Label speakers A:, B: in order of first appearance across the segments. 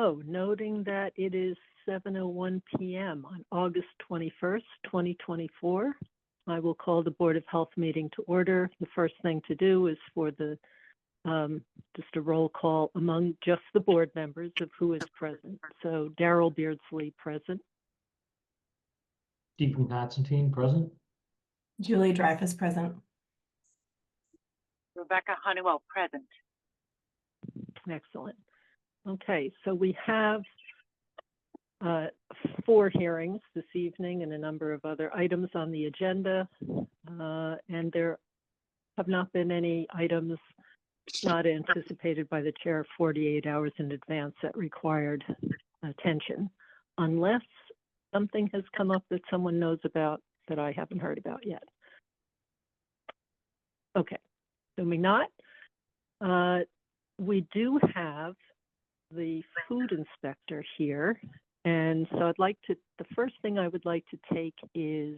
A: So, noting that it is 7:01 p.m. on August 21st, 2024, I will call the Board of Health meeting to order. The first thing to do is for the just a roll call among just the board members of who is present. So Daryl Beardsley present.
B: Stephen Constantine present.
C: Julie Dreyfus present.
D: Rebecca Honeywell present.
A: Excellent. Okay, so we have 4 hearings this evening and a number of other items on the agenda, and there have not been any items not anticipated by the chair 48 hours in advance that required attention, unless something has come up that someone knows about that I haven't heard about yet. Okay, assuming not, we do have the food inspector here, and so I'd like to, the first thing I would like to take is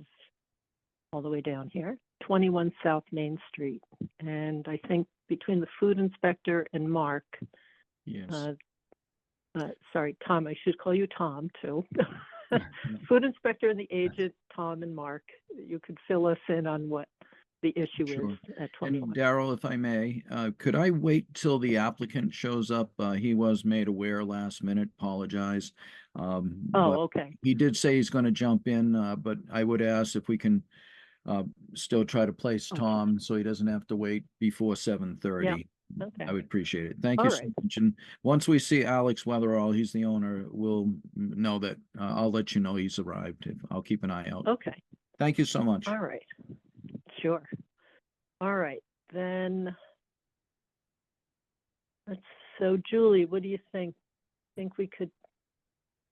A: all the way down here, 21 South Main Street, and I think between the food inspector and Mark,
E: Yes.
A: Sorry, Tom, I should call you Tom too. Food inspector and the agent, Tom and Mark, you could fill us in on what the issue
E: Sure.
A: is at
E: And
A: 21.
E: Daryl, if I may, could I wait till the applicant shows up? He was made aware last minute, apologize.
A: Oh,
E: But
A: okay.
E: he did say he's going to jump in, but I would ask if we can still try to place
A: Okay.
E: Tom so he doesn't have to wait before 7:30.
A: Yeah. Okay.
E: I would appreciate it. Thank
A: All
E: you so
A: right.
E: much. And once we see Alex Weatherall, he's the owner, we'll know that I'll let you know he's arrived. I'll keep an eye out.
A: Okay.
E: Thank you so much.
A: All right. Sure. All right. Then, so Julie, what do you think? Think we could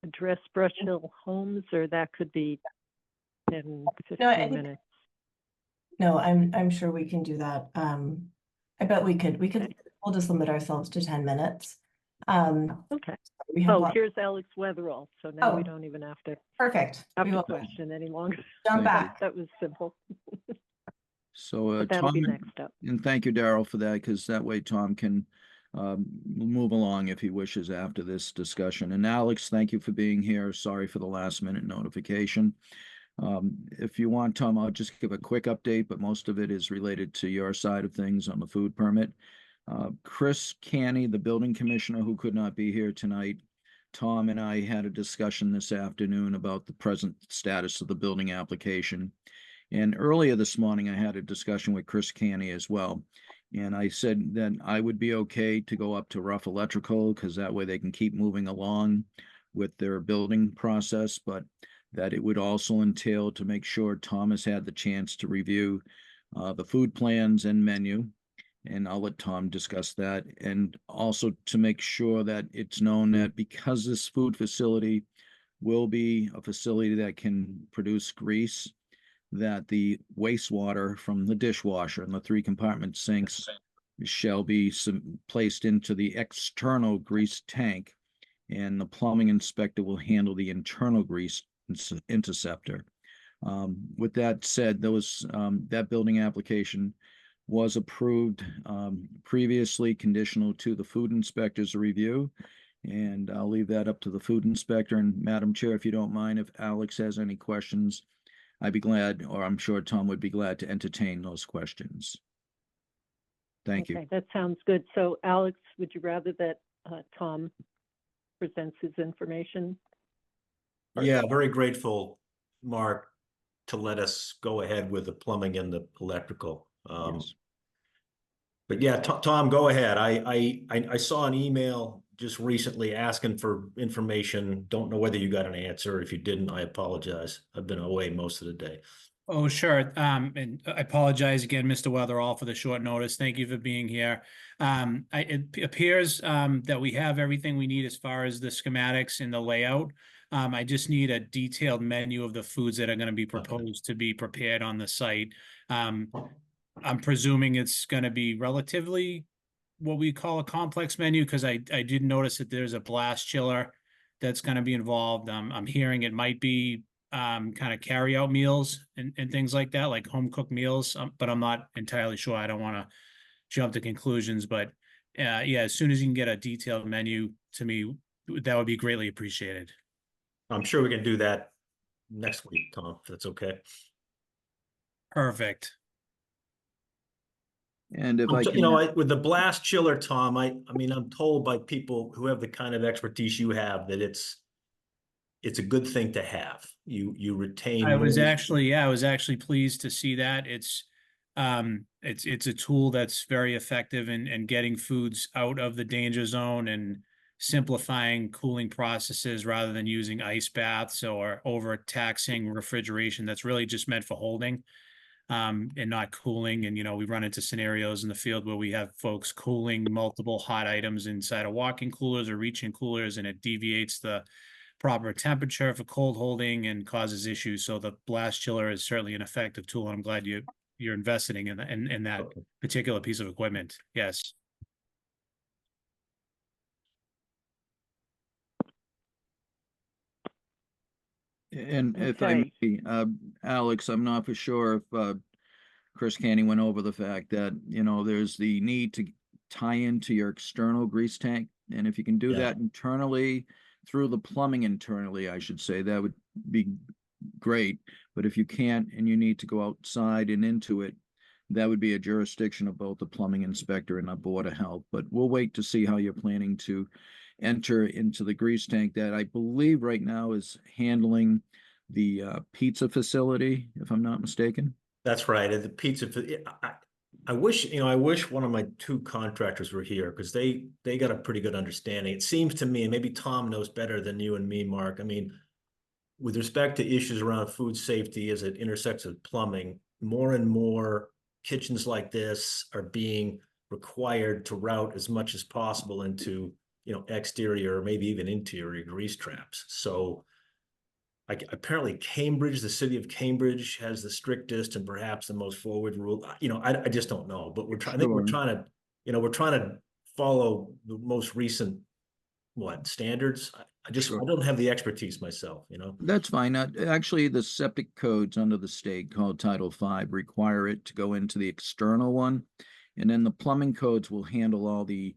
A: address Brush Hill Homes, or that could be 10, 15 minutes?
C: No, I'm sure we can do that. I bet we could,
A: Okay.
C: we'll just limit ourselves to 10 minutes.
A: Okay.
C: We have
A: Here's Alex Weatherall, so now we
C: Oh.
A: don't even have to
C: perfect. We will
A: question any longer.
C: jump
E: Thank
C: back.
A: That was simple.
E: So
A: But that'll
E: Tom,
A: be next up.
E: and thank you, Daryl, for that, because that way Tom can move along if he wishes after this discussion. And Alex, thank you for being here. Sorry for the last minute notification. If you want, Tom, I'll just give a quick update, but most of it is related to your side of things on the food permit. Chris Canny, the building commissioner who could not be here tonight, Tom and I had a discussion this afternoon about the present status of the building application. And earlier this morning, I had a discussion with Chris Canny as well. And I said that I would be okay to go up to Rough Electrical because that way they can keep moving along with their building process, but that it would also entail to make sure Thomas had the chance to review the food plans and menu. And I'll let Tom discuss that. And also to make sure that it's known that because this food facility will be a facility that can produce grease, that the wastewater from the dishwasher and the 3-compartment sinks shall be placed into the external grease tank, and the plumbing inspector will handle the internal grease interceptor. With that said, that building application was approved previously, conditional to the food inspector's review, and I'll leave that up to the food inspector. And Madam Chair, if you don't mind, if Alex has any questions, I'd be glad, or I'm sure Tom would be glad to entertain those questions. Thank you.
A: Okay, that sounds good. So Alex, would you rather that Tom presents his information?
F: Yeah, very grateful, Mark, to let us go ahead with the plumbing and the electrical.
E: Yes.
F: But yeah, Tom, go ahead. I saw an email just recently asking for information. Don't know whether you got an answer. If you didn't, I apologize. I've been away most of the day.
B: Oh, sure. And I apologize again, Mr. Weatherall, for the short notice. Thank you for being here. It appears that we have everything we need as far as the schematics and the layout. I just need a detailed menu of the foods that are going to be proposed to be prepared on the site. I'm presuming it's going to be relatively what we call a complex menu, because I did notice that there's a blast chiller that's going to be involved. I'm hearing it might be kind of carry out meals and things like that, like home cooked meals, but I'm not entirely sure. I don't want to jump to conclusions, but yeah, as soon as you can get a detailed menu to me, that would be greatly appreciated.
F: I'm sure we can do that next week, Tom, if that's okay.
B: Perfect.
E: And if I
F: You
E: can,
F: know, with the blast chiller, Tom, I mean, I'm told by people who have the kind of expertise you have that it's a good thing to have. You retain
B: I was
F: more.
B: actually, yeah, I was actually pleased to see that. It's a tool that's very effective in getting foods out of the danger zone and simplifying cooling processes rather than using ice baths or overtaxing refrigeration that's really just meant for holding and not cooling. And, you know, we run into scenarios in the field where we have folks cooling multiple hot items inside of walk-in coolers or reach-in coolers, and it deviates the proper temperature for cold holding and causes issues. So the blast chiller is certainly an effective tool, and I'm glad you're investing in that
F: Okay.
B: particular piece of equipment. Yes.
E: and if I
A: Okay.
E: may, Alex, I'm not for sure if Chris Canny went over the fact that, you know, there's the need to tie into your external grease tank. And if you can do
F: Yeah.
E: that internally, through the plumbing internally, I should say, that would be great. But if you can't and you need to go outside and into it, that would be a jurisdiction of both the plumbing inspector and the Board of Health. But we'll wait to see how you're planning to enter into the grease tank that I believe right now is handling the pizza facility, if I'm not mistaken.
F: That's right. And the pizza, I wish, you know, I wish one of my two contractors were here because they got a pretty good understanding. It seems to me, and maybe Tom knows better than you and me, Mark. I mean, with respect to issues around food safety as it intersects with plumbing, more and more kitchens like this are being required to route as much as possible into, you know, exterior or maybe even interior grease traps. So apparently Cambridge, the city of Cambridge, has the strictest and perhaps the most forward rule. You know, I just don't know, but I think we're
E: Sure.
F: trying to, you know, we're trying to follow the most recent standards. I
E: Sure.
F: don't have the expertise myself, you know.
E: That's fine. Actually, the septic codes under the state called Title V require it to go into the external one. And then the plumbing codes will handle all the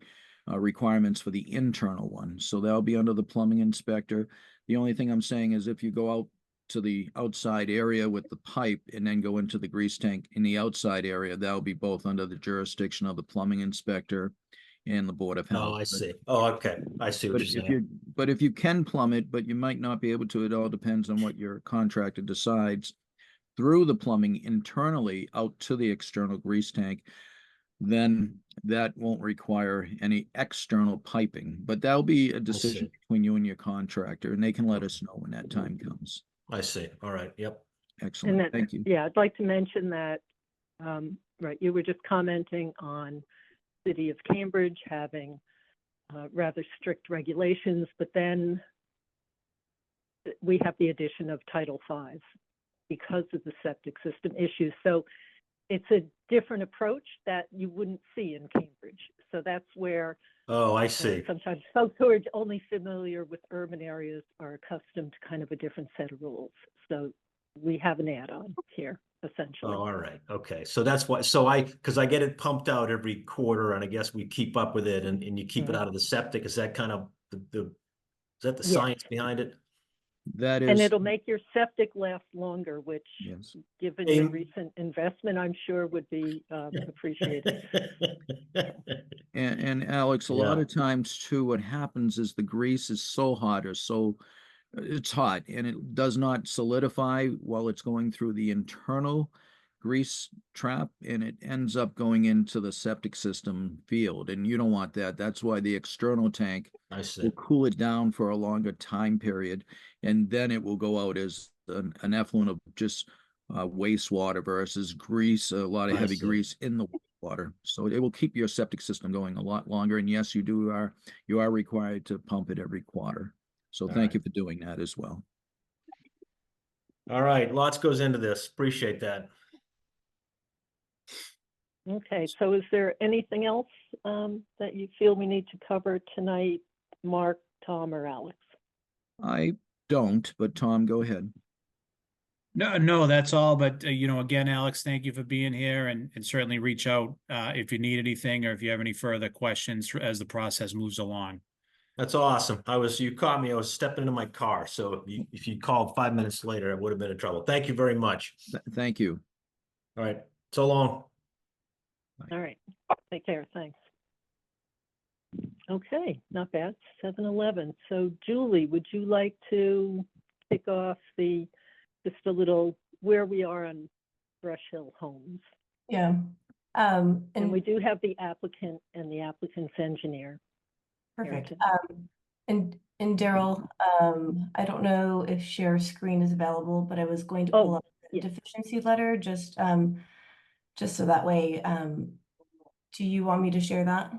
E: requirements for the internal one. So that'll be under the plumbing inspector. The only thing I'm saying is if you go out to the outside area with the pipe and then go into the grease tank in the outside area, that'll be both under the jurisdiction of the plumbing inspector and the Board of Health.
F: Oh, I see. Oh, okay. I see what
E: But
F: you're
E: if
F: saying.
E: if you can plumb it, but you might not be able to, it all depends on what your contractor decides. Through the plumbing internally out to the external grease tank, then that won't require any external piping. But that'll be a decision
F: see.
E: between you and your contractor, and they can let us know when that time comes.
F: I see. All right. Yep.
A: And
E: Excellent.
A: that,
E: Thank you.
A: yeah, I'd like to mention that, right, you were just commenting on City of Cambridge having rather strict regulations, but then we have the addition of Title V because of the septic system issues. So it's a different approach that you wouldn't see in Cambridge. So that's where
F: Oh, I see.
A: sometimes folks who are only familiar with urban areas are accustomed to kind of a different set of rules. So we have an add-on here, essentially.
F: Oh, all right. Okay. So that's why, because I get it pumped out every quarter and I guess we keep up with it and you keep it out of the septic. Is that kind of is that the
A: Yes.
F: science behind it?
E: That
A: And
E: is,
A: it'll make your septic last longer, which,
E: yes.
A: given your recent investment, I'm sure would be appreciated.
E: And Alex, a lot
F: Yeah.
E: of times too, what happens is the grease is so hot or so it's hot and it does not solidify while it's going through the internal grease trap and it ends up going into the septic system field and you don't want that. That's why the external tank
F: I see.
E: will cool it down for a longer time period and then it will go out as an effluent of just wastewater versus grease, a lot of
F: I
E: heavy
F: see.
E: grease in the water. So it will keep your septic system going a lot longer. And yes, you are required to pump it every quarter. So
F: All
E: thank
F: right.
E: you for doing that as well.
F: All right. Lots goes into this. Appreciate that.
A: Okay, so is there anything else that you feel we need to cover tonight, Mark, Tom, or Alex?
E: I don't, but Tom, go ahead.
B: No, that's all. But, you know, again, Alex, thank you for being here and certainly reach out if you need anything or if you have any further questions as the process moves along.
F: That's awesome. You caught me. I was stepping into my car. So if you called 5 minutes later, I would have been in trouble. Thank you very much.
E: Thank you.
F: All right. So long.
A: All right, take care, thanks. Okay, not bad, 7:11. So Julie, would you like to kick off just a little where we are on Brush Hill Homes?
C: Yeah.
A: And we do have the applicant and the applicant's engineer.
C: Perfect.
A: Harrington.
C: And Daryl, I don't know if share screen is available, but I was going to
A: Oh,
C: pull up the
A: yeah.
C: deficiency letter, just so that way, do you want me to share that?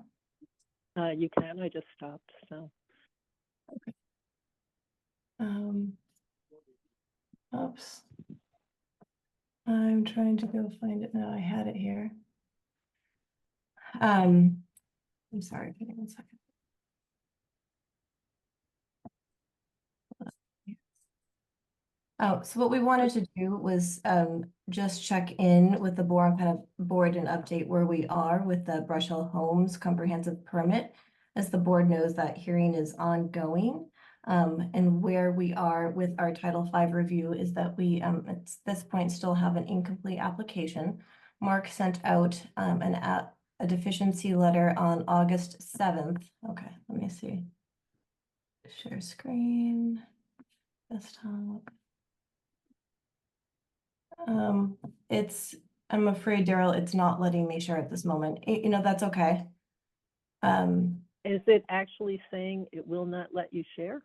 A: You can, I just stopped, so.
C: Oops. I'm trying to go find it now. I had it here. I'm sorry, give me 1 second. Oh, so what we wanted to do was just check in with the board, kind of board and update where we are with the Brush Hill Homes comprehensive permit. As the board knows, that hearing is ongoing. And where we are with our Title V review is that we at this point still have an incomplete application. Mark sent out a deficiency letter on August 7th. Okay, let me see. Share screen, desktop. I'm afraid, Daryl, it's not letting me share at this moment. You know, that's okay.
A: Is it actually saying it will not let you share?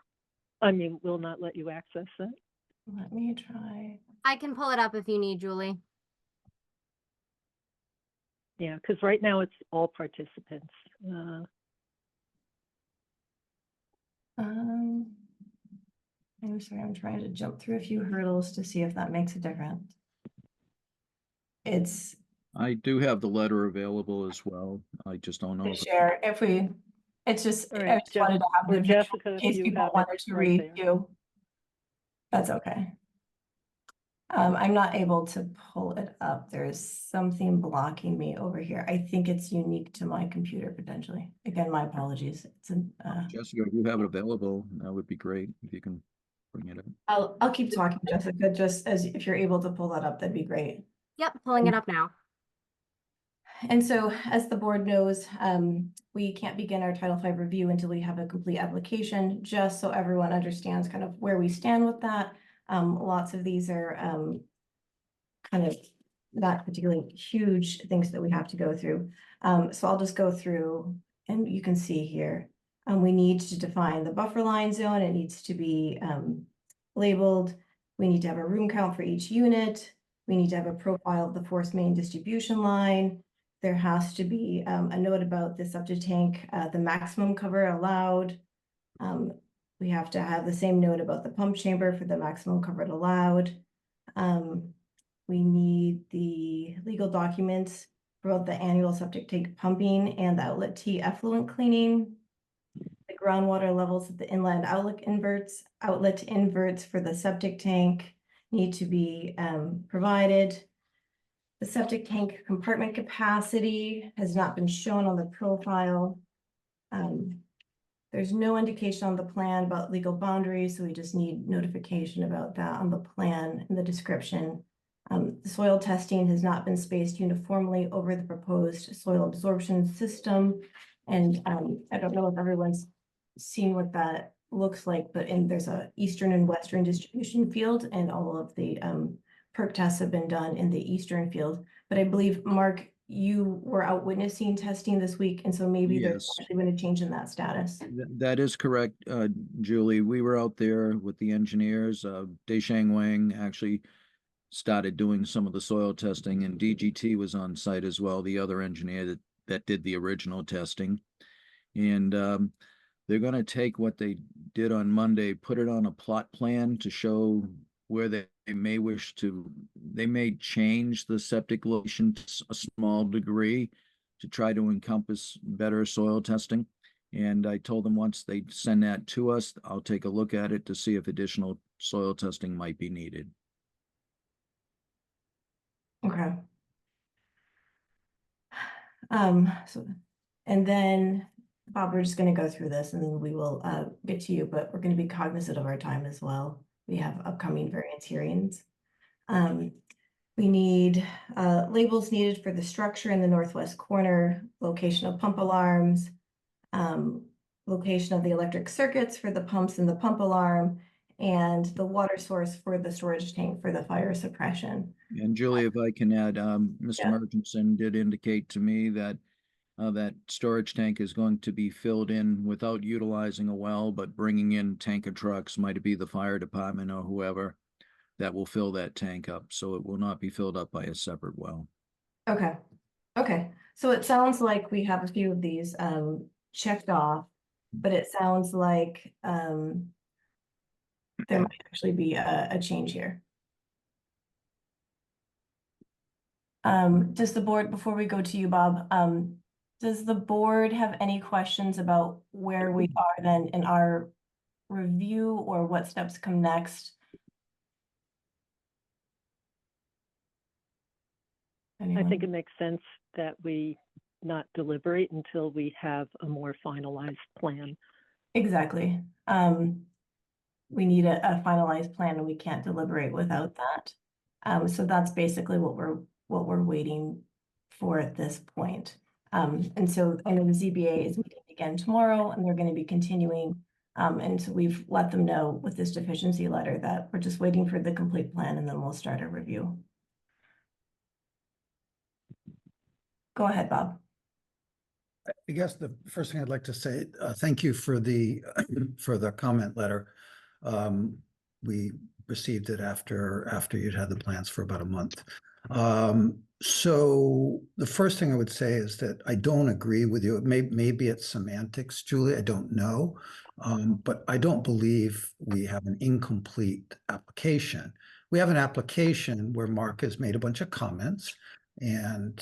A: I mean, will not let you access it?
C: Let me try.
D: I can pull it up if you need, Julie.
A: Yeah, because right now it's all participants.
C: I'm sorry, I'm trying to jump through a few hurdles to see if that makes a difference.
E: I do have the letter available as well. I just don't know.
C: To
E: if-
C: share it's just,
A: All
C: I
A: right,
C: just wanted to have the
A: or
C: visual
A: Jessica,
C: in
A: if
C: case
A: you
C: people
A: have it
C: wanted to
A: right
C: read
A: there.
C: too. That's okay. I'm not able to pull it up. There's something blocking me over here. I think it's unique to my computer potentially. Again, my apologies.
E: Jessica, if you have it available, that would be great if you can bring it up.
C: I'll keep talking, Jessica, just as if you're able to pull that up, that'd be great.
D: Yep, pulling it up now.
C: And so, as the board knows, we can't begin our Title V review until we have a complete application, just so everyone understands kind of where we stand with that. Lots of these are kind of not particularly huge things that we have to go through. So I'll just go through, and you can see here, we need to define the buffer line zone. It needs to be labeled. We need to have a room count for each unit. We need to have a profile of the force main distribution line. There has to be a note about the septic tank, the maximum cover allowed. We have to have the same note about the pump chamber for the maximum cover allowed. We need the legal documents for both the annual septic tank pumping and the outlet T effluent cleaning. The groundwater levels of the inlet outlet inverts for the septic tank need to be provided. The septic tank compartment capacity has not been shown on the profile. There's no indication on the plan about legal boundaries, so we just need notification about that on the plan and the description. The soil testing has not been spaced uniformly over the proposed soil absorption system. And I don't know if everyone's seen what that looks like, but there's a eastern and western distribution field, and all of the perk tests have been done in the eastern field. But I believe, Mark, you were out witnessing testing this week, and so maybe there's
E: Yes.
C: actually been a change in that status.
E: That is correct, Julie. We were out there with the engineers. Deishang Wang actually started doing some of the soil testing, and DGT was on site as well, the other engineer that did the original testing. And they're going to take what they did on Monday, put it on a plot plan to show where they may change the septic location to a small degree to try to encompass better soil testing. And I told them once they send that to us, I'll take a look at it to see if additional soil testing might be needed.
C: Okay. So, and then Bob, we're just gonna go through this and then we will get to you, but we're gonna be cognizant of our time as well. We have upcoming variance hearings. We need labels needed for the structure in the northwest corner, location of pump alarms, location of the electric circuits for the pumps and the pump alarm, and the water source for the storage tank for the fire suppression.
E: And Julie, if I can add, Mr.
C: Yeah.
E: Murchison did indicate to me that that storage tank is going to be filled in without utilizing a well, but bringing in tanker trucks, might it be the fire department or whoever, that will fill that tank up. So it will not be filled up by a separate well.
C: Okay, okay. So it sounds like we have a few of these checked off, but it sounds like there might actually be a change here. Does the board, before we go to you, Bob, does the board have any questions about where we are then in our review or what steps come next?
A: I
C: Anyone?
A: think it makes sense that we not deliberate until we have a more finalized plan.
C: Exactly. We need a finalized plan and we can't deliberate without that. So that's basically what we're waiting for at this point. And so I know the ZBA is meeting again tomorrow and they're going to be continuing. And so we've let them know with this deficiency letter that we're just waiting for the complete plan and then we'll start a review. Go ahead, Bob.
G: I guess the first thing I'd like to say, thank you for the for the comment letter. We received it after you'd had the plans for about a month. So the first thing I would say is that I don't agree with you. Maybe it's semantics, Julie. I don't know, but I don't believe we have an incomplete application. We have an application where Mark has made a bunch of comments, and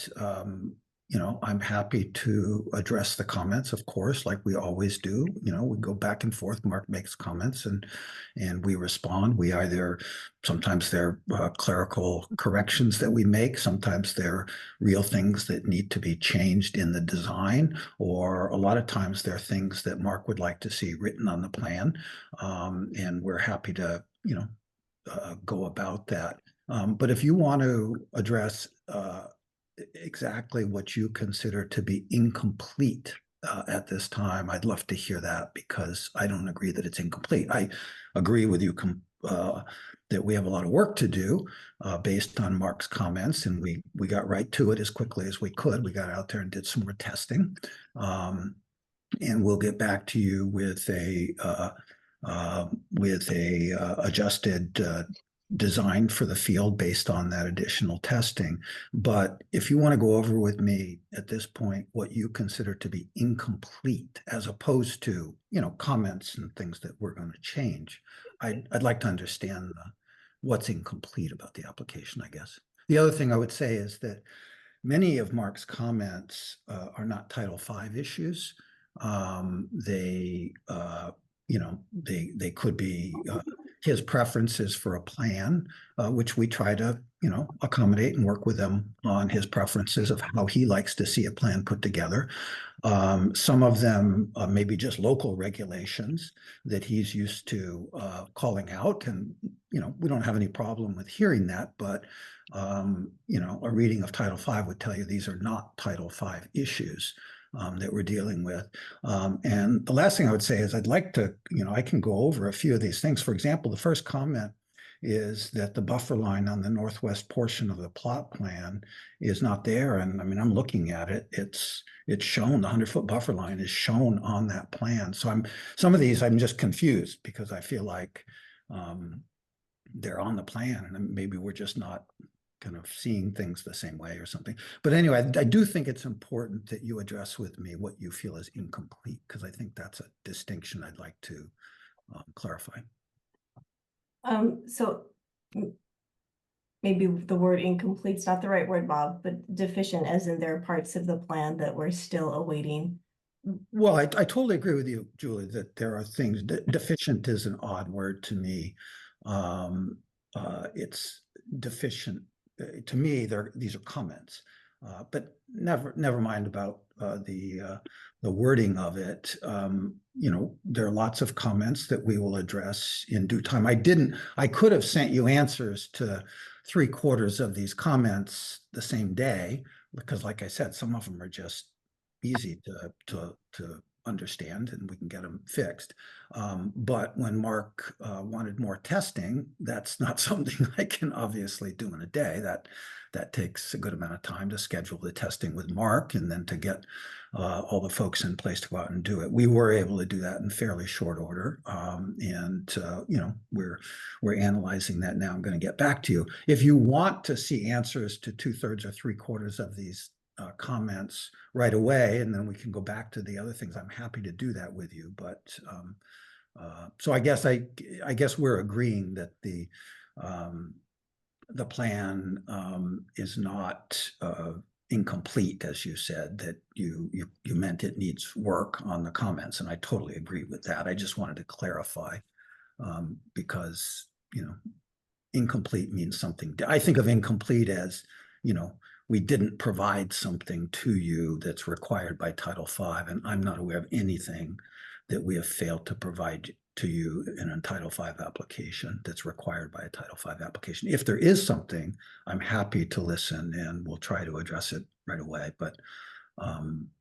G: you know, I'm happy to address the comments, of course, like we always do. You know, we go back and forth. Mark makes comments and we respond. We either, sometimes they're clerical corrections that we make. Sometimes they're real things that need to be changed in the design, or a lot of times they're things that Mark would like to see written on the plan. And we're happy to, you know, go about that. But if you want to address exactly what you consider to be incomplete at this time, I'd love to hear that, because I don't agree that it's incomplete. I agree with you that we have a lot of work to do based on Mark's comments, and we got right to it as quickly as we could. We got out there and did some more testing, and we'll get back to you with a adjusted design for the field based on that additional testing. But if you want to go over with me at this point what you consider to be incomplete, as opposed to, you know, comments and things that we're going to change, I'd like to understand what's incomplete about the application, I guess. The other thing I would say is that many of Mark's comments are not Title V issues. You know, they could be his preferences for a plan, which we try to, you know, accommodate and work with him on his preferences of how he likes to see a plan put together. Some of them may be just local regulations that he's used to calling out, and, you know, we don't have any problem with hearing that, but you know, a reading of Title V would tell you these are not Title V issues that we're dealing with. And the last thing I would say is I'd like to, you know, I can go over a few of these things. For example, the first comment is that the buffer line on the northwest portion of the plot plan is not there. And I mean, I'm looking at it, it's shown, the 100-foot buffer line is shown on that plan. So some of these I'm just confused, because I feel like they're on the plan and maybe we're just not kind of seeing things the same way or something. But anyway, I do think it's important that you address with me what you feel is incomplete, because I think that's a distinction I'd like to clarify.
C: So maybe the word incomplete is not the right word, Bob, but deficient, as in there are parts of the plan that we're still awaiting.
G: Well, I totally agree with you, Julie, that there are things, deficient is an odd word to me. It's deficient. To me, these are comments. But never mind about the wording of it. You know, there are lots of comments that we will address in due time. I could have sent you answers to 3/4 of these comments the same day, because like I said, some of them are just easy to understand and we can get them fixed. But when Mark wanted more testing, that's not something I can obviously do in a day. That takes a good amount of time to schedule the testing with Mark and then to get all the folks in place to go out and do it. We were able to do that in fairly short order. You know, we're analyzing that now. I'm going to get back to you. If you want to see answers to 2/3 or 3/4 of these comments right away, and then we can go back to the other things, I'm happy to do that with you. But so I guess we're agreeing that the plan is not incomplete, as you said, that you meant it needs work on the comments, and I totally agree with that. I just wanted to clarify because, you know, incomplete means something. I think of incomplete as, you know, we didn't provide something to you that's required by Title V, and I'm not aware of anything that we have failed to provide to you in a Title V application that's required by a Title V application. If there is something, I'm happy to listen and we'll try to address it right away. But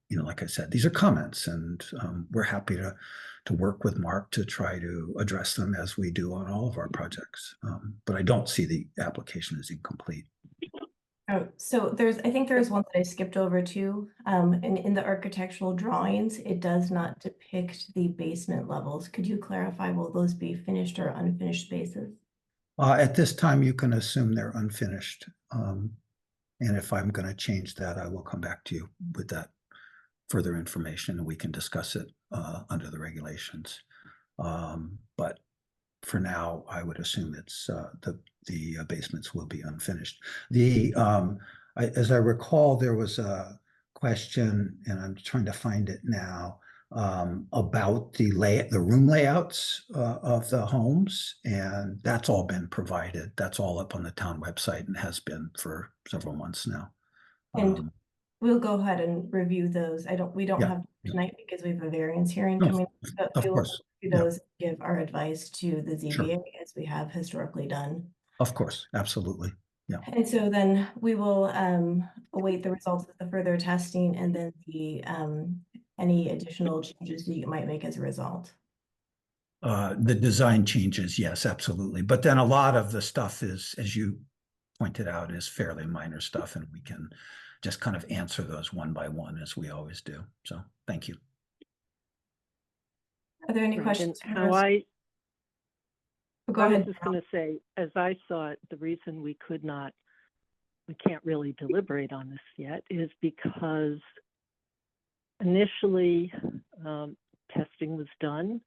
G: you know, like I said, these are comments, and we're happy to work with Mark to try to address them as we do on all of our projects. But I don't see the application as incomplete.
C: Oh, so I think there's one that I skipped over too. In the architectural drawings, it does not depict the basement levels. Could you clarify, will those be finished or unfinished spaces?
G: At this time, you can assume they're unfinished. And if I'm going to change that, I will come back to you with that further information and we can discuss it under the regulations. But for now, I would assume it's the basements will be unfinished. As I recall, there was a question, and I'm trying to find it now, about the room layouts of the homes, and that's all been provided. That's all up on the town website and has been for several months now.
C: And we'll go ahead and review those. We don't
G: Yeah,
C: have tonight because we have a variance hearing
G: No,
C: coming, but
G: of
C: we will
G: course,
C: review
G: yeah.
C: those, give our advice to the ZBA as we have historically done.
G: Of course, absolutely. Yeah.
C: And so then we will await the results of the further testing and then the any additional changes that you might make as a result.
G: The design changes, yes, absolutely. But then a lot of the stuff is, as you pointed out, is fairly minor stuff, and we can just kind of answer those one by one as we always do. So thank you.
C: Are there any
A: Right,
C: questions?
A: and how I
C: Go ahead.
A: was just going to say, as I saw it, the reason we can't really deliberate on this yet is because initially testing was done,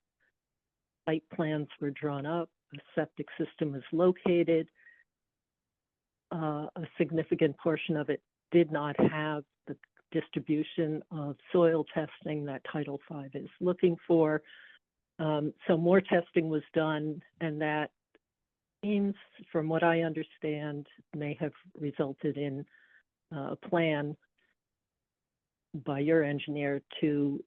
A: site plans were drawn up, a septic system was located. A significant portion of it did not have the distribution of soil testing that Title V is looking for. So more testing was done, and that seems, from what I understand, may have resulted in a plan by your engineer to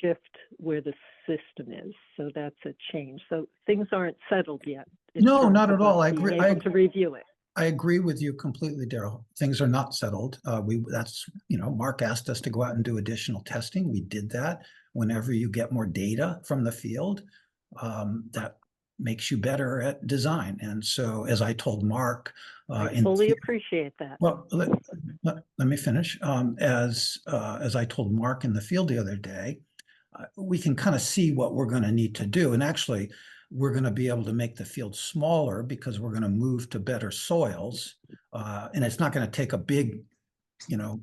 A: shift where the system is. So that's a change. So things aren't settled yet.
G: No, not at all. I agree.
A: To review it.
G: I agree with you completely, Daryl. Things are not settled. That's, you know, Mark asked us to go out and do additional testing. We did that. Whenever you get more data from the field, that makes you better at design. And so, as I told Mark,
A: I fully appreciate that.
G: Well, let me finish. As I told Mark in the field the other day, we can kind of see what we're going to need to do. And actually, we're going to be able to make the field smaller because we're going to move to better soils. And it's not going to take a big, you know,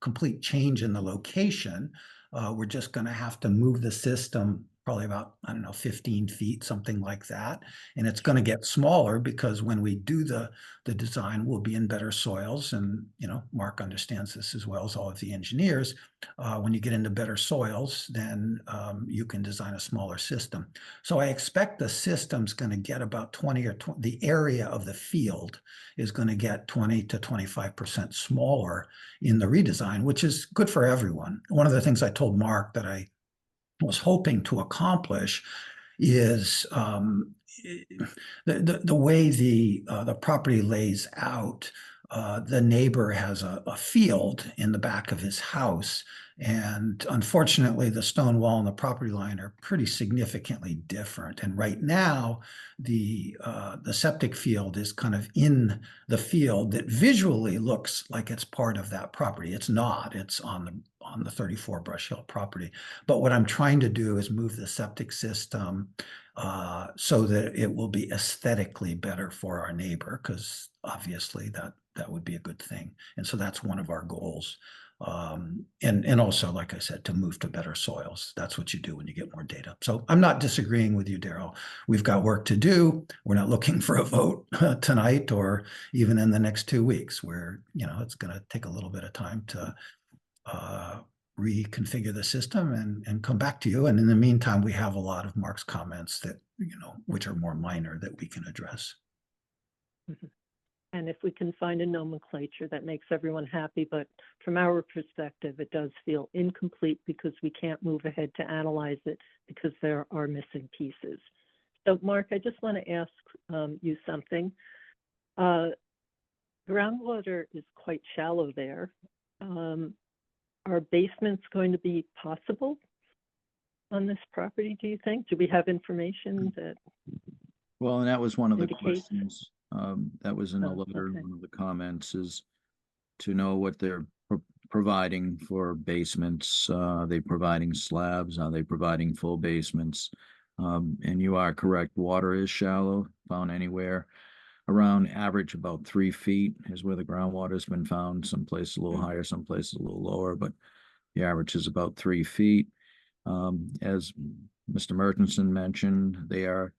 G: complete change in the location. We're just going to have to move the system probably about, I don't know, 15 feet, something like that. And it's going to get smaller because when we do the design, we'll be in better soils. And, you know, Mark understands this as well as all of the engineers. When you get into better soils, then you can design a smaller system. So I expect the system's going to get about 20 or 20, the area of the field is going to get 20 to 25% smaller in the redesign, which is good for everyone. One of the things I told Mark that I was hoping to accomplish is the way the property lays out. The neighbor has a field in the back of his house, and unfortunately, the stone wall and the property line are pretty significantly different. And right now, the septic field is kind of in the field that visually looks like it's part of that property. It's not. It's on the 34 Brush Hill property. But what I'm trying to do is move the septic system so that it will be aesthetically better for our neighbor, because obviously that would be a good thing. And so that's one of our goals. And also, like I said, to move to better soils. That's what you do when you get more data. So I'm not disagreeing with you, Daryl. We've got work to do. We're not looking for a vote tonight or even in the next 2 weeks, where, you know, it's going to take a little bit of time to reconfigure the system and come back to you. And in the meantime, we have a lot of Mark's comments that, you know, which are more minor that we can address.
A: Mhm. And if we can find a nomenclature that makes everyone happy, but from our perspective, it does feel incomplete because we can't move ahead to analyze it because there are missing pieces. So Mark, I just want to ask you something. Groundwater is quite shallow there. Are basements going to be possible on this property, do you think? Do we have information that?
E: Well, and that was one of the
A: Indicates-
E: questions, that was in the
A: Oh,
E: letter,
A: okay.
E: one of the comments is to know what they're providing for basements. Are they providing slabs? Are they providing full basements? And you are correct, water is shallow, found anywhere around average about 3 feet is where the groundwater has been found. Some places a little higher, some places a little lower, but the average is about 3 feet. As Mr. Murchison mentioned, they are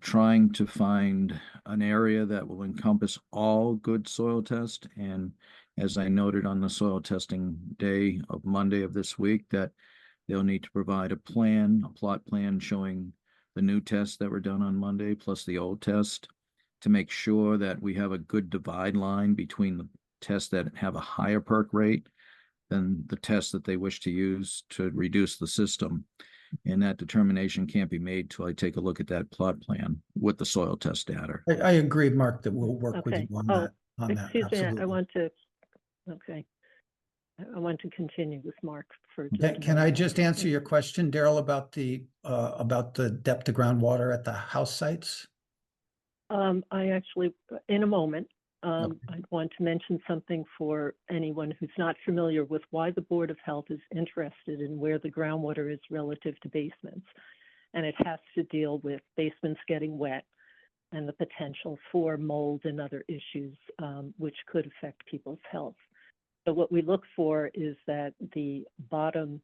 E: trying to find an area that will encompass all good soil tests. And as I noted on the soil testing day of Monday of this week, that they'll need to provide a plot plan showing the new tests that were done on Monday, plus the old test, to make sure that we have a good divide line between the tests that have a higher perk rate than the tests that they wish to use to reduce the system. And that determination can't be made till I take a look at that plot plan with the soil test data.
G: I agree, Mark, that we'll work with
A: Okay.
G: you on
A: Oh,
G: that. On that,
A: excuse me, I
G: absolutely.
A: want to, okay. I want to continue with Mark for just a
G: Can I
A: minute.
G: just answer your question, Daryl, about the depth of groundwater at the house sites?
A: I actually, in a moment,
G: Okay.
A: I want to mention something for anyone who's not familiar with why the Board of Health is interested in where the groundwater is relative to basements. And it has to deal with basements getting wet and the potential for mold and other issues which could affect people's health. So what we look for is that the bottom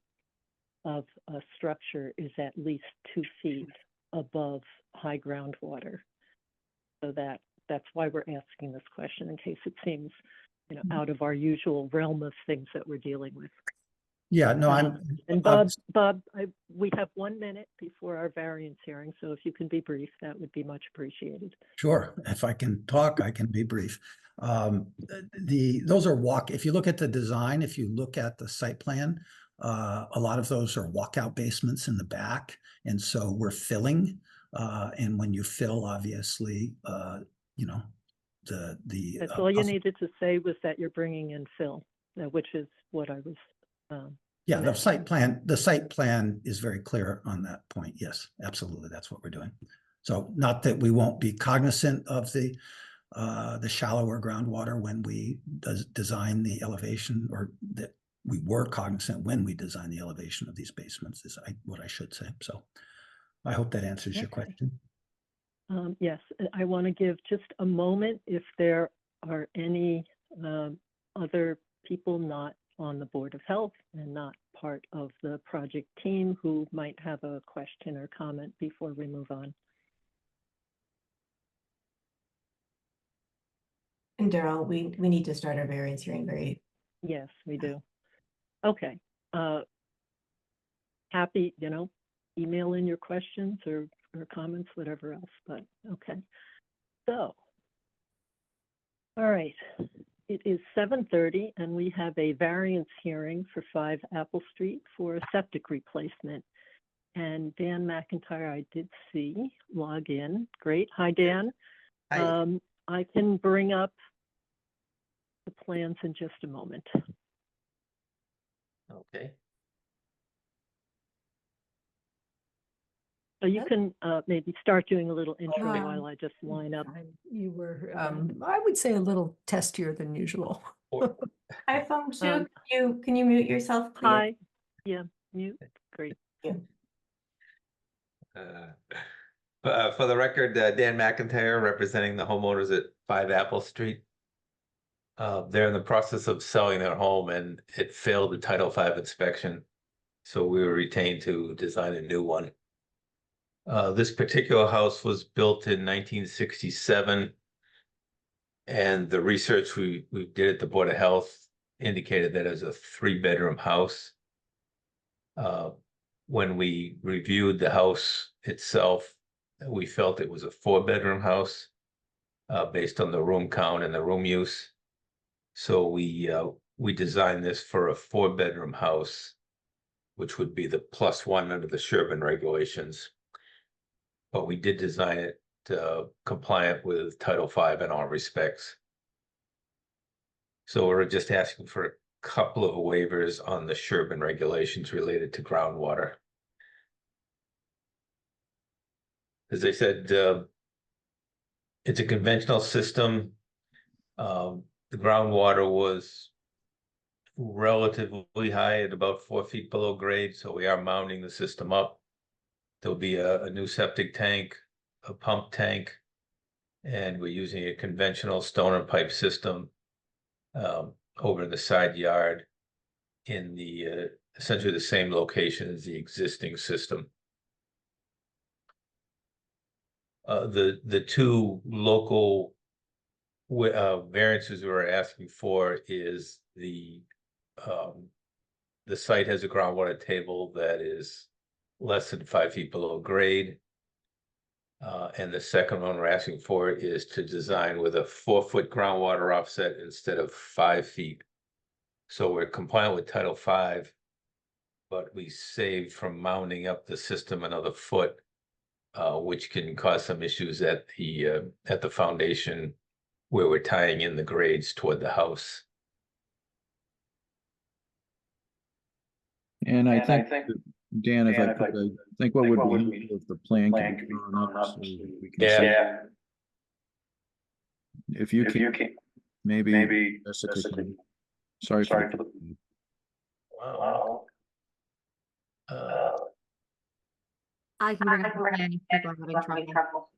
A: of a structure is at least 2 feet above high groundwater. So that's why we're asking this question, in case it seems, you know, out of our usual realm of things that we're dealing with.
G: Yeah, no,
A: And Bob, we have 1 minute before our variance hearing, so if you can be brief, that would be much appreciated.
G: sure. If I can talk, I can be brief. Those are if you look at the design, if you look at the site plan, a lot of those are walkout basements in the back. And so we're filling, and when you fill, obviously, you know,
A: That's all you needed to say was that you're bringing in fill, which is what I was.
G: Yeah, the site plan is very clear on that point. Yes, absolutely. That's what we're doing. So not that we won't be cognizant of the shallower groundwater when we design the elevation, or that we were cognizant when we designed the elevation of these basements is what I should say. So I hope that answers your question.
A: Yes, I want to give just a moment if there are any other people not on the Board of Health and not part of the project team who might have a question or comment before we move on.
C: And Daryl, we need to start our variance hearing very.
A: Yes, we do. Okay. Happy, email in your questions or comments, whatever else, but okay. So, all right. It is 7:30 and we have a variance hearing for 5 Apple Street for a septic replacement. And Dan McIntyre, I did see log in. Great. Hi, Dan.
H: Hi.
A: I can bring up the plans in just a moment.
H: Okay.
A: So you can maybe start doing a little intro
I: Um,
A: while I just line up.
I: You were, I would say a little testier than usual.
C: iPhone 2,
A: Um,
C: can you mute yourself, please?
A: Hi. Yeah, mute. Great.
H: For the record, Dan McIntyre representing the homeowners at 5 Apple Street. They're in the process of selling their home and it failed the Title V inspection. So we were retained to design a new one. This particular house was built in 1967. And the research we did at the Board of Health indicated that it was a 3-bedroom house. When we reviewed the house itself, we felt it was a 4-bedroom house based on the room count and the room use. So we designed this for a 4-bedroom house, which would be the +1 under the Sherborn regulations. But we did design it compliant with Title V in all respects. So we're just asking for a couple of waivers on the Sherborn regulations related to groundwater. As I said, it's a conventional system. The groundwater was relatively high at about 4 feet below grade, so we are mounting the system up. There'll be a new septic tank, a pump tank, and we're using a conventional stone and pipe system over in the side yard in the essentially the same location as the existing system. The 2 local variances we're asking for is the site has a groundwater table that is less than 5 feet below grade. And the second one we're asking for is to design with a 4-foot groundwater offset instead of 5 feet. So we're compliant with Title V, but we saved from mounting up the system another foot, which can cause some issues at the foundation where we're tying in the grades toward the house.
E: And I think, Dan, if I could, I think what would be helpful if the plan can be drawn up so we can see.
H: Yeah.
E: If you can, maybe Jessica can. Sorry for the.
H: Wow.
D: I can bring up the plan if people are having trouble.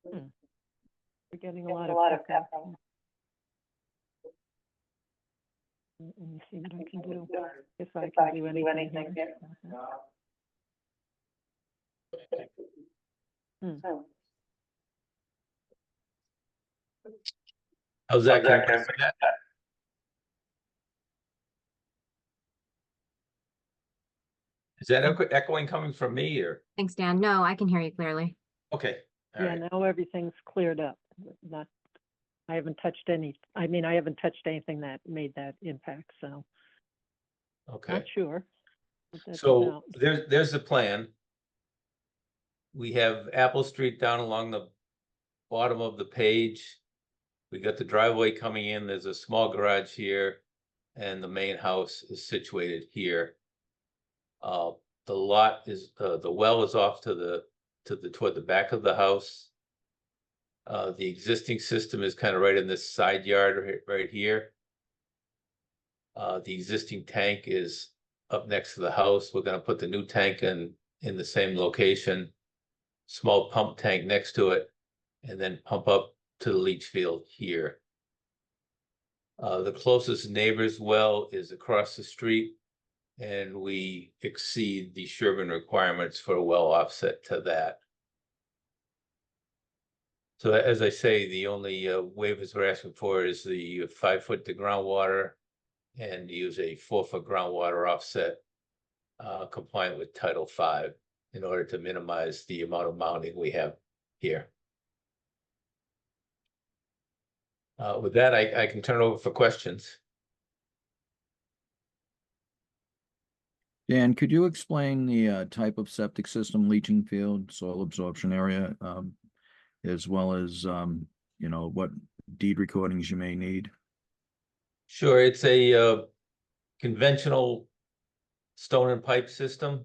A: We're getting a lot of echo. Let me see what I can do. If I can do anything here.
H: How's that? Is that echoing coming from me or?
D: Thanks, Dan. No, I can hear you clearly.
H: Okay. All
A: Yeah,
H: right.
A: now everything's cleared up. I haven't touched anything that made that impact, so
H: Okay.
A: not sure. but that's
H: So
A: about-
H: there's the plan. We have Apple Street down along the bottom of the page. We got the driveway coming in. There's a small garage here, and the main house is situated here. The lot is the well is off to toward the back of the house. The existing system is kind of right in this side yard right here. The existing tank is up next to the house. We're going to put the new tank in the same location. Small pump tank next to it, and then pump up to the leach field here. The closest neighbor's well is across the street, and we exceed the Sherborn requirements for a well offset to that. So as I say, the only waivers we're asking for is the 5 foot to groundwater and use a 4 foot groundwater offset compliant with Title V in order to minimize the amount of mounding we have here. With that, I can turn over for questions.
E: Dan, could you explain the type of septic system, leaching field, soil absorption area, as well as, you know, what deed recordings you may need?
H: Sure, it's a conventional stone and pipe system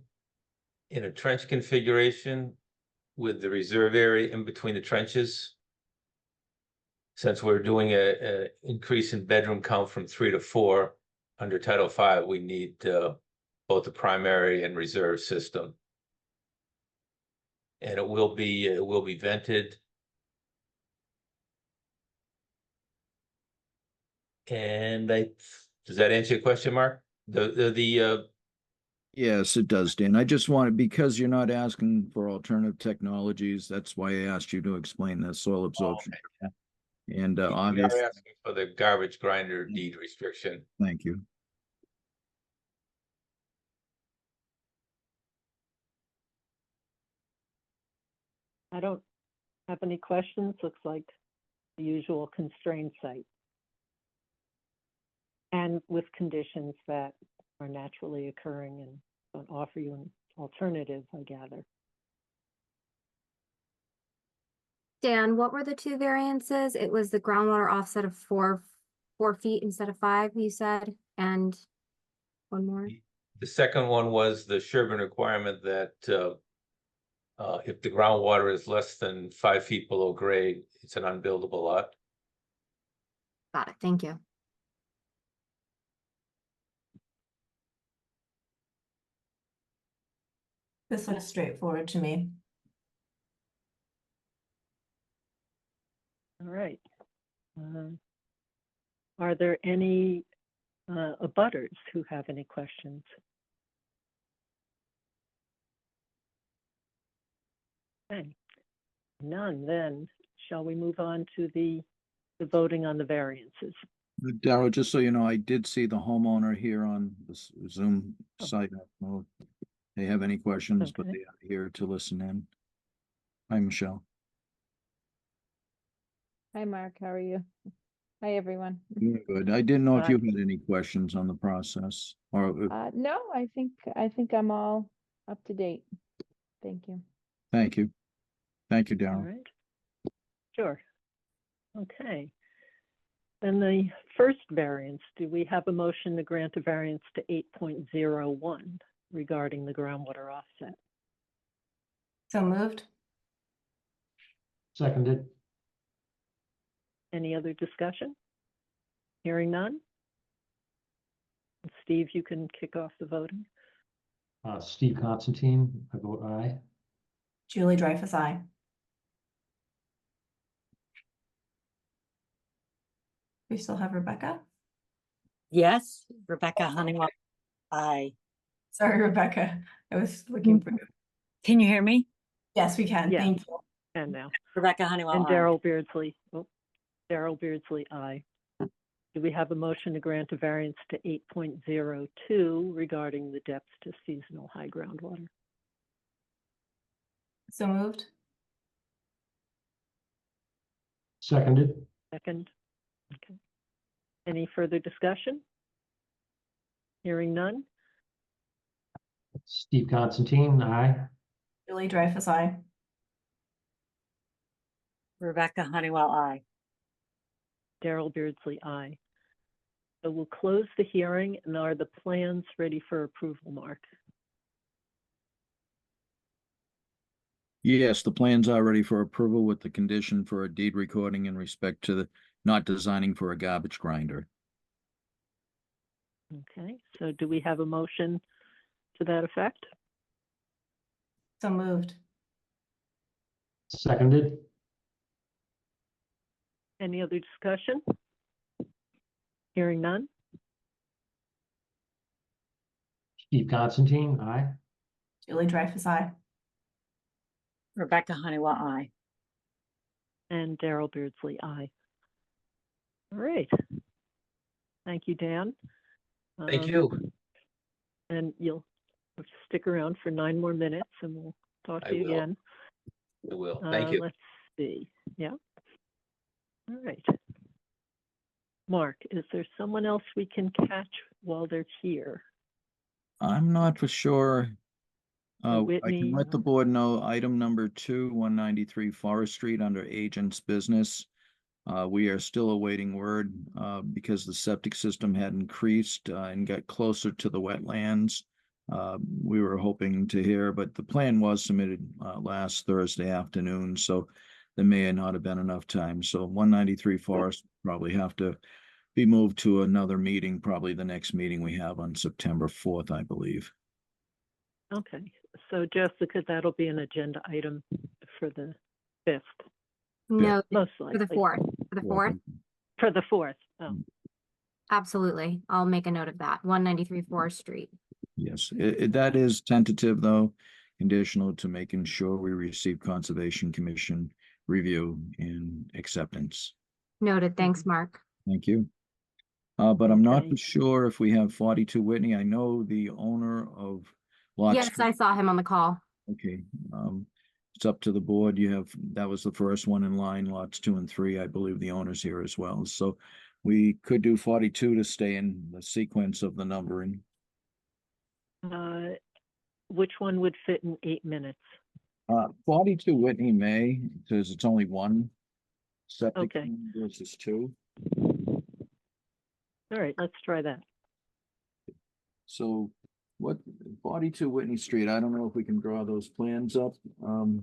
H: in a trench configuration with the reserve area in between the trenches. Since we're doing a increase in bedroom count from 3 to 4 under Title V, we need both the primary and reserve system. And it will be vented. And does that answer your question, Mark?
E: Yes, it does, Dan. I just wanted, because you're not asking for alternative technologies, that's why I asked you to explain the soil absorption.
H: Okay.
E: And
H: We are
E: obviously,
H: asking for the garbage grinder deed restriction.
E: thank you.
A: I don't have any questions. Looks like the usual constrained site. And with conditions that are naturally occurring and don't offer you an alternative, I gather.
D: Dan, what were the two variances? It was the groundwater offset of 4 feet instead of 5, you said, and one more.
H: The second one was the Sherborn requirement that if the groundwater is less than 5 feet below grade, it's an unbuildable lot.
D: Got it. Thank you.
C: This looks straightforward to me.
A: All right. Are there any abutters who have any questions? Okay. None, then shall we move on to the voting on the variances?
E: Darrell, just so you know, I did see the homeowner here on the Zoom
A: Oh.
E: site. I don't know if they have any questions, but
A: Okay.
E: they are here to listen in. Hi, Michelle.
J: Hi, Mark. How are you? Hi, everyone.
E: Doing good. I didn't know if
A: Hi.
E: you had any questions on the process or,
J: No, I think I'm all up to date. Thank you.
E: thank you. Thank you,
A: All
E: Darrell.
A: right. Sure. Okay. Then the first variance, do we have a motion to grant a variance to 8.01 regarding the groundwater offset?
C: So moved.
K: Seconded.
A: Any other discussion? Hearing none? Steve, you can kick off the voting.
K: Steve Constantine, I vote aye.
C: Julie Dreyfus, aye. We still have Rebecca?
L: Yes, Rebecca Honeywell. Aye.
C: Sorry, Rebecca. I was looking for.
L: Can you hear me?
C: Yes, we can.
A: Yes.
C: Thank you.
A: And now.
L: Rebecca Honeywell.
A: And
L: aye.
A: Darrell Beardsley. Oh, Darrell Beardsley, aye. Do we have a motion to grant a variance to 8.02 regarding the depth to seasonal high groundwater?
C: So moved.
K: Seconded.
A: Second. Okay. Any further discussion? Hearing none?
K: Steve Constantine, aye.
C: Julie Dreyfus, aye.
L: Rebecca Honeywell, aye.
A: Darrell Beardsley, aye. So we'll close the hearing, and are the plans ready for approval, Mark?
E: Yes, the plans are ready for approval with the condition for a deed recording in respect to the not designing for a garbage grinder.
A: Okay, so do we have a motion to that effect?
C: So moved.
K: Seconded.
A: Any other discussion? Hearing none?
K: Steve Constantine, aye.
C: Julie Dreyfus, aye.
L: Rebecca Honeywell, aye.
A: And Daryl Beardsley, aye. All right. Thank you, Dan.
H: Thank you.
A: And you'll stick around for 9 more minutes and we'll talk
H: I
A: to you
H: will.
A: again.
H: I will. Thank you.
A: Let's see. Yeah. All right. Mark, is there someone else we can catch while they're here?
E: I'm not for sure. I
A: Whitney,
E: can let the board know item number 2, 193 Forest Street under agent's business. We are still awaiting word because the septic system had increased and got closer to the wetlands. We were hoping to hear, but the plan was submitted last Thursday afternoon, so there may not have been enough time. So 193 Forest probably have to be moved to another meeting, probably the next meeting we have on September 4th, I believe.
A: okay. So Jessica, that'll be an agenda item for the 5th,
D: No,
A: most
D: for
A: likely.
D: the 4th, for the 4th.
A: For the 4th. Oh,
D: Absolutely. I'll make a note of that. 193 Forest Street.
E: Yes, that is tentative though, conditional to making sure we receive Conservation Commission review and acceptance.
D: Noted. Thanks, Mark.
E: Thank you. But I'm not
A: Okay.
E: for sure if we have 42 Whitney. I know the owner of lots.
D: Yes, I saw him on the call.
E: Okay, it's up to the board. That was the first one in line, lots 2 and 3. I believe the owner's here as well. So we could do 42 to stay in the sequence of the numbering.
A: which one would fit in 8 minutes?
E: 42 Whitney May, because it's only one septic
A: Okay.
E: versus 2.
A: All right, let's try that.
E: So what 42 Whitney Street, I don't know if we can draw those plans up.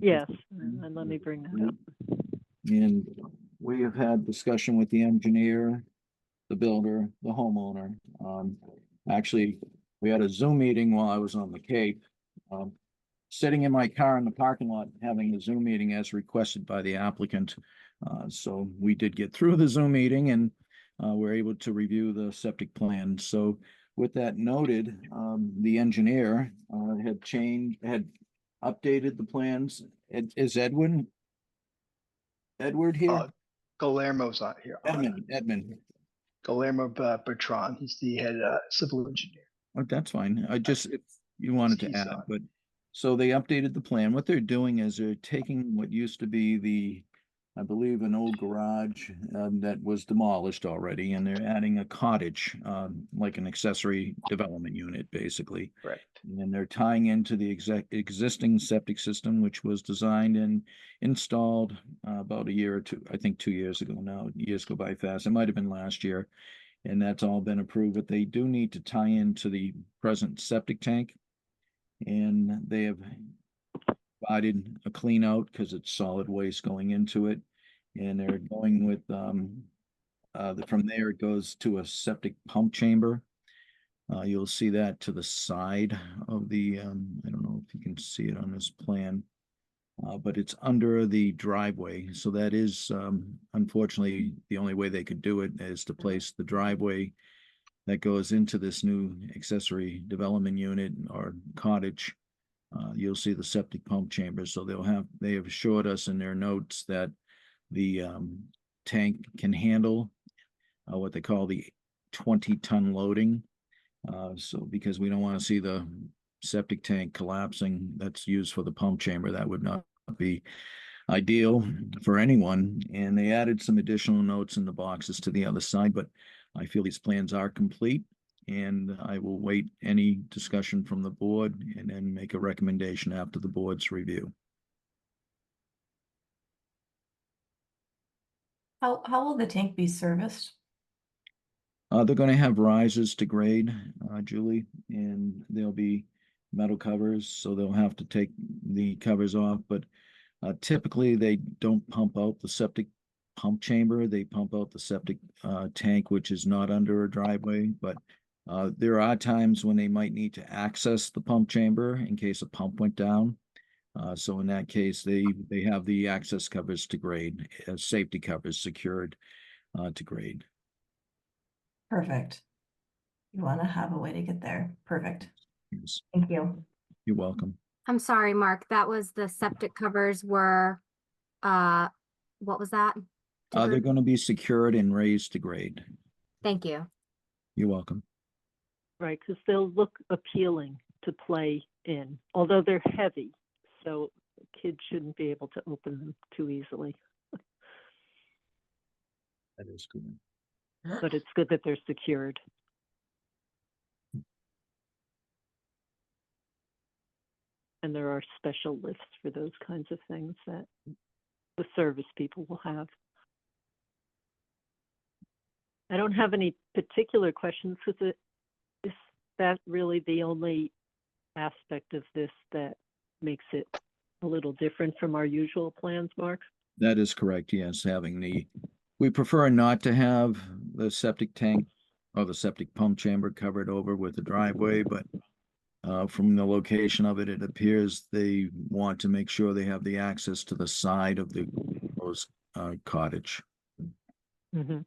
A: Yes, and let me bring that up.
E: And we have had discussion with the engineer, the builder, the homeowner. Actually, we had a Zoom meeting while I was on the Cape. Sitting in my car in the parking lot, having a Zoom meeting as requested by the applicant. So we did get through the Zoom meeting and we're able to review the septic plan. So with that noted, the engineer had updated the plans. Is Edward here?
M: Guillermo's not here.
E: Edmund.
M: Guillermo Bertrand. He's the head civil engineer.
E: Oh, that's fine. If you wanted to
M: He's,
E: add, but so they updated the plan. What they're doing is they're taking what used to be I believe, an old garage that was demolished already, and they're adding a cottage, like an accessory development unit, basically.
M: Correct.
E: And they're tying into the existing septic system, which was designed and installed about a year or two, I think 2 years ago now. Years go by fast. It might have been last year. And that's all been approved, but they do need to tie into the present septic tank. And they have provided a clean out because it's solid waste going into it. And they're going with, from there, it goes to a septic pump chamber. You'll see that to the side of the, I don't know if you can see it on this plan, but it's under the driveway. So that is, unfortunately, the only way they could do it is to place the driveway that goes into this new accessory development unit or cottage. You'll see the septic pump chamber. So they have assured us in their notes that the tank can handle what they call the 20-ton loading. So because we don't want to see the septic tank collapsing that's used for the pump chamber, that would not be ideal for anyone. And they added some additional notes in the boxes to the other side, but I feel these plans are complete. And I will wait any discussion from the board and then make a recommendation after the board's review.
C: How will the tank be serviced?
E: They're going to have risers to grade, Julie, and there'll be metal covers, so they'll have to take the covers off. But typically, they don't pump out the septic pump chamber. They pump out the septic tank, which is not under a driveway. But there are times when they might need to access the pump chamber in case a pump went down. So in that case, they have the access covers to grade, safety covers secured to grade.
C: Perfect. You want to have a way to get there. Perfect.
E: Yes,
C: Thank you.
E: you're welcome.
D: I'm sorry, Mark, that was the septic covers were, what was that?
E: They're going to be secured and raised to grade.
D: Thank you.
E: You're welcome.
A: Right, because they'll look appealing to play in, although they're heavy, so kids shouldn't be able to open them too easily.
E: That is good.
A: But it's good that they're secured. And there are special lifts for those kinds of things that the service people will have. I don't have any particular questions because is that really the only aspect of this that makes it a little different from our usual plans, Mark?
E: That is correct. Yes, we prefer not to have the septic tank or the septic pump chamber covered over with the driveway, but from the location of it, it appears they want to make sure they have the access to the side of the proposed cottage.
A: Mm-hmm.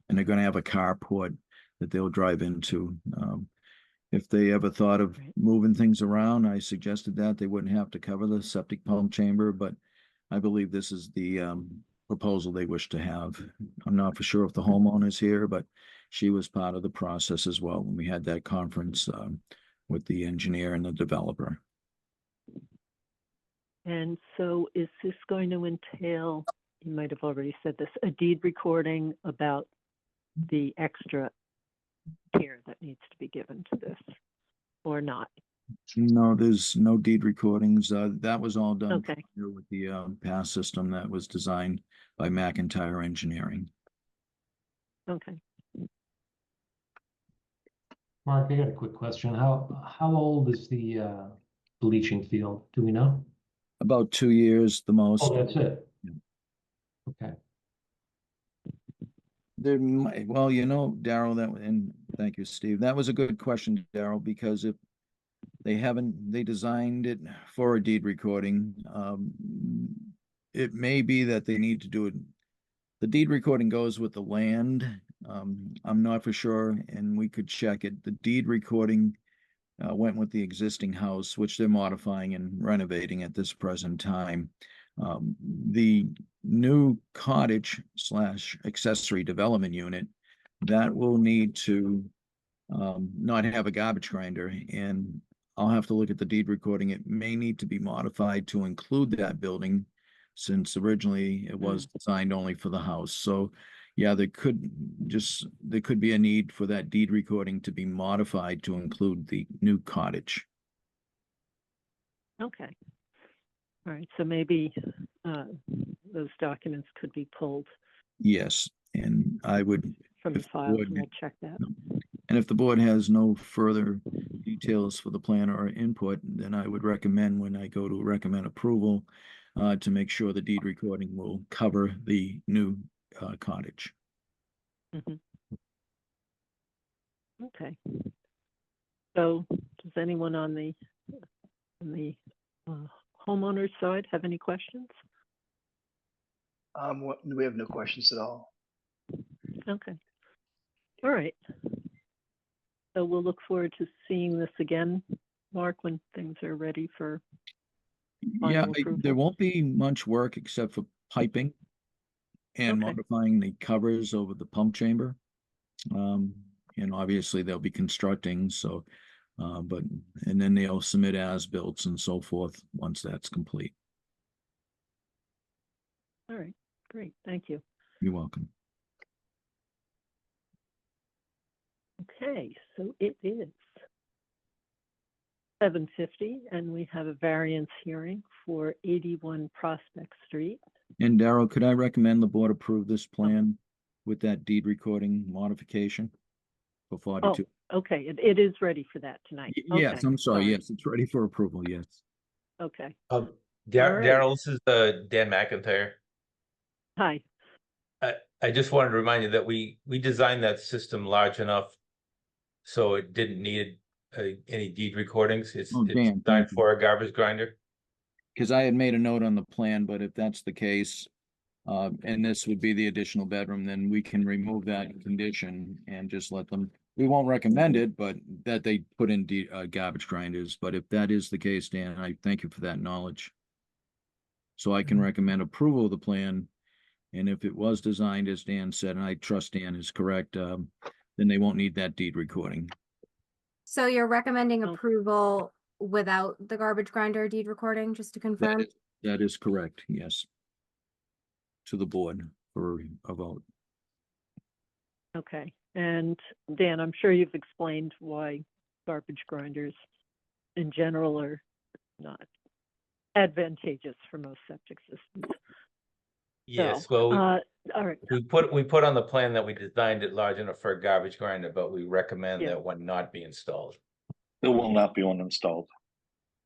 E: And they're going to have a carport that they'll drive into. If they ever thought of moving things around, I suggested that they wouldn't have to cover the septic pump chamber, but I believe this is the proposal they wish to have. I'm not for sure if the homeowner's here, but she was part of the process as well when we had that conference with the engineer and the developer.
A: And so is this going to entail, you might have already said this, a deed recording about the extra care that needs to be given to this or not?
E: No, there's no deed recordings. That was all done
A: Okay.
E: with the pass system that was designed by McIntyre Engineering.
A: Okay.
K: Mark, I got a quick question. How old is the bleaching field? Do we know?
E: About 2 years, the most.
K: Oh, that's it.
E: Yeah.
K: Okay.
E: There might, well, you know, Daryl, and thank you, Steve. That was a good question, Daryl, because if they designed it for a deed recording, it may be that they need to do it. The deed recording goes with the land. I'm not for sure, and we could check it. The deed recording went with the existing house, which they're modifying and renovating at this present time. The new cottage / accessory development unit, that will need to not have a garbage grinder, and I'll have to look at the deed recording. It may need to be modified to include that building, since originally it was designed only for the house. So yeah, there could be a need for that deed recording to be modified to include the new cottage.
A: Okay. All right. So maybe those documents could be pulled
E: Yes, and I would,
A: from the
E: if the
A: files,
E: board-
A: and we'll check that.
E: and if the board has no further details for the plan or input, then I would recommend, when I go to recommend approval, to make sure the deed recording will cover the new cottage.
A: Mhm. Okay. So does anyone on the homeowner's side have any questions?
M: We have no questions at all.
A: Okay. All right. So we'll look forward to seeing this again, Mark, when things are ready for
E: Yeah,
A: final approval.
E: there won't be much work except for piping and
A: Okay.
E: modifying the covers over the pump chamber. And obviously they'll be constructing, so, and then they'll submit as-built and so forth once that's complete.
A: All right. Great. Thank you.
E: You're welcome.
A: Okay. So it is 7:50, and we have a variance hearing for 81 Prospect Street.
E: And Daryl, could I recommend the board approve this plan with that deed recording modification for 42?
A: Okay. It is ready for that tonight.
E: Yes,
A: Okay.
E: I'm sorry. Yes, it's ready for approval. Yes.
A: Okay.
H: Dar-
A: All right.
H: Daryl, this is Dan McIntyre.
A: Hi.
H: I just wanted to remind you that we designed that system large enough so it didn't need any deed recordings. It's
E: Oh, Dan,
H: designed
E: thank you.
H: for a garbage grinder.
E: Because I had made a note on the plan, but if that's the case, and this would be the additional bedroom, then we can remove that condition and just let them, we won't recommend it, but that they put in garbage grinders. But if that is the case, Dan, I thank you for that knowledge. So I can recommend approval of the plan. And if it was designed as Dan said, and I trust Dan is correct, then they won't need that deed recording.
D: So you're recommending
A: Oh.
D: approval without the garbage grinder deed recording, just to confirm?
E: That is correct, yes. To the board for a vote.
A: Okay. And Dan, I'm sure you've explained why garbage grinders in general are not advantageous for most septic systems.
H: Yes,
A: So,
H: well,
A: all right.
H: we put on the plan that we designed it large enough for a garbage grinder, but we recommend
A: Yeah.
H: that one not be installed.
M: There will not be one installed.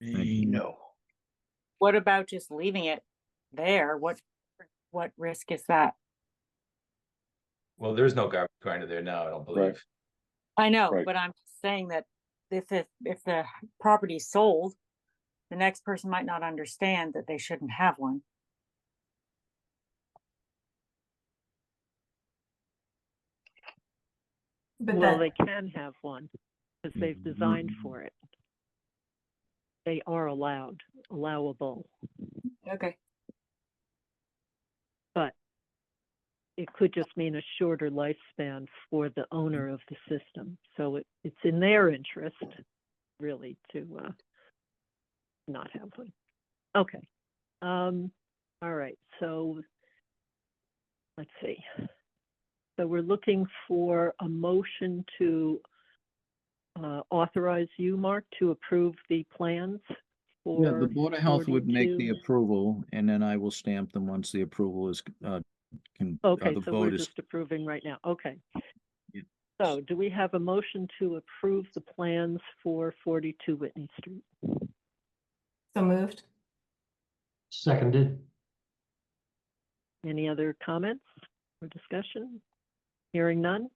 E: Thank you.
M: No.
L: What about just leaving it there? What risk is that?
H: Well, there's no garbage grinder there now, I don't believe.
M: Right.
L: I know,
M: Right.
L: but I'm saying that if the property's sold, the next person might not understand that they shouldn't have one.
C: But
A: Well,
C: that,
A: they can have one because they've designed for it. They are allowable,
L: Okay.
A: but it could just mean a shorter lifespan for the owner of the system. So it's in their interest, really, to not have one. Okay. All right. So let's see. So we're looking for a motion to authorize you, Mark, to approve the plans for.
E: Yeah, the Board of Health would make the
A: 42.
E: approval, and then I will stamp them once the approval is,
A: Okay,
E: the
A: so we're
E: vote is.
A: just approving right now. Okay.
E: Yeah.
A: So do we have a motion to approve the plans for 42 Whitney Street?
C: so moved.
K: Seconded.
A: Any other comments or discussion? Hearing none?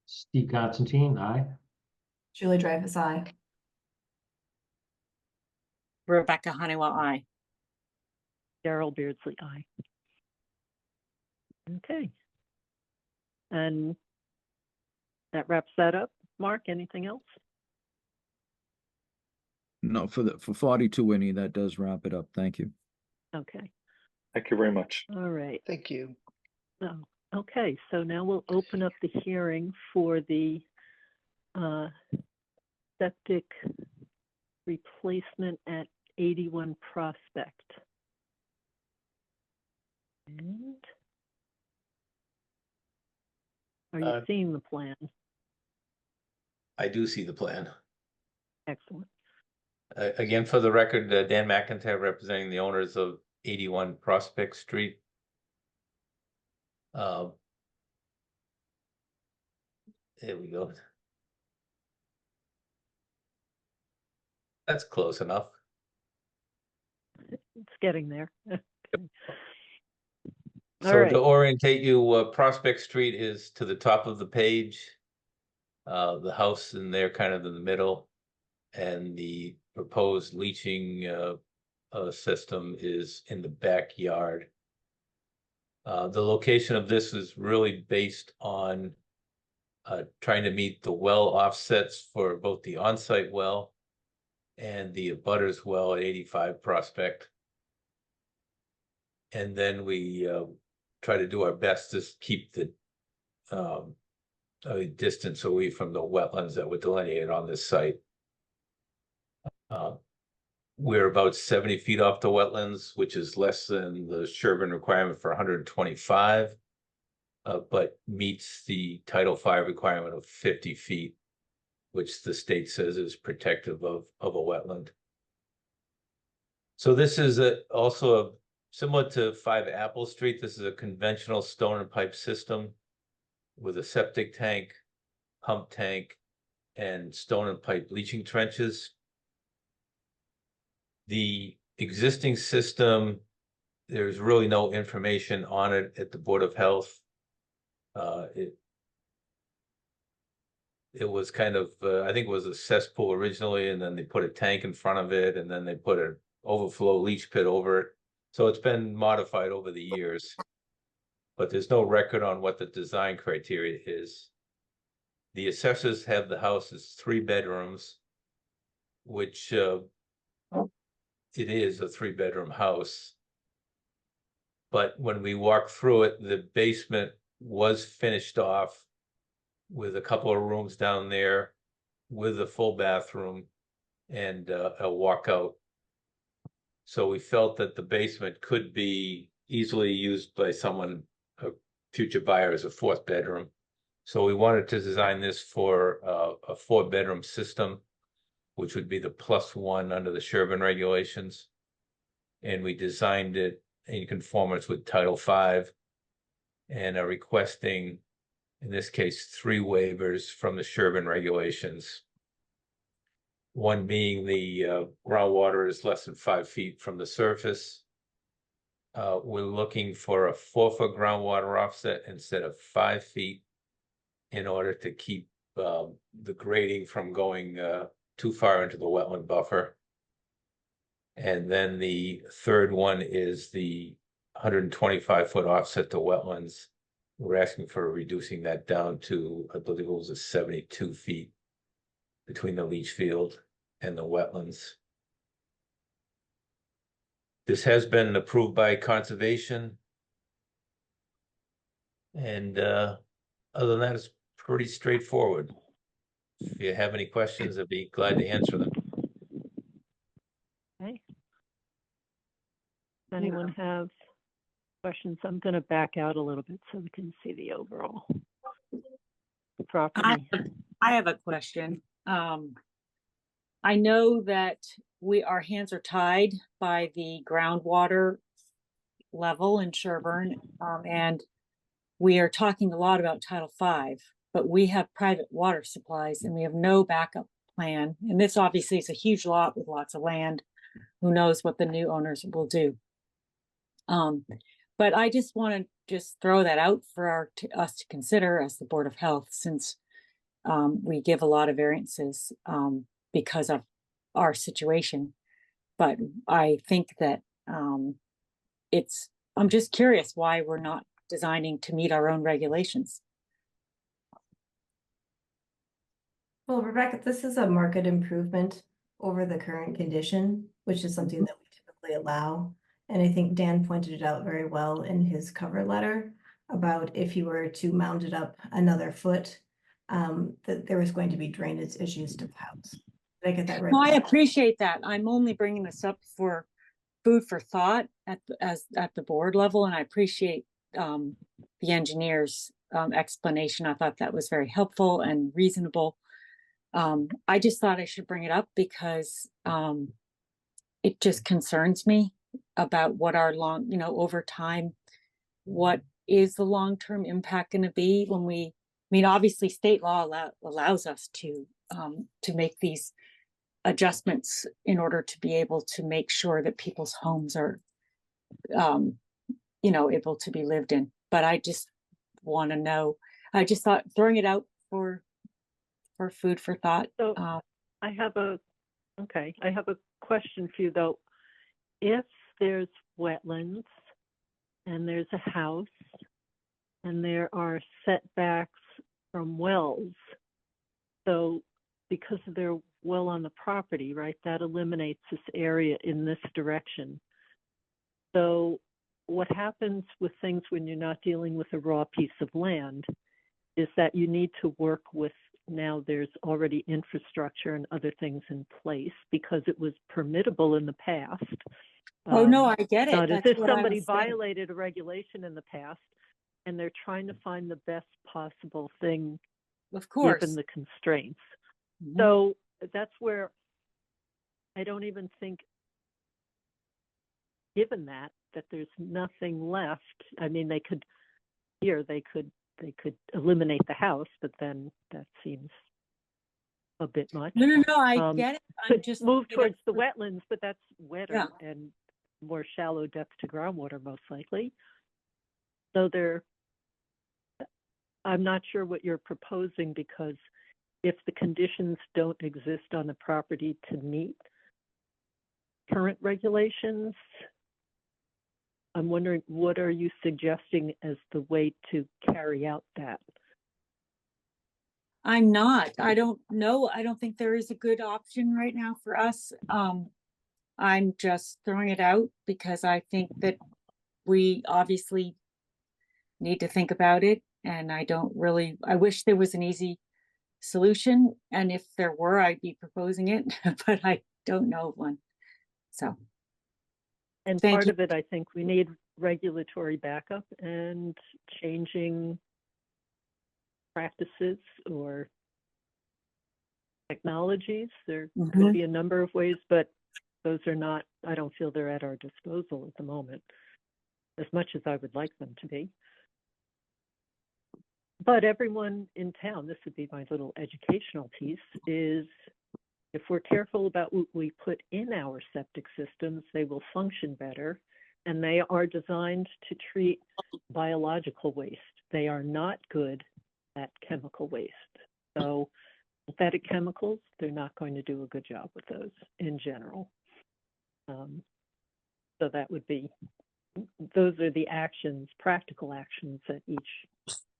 K: Steve Constantine, aye.
C: Julie Dreyfus, aye.
L: Rebecca Honeywell, aye.
A: Darrell Beardsley, aye. Okay. And that wraps that up. Mark, anything else?
E: No, for 42 Winnie, that does wrap it up. Thank you.
A: Okay.
M: Thank you very much.
A: All right.
M: Thank you.
A: Oh, okay, so now we'll open up the hearing for the septic replacement at 81 Prospect. And are you seeing the plan?
H: I do see the plan.
A: Excellent.
H: Again, for the record, Dan McIntyre representing the owners of 81 Prospect Street. There we go. That's close enough.
A: It's getting there.
H: So
A: All right.
H: to orientate you, Prospect Street is to the top of the page. The house in there kind of in the middle, and the proposed leaching system is in the backyard. The location of this is really based on trying to meet the well offsets for both the on-site well and the abutters well at 85 Prospect. And then we try to do our best to keep the distance away from the wetlands that were delineated on this site. We're about 70 feet off the wetlands, which is less than the Sherborn requirement for 125, but meets the Title V requirement of 50 feet, which the state says is protective of a wetland. So this is also similar to 5 Apple Street. This is a conventional stone and pipe system with a septic tank, pump tank, and stone and pipe leaching trenches. The existing system, there's really no information on it at the Board of Health. It was kind of, I think it was a cesspool originally, and then they put a tank in front of it, and then they put an overflow leach pit over it. So it's been modified over the years, but there's no record on what the design criteria is. The assessors have the house as 3 bedrooms, which it is a 3-bedroom house. But when we walked through it, the basement was finished off with a couple of rooms down there with a full bathroom and a walkout. So we felt that the basement could be easily used by someone, a future buyer, as a 4th bedroom. So we wanted to design this for a 4-bedroom system, which would be the +1 under the Sherborn regulations. And we designed it in conformance with Title V and are requesting, in this case, 3 waivers from the Sherborn regulations. One being the groundwater is less than 5 feet from the surface. We're looking for a 4-foot groundwater offset instead of 5 feet in order to keep the grading from going too far into the wetland buffer. And then the third one is the 125-foot offset to wetlands. We're asking for reducing that down to, I believe it was 72 feet between the leach field and the wetlands. This has been approved by conservation. And other than that, it's pretty straightforward. If you have any questions, I'd be glad to answer them.
A: Okay. Does anyone have questions? I'm going to back out a little bit so we can see the overall property.
L: I have a question. I know that our hands are tied by the groundwater level in Sherborn, and we are talking a lot about Title V, but we have private water supplies and we have no backup plan. And this obviously is a huge lot with lots of land. Who knows what the new owners will do? But I just want to throw that out for us to consider as the Board of Health, since we give a lot of variances because of our situation. But I think that I'm just curious why we're not designing to meet our own regulations.
C: Well, Rebecca, this is a market improvement over the current condition, which is something that we typically allow. And I think Dan pointed it out very well in his cover letter about if you were to mount it up another foot, that there was going to be drainage issues to the house. Did I get that right?
L: No, I appreciate that. I'm only bringing this up for food for thought at the board level, and I appreciate the engineer's explanation. I thought that was very helpful and reasonable. I just thought I should bring it up because it just concerns me about what our over time, what is the long-term impact going to be when obviously state law allows us to make these adjustments in order to be able to make sure that people's homes are, able to be lived in. But I just want to know, I just thought throwing it out for food for thought.
A: So I have a question for you though. If there's wetlands and there's a house and there are setbacks from wells, so because of their well on the property, right, that eliminates this area in this direction. So what happens with things when you're not dealing with a raw piece of land is that you need to work with, now there's already infrastructure and other things in place because it was permittable in the past.
L: Oh, no, I get it.
A: Not as
L: That's
A: if
L: what I
A: somebody
L: was saying.
A: violated a regulation in the past and they're trying to find the best possible thing,
L: of course,
A: given the constraints.
L: Mm-hmm.
A: So that's where I don't even think, given that there's nothing left. I mean, they could eliminate the house, but then that seems a bit much.
L: No, I get it.
A: Could just move towards the wetlands, but that's wetter and more shallow depth to groundwater, most likely. So I'm not sure what you're proposing, because if the conditions don't exist on the property to meet current regulations, I'm wondering, what are you suggesting as the way to carry out that?
L: I'm not. I don't know. I don't think there is a good option right now for us. I'm just throwing it out because I think that we obviously need to think about it. And I wish there was an easy solution. And if there were, I'd be proposing it, but I don't know of one. So.
A: And
L: Thank
A: part
L: you.
A: of it, I think we need regulatory backup and changing practices or technologies. There could be a number of ways, but those are not, I don't feel they're at our disposal at the moment, as much as I would like them to be. But everyone in town, this would be my little educational piece, is if we're careful about what we put in our septic systems, they will function better, and they are designed to treat biological waste. They are not good at chemical waste. So synthetic chemicals, they're not going to do a good job with those in general. So that would be, those are the actions, practical actions that each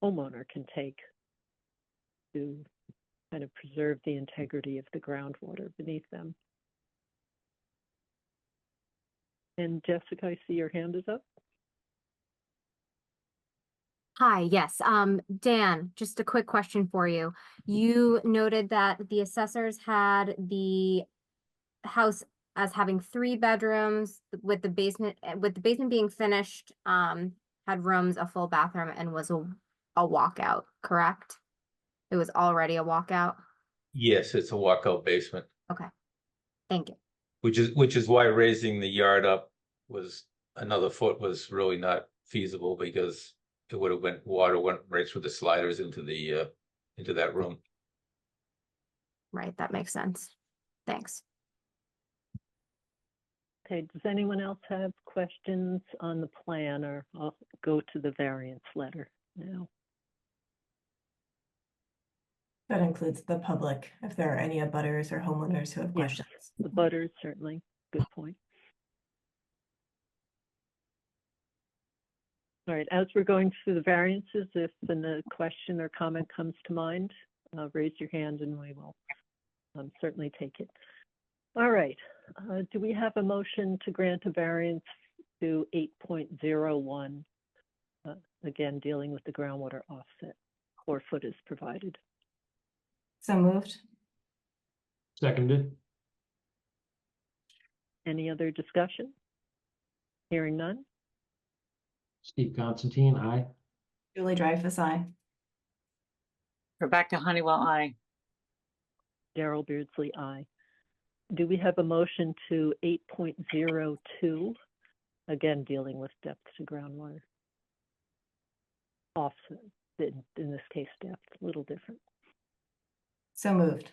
A: homeowner can take to kind of preserve the integrity of the groundwater beneath them. And Jessica, I see your hand is up.
D: Hi, yes. Dan, just a quick question for you. You noted that the assessors had the house as having 3 bedrooms with the basement being finished, had rooms, a full bathroom, and was a walkout, correct? It was already a walkout?
H: Yes, it's a walkout basement,
D: Okay, thank you.
H: which is why raising the yard up was another foot was really not feasible, because it would have water went right through the sliders into that room.
D: Right, that makes sense. Thanks.
A: Okay, does anyone else have questions on the plan, or I'll go to the variance letter now?
C: That includes the public, if there are any abutters or homeowners who have
A: Yes,
C: questions.
A: the butters, certainly. Good point. All right, as we're going through the variances, if a question or comment comes to mind, raise your hand and we will certainly take it. All right, do we have a motion to grant a variance to 8.01? Again, dealing with the groundwater offset. 4 foot is provided.
C: So moved.
K: Seconded.
A: Any other discussion? Hearing none.
K: Steve Constantine, aye.
C: Julie Dreyfus, aye.
L: Rebecca Honeywell, aye.
A: Daryl Beardsley, aye. Do we have a motion to 8.02? Again, dealing with depth to groundwater. Offset, in this case, depth, a little different.
C: So moved.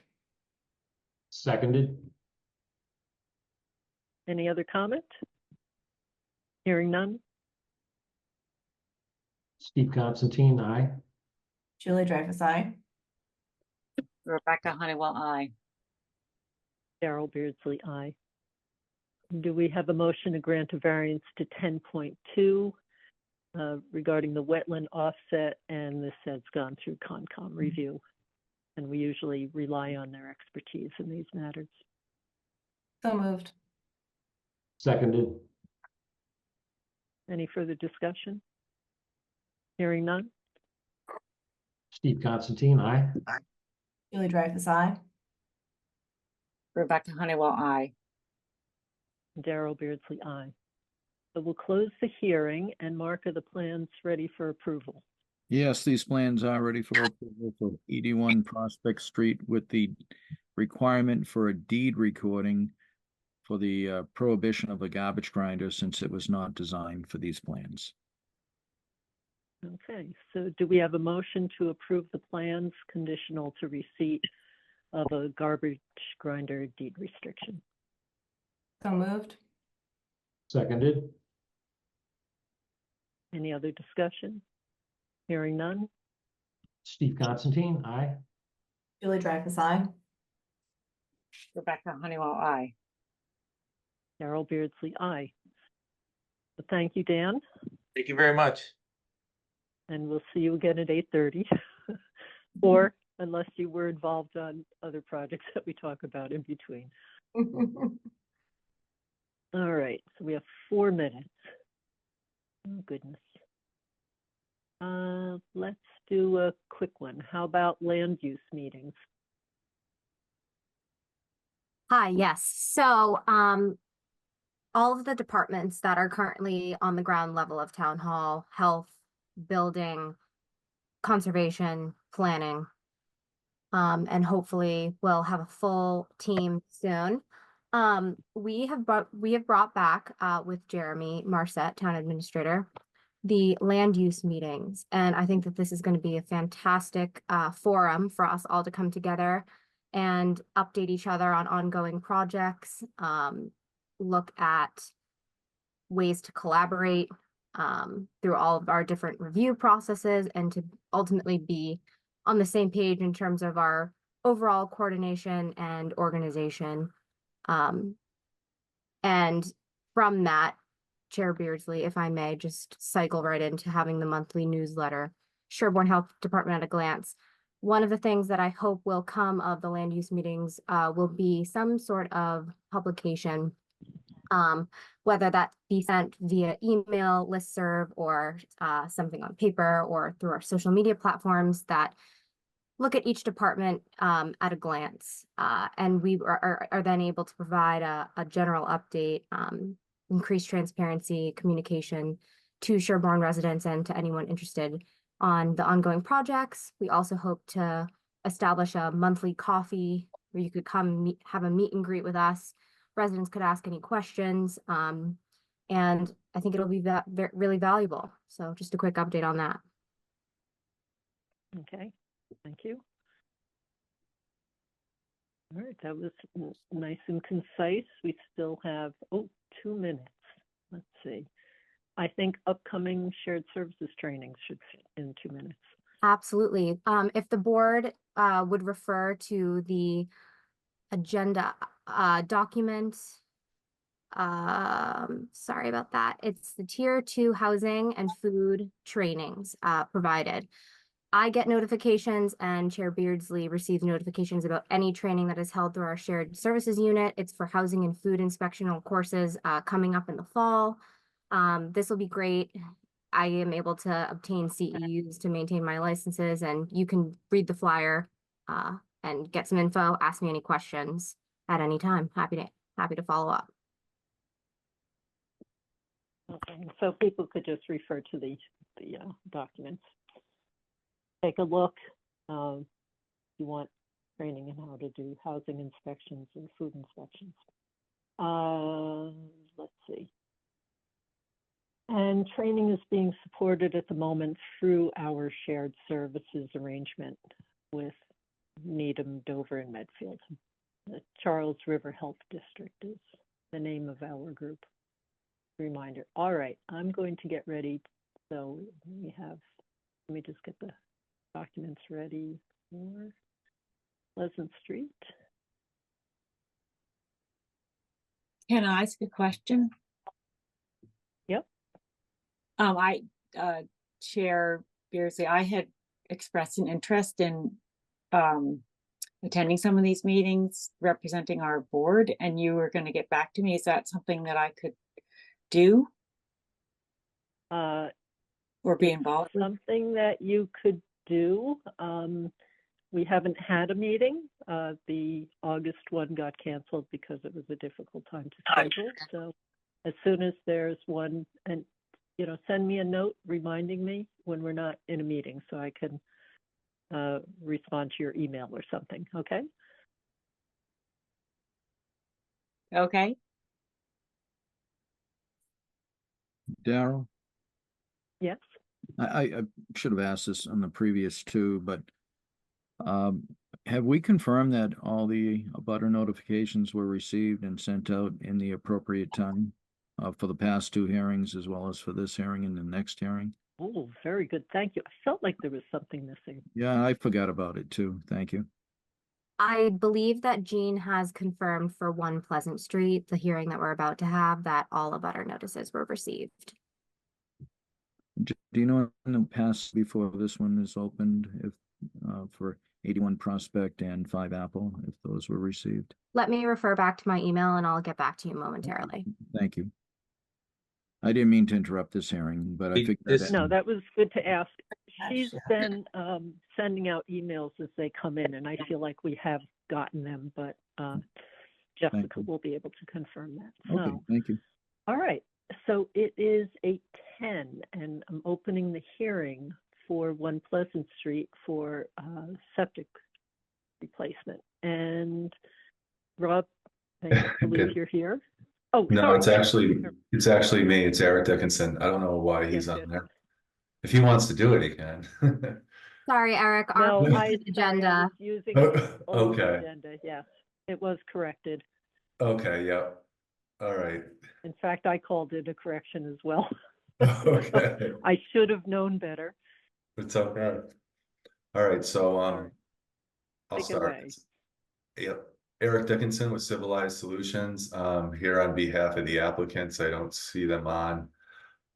K: Seconded.
A: Any other comment? Hearing none.
K: Steve Constantine, aye.
C: Julie Dreyfus, aye.
L: Rebecca Honeywell, aye.
A: Daryl Beardsley, aye. Do we have a motion to grant a variance to 10.2 regarding the wetland offset? And this has gone through Concom review, and we usually rely on their expertise in these matters.
C: So moved.
K: Seconded.
A: Any further discussion? Hearing none.
K: Steve Constantine, aye.
C: Julie Dreyfus, aye.
L: Rebecca Honeywell, aye.
A: Daryl Beardsley, aye. So we'll close the hearing, and Mark, are the plans ready for approval?
E: Yes, these plans are ready for approval for 81 Prospect Street with the requirement for a deed recording for the prohibition of a garbage grinder, since it was not designed for these plans.
A: Okay, so do we have a motion to approve the plans conditional to receipt of a garbage grinder deed restriction?
C: So moved.
K: Seconded.
A: Any other discussion? Hearing none.
K: Steve Constantine, aye.
C: Julie Dreyfus, aye.
L: Rebecca Honeywell, aye.
A: Daryl Beardsley, aye. Thank you, Dan,
H: Thank you very much.
A: and we'll see you again at 8:30. Or unless you were involved on other projects that we talk about in between. All right, so we have 4 minutes. Oh, goodness. Let's do a quick one. How about land use meetings?
D: Hi, yes. So, all of the departments that are currently on the ground level of town hall, health, building, conservation, planning, and hopefully we'll have a full team soon. We have brought back, with Jeremy Marset, town administrator, the land use meetings. And I think that this is going to be a fantastic forum for us all to come together and update each other on ongoing projects, look at ways to collaborate through all of our different review processes, and to ultimately be on the same page in terms of our overall coordination and organization. And from that, Chair Beardsley, if I may just cycle right into having the monthly newsletter, Sherborn Health Department at a Glance. One of the things that I hope will come of the land use meetings will be some sort of publication, whether that be sent via email, listserv, or something on paper, or through our social media platforms that look at each department at a glance. And we are then able to provide a general update, increased transparency, communication to Sherborn residents and to anyone interested on the ongoing projects. We also hope to establish a monthly coffee where you could come have a meet and greet with us. Residents could ask any questions. And I think it'll be really valuable. So just a quick update on that.
A: Okay, thank you. All right, that was nice and concise. We still have, 2 minutes. Let's see. I think upcoming shared services trainings should fit in 2 minutes.
D: Absolutely. If the board would refer to the agenda document, sorry about that. It's the Tier 2 housing and food trainings provided. I get notifications, and Chair Beardsley receives notifications about any training that is held through our shared services unit. It's for housing and food inspectional courses coming up in the fall. This will be great. I am able to obtain CEUs to maintain my licenses, and you can read the flyer and get some info, ask me any questions at any time. Happy to follow up.
A: Okay, so people could just refer to the documents. Take a look. You want training in how to do housing inspections and food inspections. Let's see. And training is being supported at the moment through our shared services arrangement with Needham, Dover, and Medfield. The Charles River Health District is the name of our group. Reminder. All right, I'm going to get ready. So we have, let me just get the documents ready for Pleasant Street.
L: Can I ask a question?
A: Yep.
L: Chair Beardsley, I had expressed an interest in attending some of these meetings representing our board, and you were going to get back to me. Is that something that I could do? Or be involved with?
A: Something that you could do. We haven't had a meeting. The August one got canceled because it was a difficult time to schedule. So as soon as there's one, and send me a note reminding me when we're not in a meeting so I can respond to your email or something. Okay.
L: Okay.
E: Daryl?
A: Yes.
E: I should have asked this on the previous two, but have we confirmed that all the abutter notifications were received and sent out in the appropriate time for the past 2 hearings as well as for this hearing and the next hearing?
A: Oh, very good. Thank you. I felt like there was something missing.
E: Yeah, I forgot about it too. Thank you.
D: I believe that Jean has confirmed for 1 Pleasant Street, the hearing that we're about to have, that all of our notices were received.
E: Do you know in the past before this one is opened, if for 81 Prospect and 5 Apple, if those were received?
D: Let me refer back to my email and I'll get back to you momentarily.
E: Thank you. I didn't mean to interrupt this hearing, but I
H: We-
E: figured
H: this-
A: No, that was good to ask. She's
I: Absolutely.
A: been sending out emails as they come in, and I feel like we have gotten them, but Jessica
E: you.
A: will be able to confirm that.
E: Okay,
A: So,
E: thank you.
A: all right, so it is 8:10, and I'm opening the hearing for 1 Pleasant Street for septic replacement. And Rob, I believe you're here. Oh,
N: No,
A: sorry.
N: it's actually me. It's Eric Dickinson. I don't know why he's
A: Yes,
N: on
A: yes.
N: there. If he wants to do it, he can.
D: Sorry, Eric, our
A: No,
D: posted
A: sorry, I was
D: agenda.
A: using the old
N: Okay.
A: agenda. Yes, it was corrected.
N: Okay, yeah. All right.
A: In fact, I called it a correction as well.
N: Okay.
A: I should have known better.
N: It's okay. All right, so
A: right.
N: I'll
A: Take it
N: start.
A: away.
N: Yep. Eric Dickinson with Civilized Solutions, here on behalf of the applicants. I don't see them on.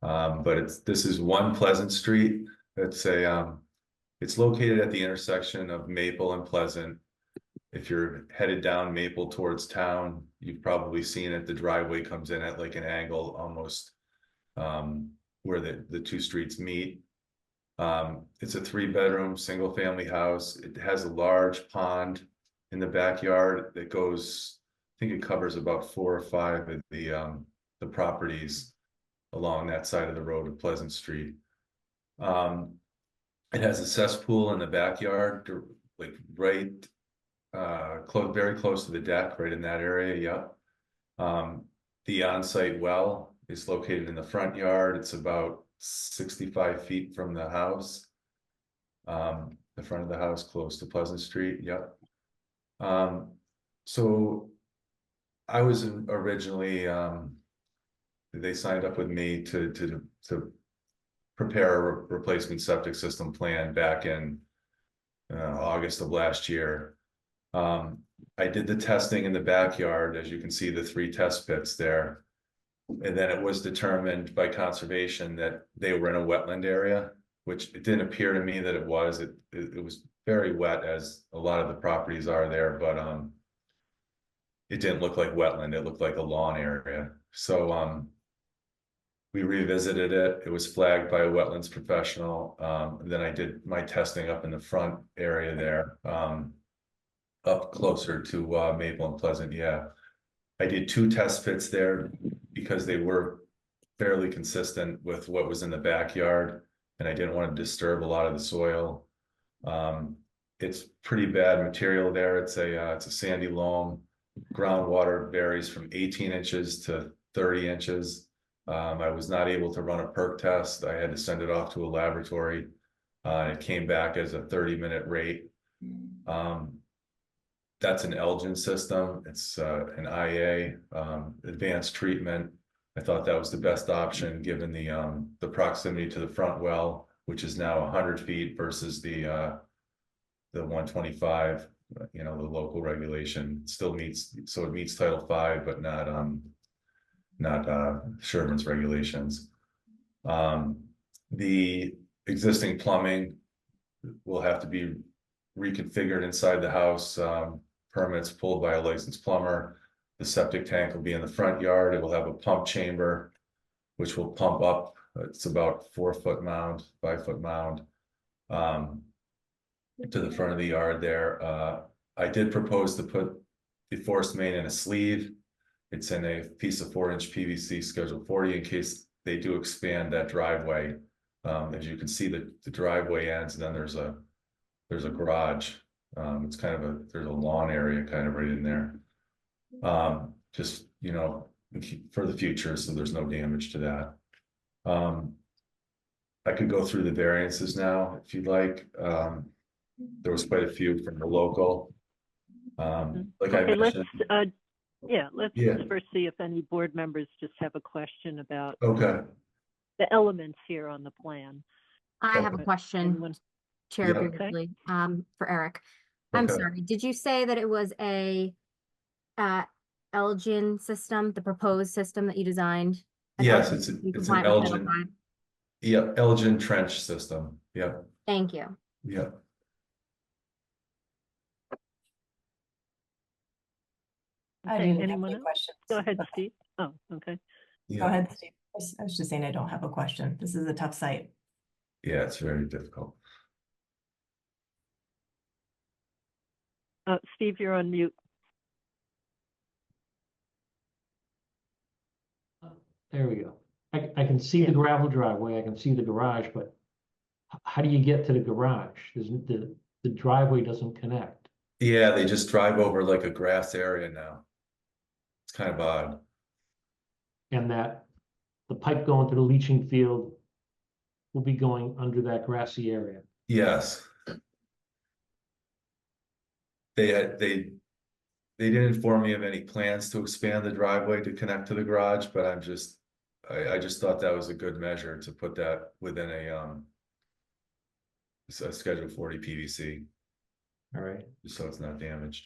N: But this is 1 Pleasant Street. It's located at the intersection of Maple and Pleasant. If you're headed down Maple towards town, you've probably seen it. The driveway comes in at like an angle almost where the 2 streets meet. It's a 3-bedroom, single-family house. It has a large pond in the backyard that goes, I think it covers about 4 or 5 of the properties along that side of the road of Pleasant Street. It has a cesspool in the backyard, like right very close to the deck, right in that area. Yep. The on-site well is located in the front yard. It's about 65 feet from the house. The front of the house, close to Pleasant Street. Yep. So I was originally, they signed up with me to prepare a replacement septic system plan back in August of last year. I did the testing in the backyard, as you can see, the 3 test pits there. And then it was determined by conservation that they were in a wetland area, which it didn't appear to me that it was. It was very wet, as a lot of the properties are there, but it didn't look like wetland. It looked like a lawn area. So we revisited it. It was flagged by a wetlands professional. Then I did my testing up in the front area there, up closer to Maple and Pleasant. Yeah, I did 2 test pits there because they were fairly consistent with what was in the backyard, and I didn't want to disturb a lot of the soil. It's pretty bad material there. It's a sandy loam. Groundwater varies from 18 inches to 30 inches. I was not able to run a perk test. I had to send it off to a laboratory. It came back as a 30-minute rate. That's an Elgin system. It's an IA, advanced treatment. I thought that was the best option given the proximity to the front well, which is now 100 feet versus the 125. The local regulation still meets, so it meets Title V, but not Sherborn's regulations. The existing plumbing will have to be reconfigured inside the house. Permits pulled by a licensed plumber. The septic tank will be in the front yard. It will have a pump chamber, which will pump up. It's about 4-foot mound, 5-foot mound, to the front of the yard there. I did propose to put the forced main in a sleeve. It's in a piece of 4-inch PVC Schedule 40 in case they do expand that driveway. As you can see, the driveway ends, and then there's a garage. It's kind of there's a lawn area kind of right in there. Just, for the future, so there's no damage to that. I could go through the variances now if you'd like. There was quite a few from the local. Like I
A: Okay,
N: mentioned.
A: let's first see if any board members just have a question about
N: Okay.
A: the elements here on the plan.
D: I have a question,
A: Anyone?
D: Chair
N: Yeah.
D: Beardsley, for Eric. I'm
N: Okay.
D: sorry, did you say that it was a Elgin system, the proposed system that you designed?
N: Yes,
D: Elgin system
N: it's an
D: compliant with Title
N: Elgin,
D: V?
N: yeah, Elgin trench system. Yeah,
D: Thank you.
N: yeah.
C: I
A: Okay,
C: didn't have
A: anyone
C: any
A: else?
C: questions.
A: Go ahead, Steve. Oh, okay.
C: Go
N: Yeah.
C: ahead, Steve. I was just saying I don't have a question. This is a tough site.
N: Yeah, it's very difficult.
A: Steve, you're on mute.
K: There we go. I can see the gravel driveway, I can see the garage, but how do you get to the garage? Isn't the driveway doesn't connect?
N: Yeah, they just drive over like a grass area now. It's kind of odd.
K: And that the pipe going to the leaching field will be going under that grassy area.
N: Yes. They didn't inform me of any plans to expand the driveway to connect to the garage, but I just thought that was a good measure to put that within a Schedule 40 PVC,
K: All right.
N: just so it's not damaged.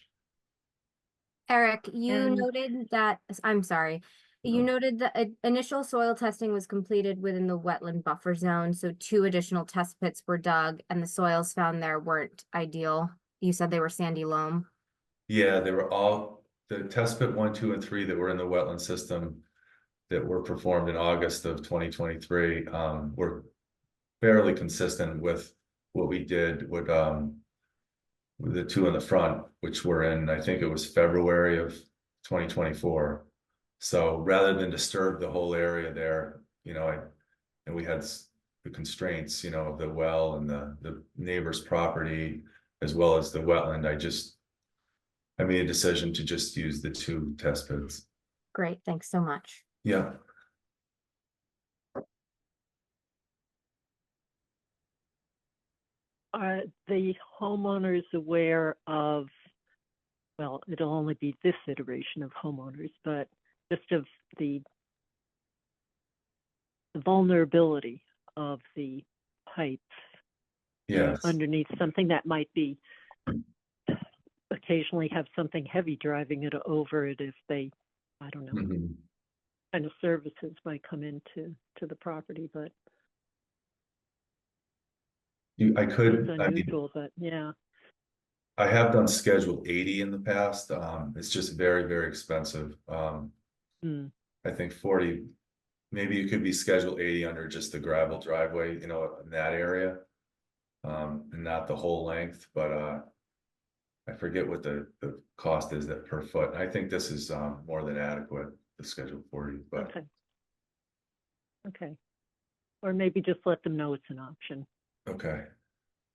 D: Eric, you
A: And-
D: noted that, I'm sorry, you
N: No.
D: noted that initial soil testing was completed within the wetland buffer zone, so 2 additional test pits were dug and the soils found there weren't ideal. You said they were sandy loam.
N: Yeah, they were all the test pit 1, 2, and 3 that were in the wetland system that were performed in August of 2023 were fairly consistent with what we did with the 2 in the front, which were in, I think it was February of 2024. So rather than disturb the whole area there, and we had the constraints, of the well and the neighbor's property, as well as the wetland, I made a decision to just use the 2 test pits.
D: Great, thanks so much.
N: Yeah.
A: Are the homeowners aware of, well, it'll only be this iteration of homeowners, but just of the vulnerability of the pipes
N: Yes.
A: underneath something that might be occasionally have something heavy driving it over it if they, I don't know,
N: Mhm.
A: kind of services might come into the property, but it's unusual, but yeah.
N: I have done Schedule 80 in the past. It's just very, very expensive. I think 40, maybe you could be Schedule 80 under just the gravel driveway, in that area. And not the whole length, but I forget what the cost is that per foot. I think this is more than adequate, the Schedule 40, but
A: Okay. Or maybe just let them know it's an option.
N: okay.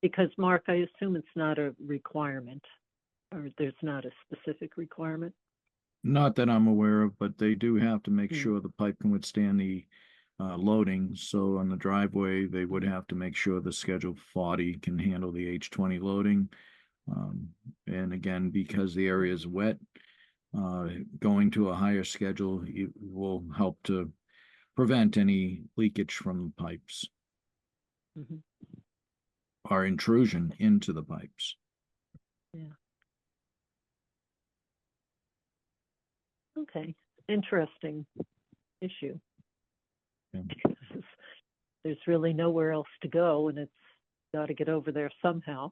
A: Because Mark, I assume it's not a requirement, or there's not a specific requirement.
E: Not that I'm aware of, but they do have to make
A: Hmm.
E: sure the pipe can withstand the loading. So on the driveway, they would have to make sure the Schedule 40 can handle the H20 loading. And again, because the area is wet, going to a higher schedule will help to prevent any leakage from the pipes
A: Mhm.
E: or intrusion into the pipes.
A: Yeah. Okay, interesting issue.
E: Yeah.
A: Because there's really nowhere else to go, and it's got to get over there somehow.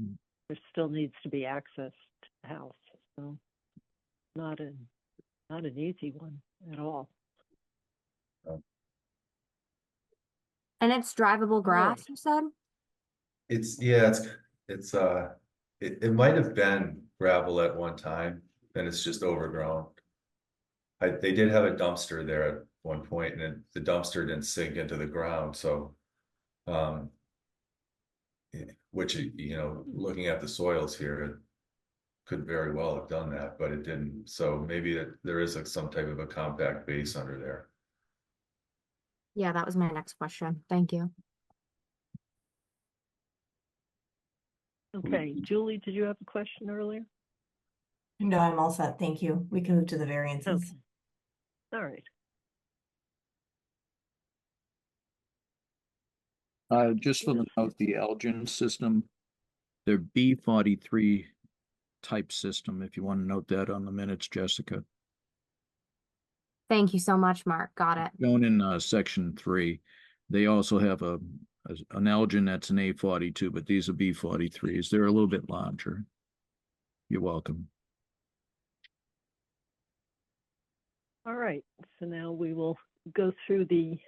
E: Mm.
A: There still needs to be access to the house, so not an easy one at all.
D: And it's drivable grass,
A: Right.
D: you said?
N: It might have been gravel at one time, and it's just overgrown. They did have a dumpster there at one point, and the dumpster didn't sink into the ground, so which, looking at the soils here, it could very well have done that, but it didn't. So maybe there is some type of a compact base under there.
D: Yeah, that was my next question. Thank you.
A: Okay, Julie, did you have a question earlier?
C: No, I'm all set. Thank you. We can move to the variances.
A: Okay. All right.
E: Just for the note, the Elgin system, their B43 type system, if you want to note that on the minutes, Jessica.
D: Thank you so much, Mark. Got it.
E: Shown in section 3. They also have an Elgin that's an A42, but these are B43s. They're a little bit larger. You're welcome.
A: All right, so now we will go through the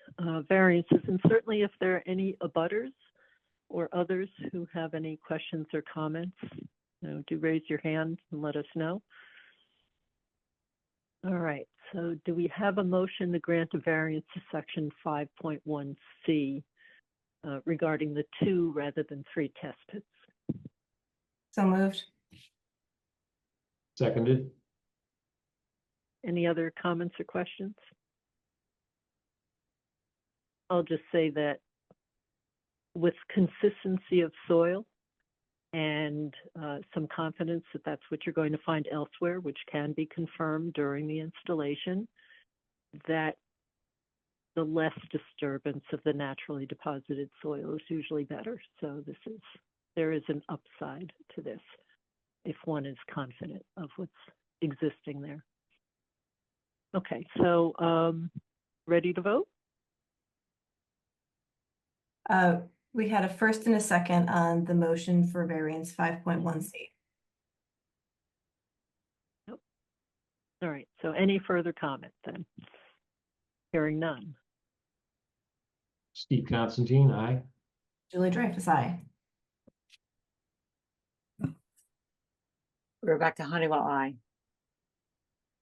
A: variances, and certainly if there are any abutters or others who have any questions or comments, do raise your hand and let us know. All right, so do we have a motion to grant a variance to section 5.1C regarding the 2 rather than 3 test pits?
C: So moved.
K: Seconded.
A: Any other comments or questions? I'll just say that with consistency of soil and some confidence that that's what you're going to find elsewhere, which can be confirmed during the installation, that the less disturbance of the naturally deposited soil is usually better. So there is an upside to this if one is confident of what's existing there. Okay, so ready to vote?
C: We had a first and a second on the motion for variance 5.1C.
A: Nope. All right, so any further comment then? Hearing none.
K: Steve Constantine, aye.
C: Julie Dreyfus, aye.
L: Rebecca Honeywell, aye.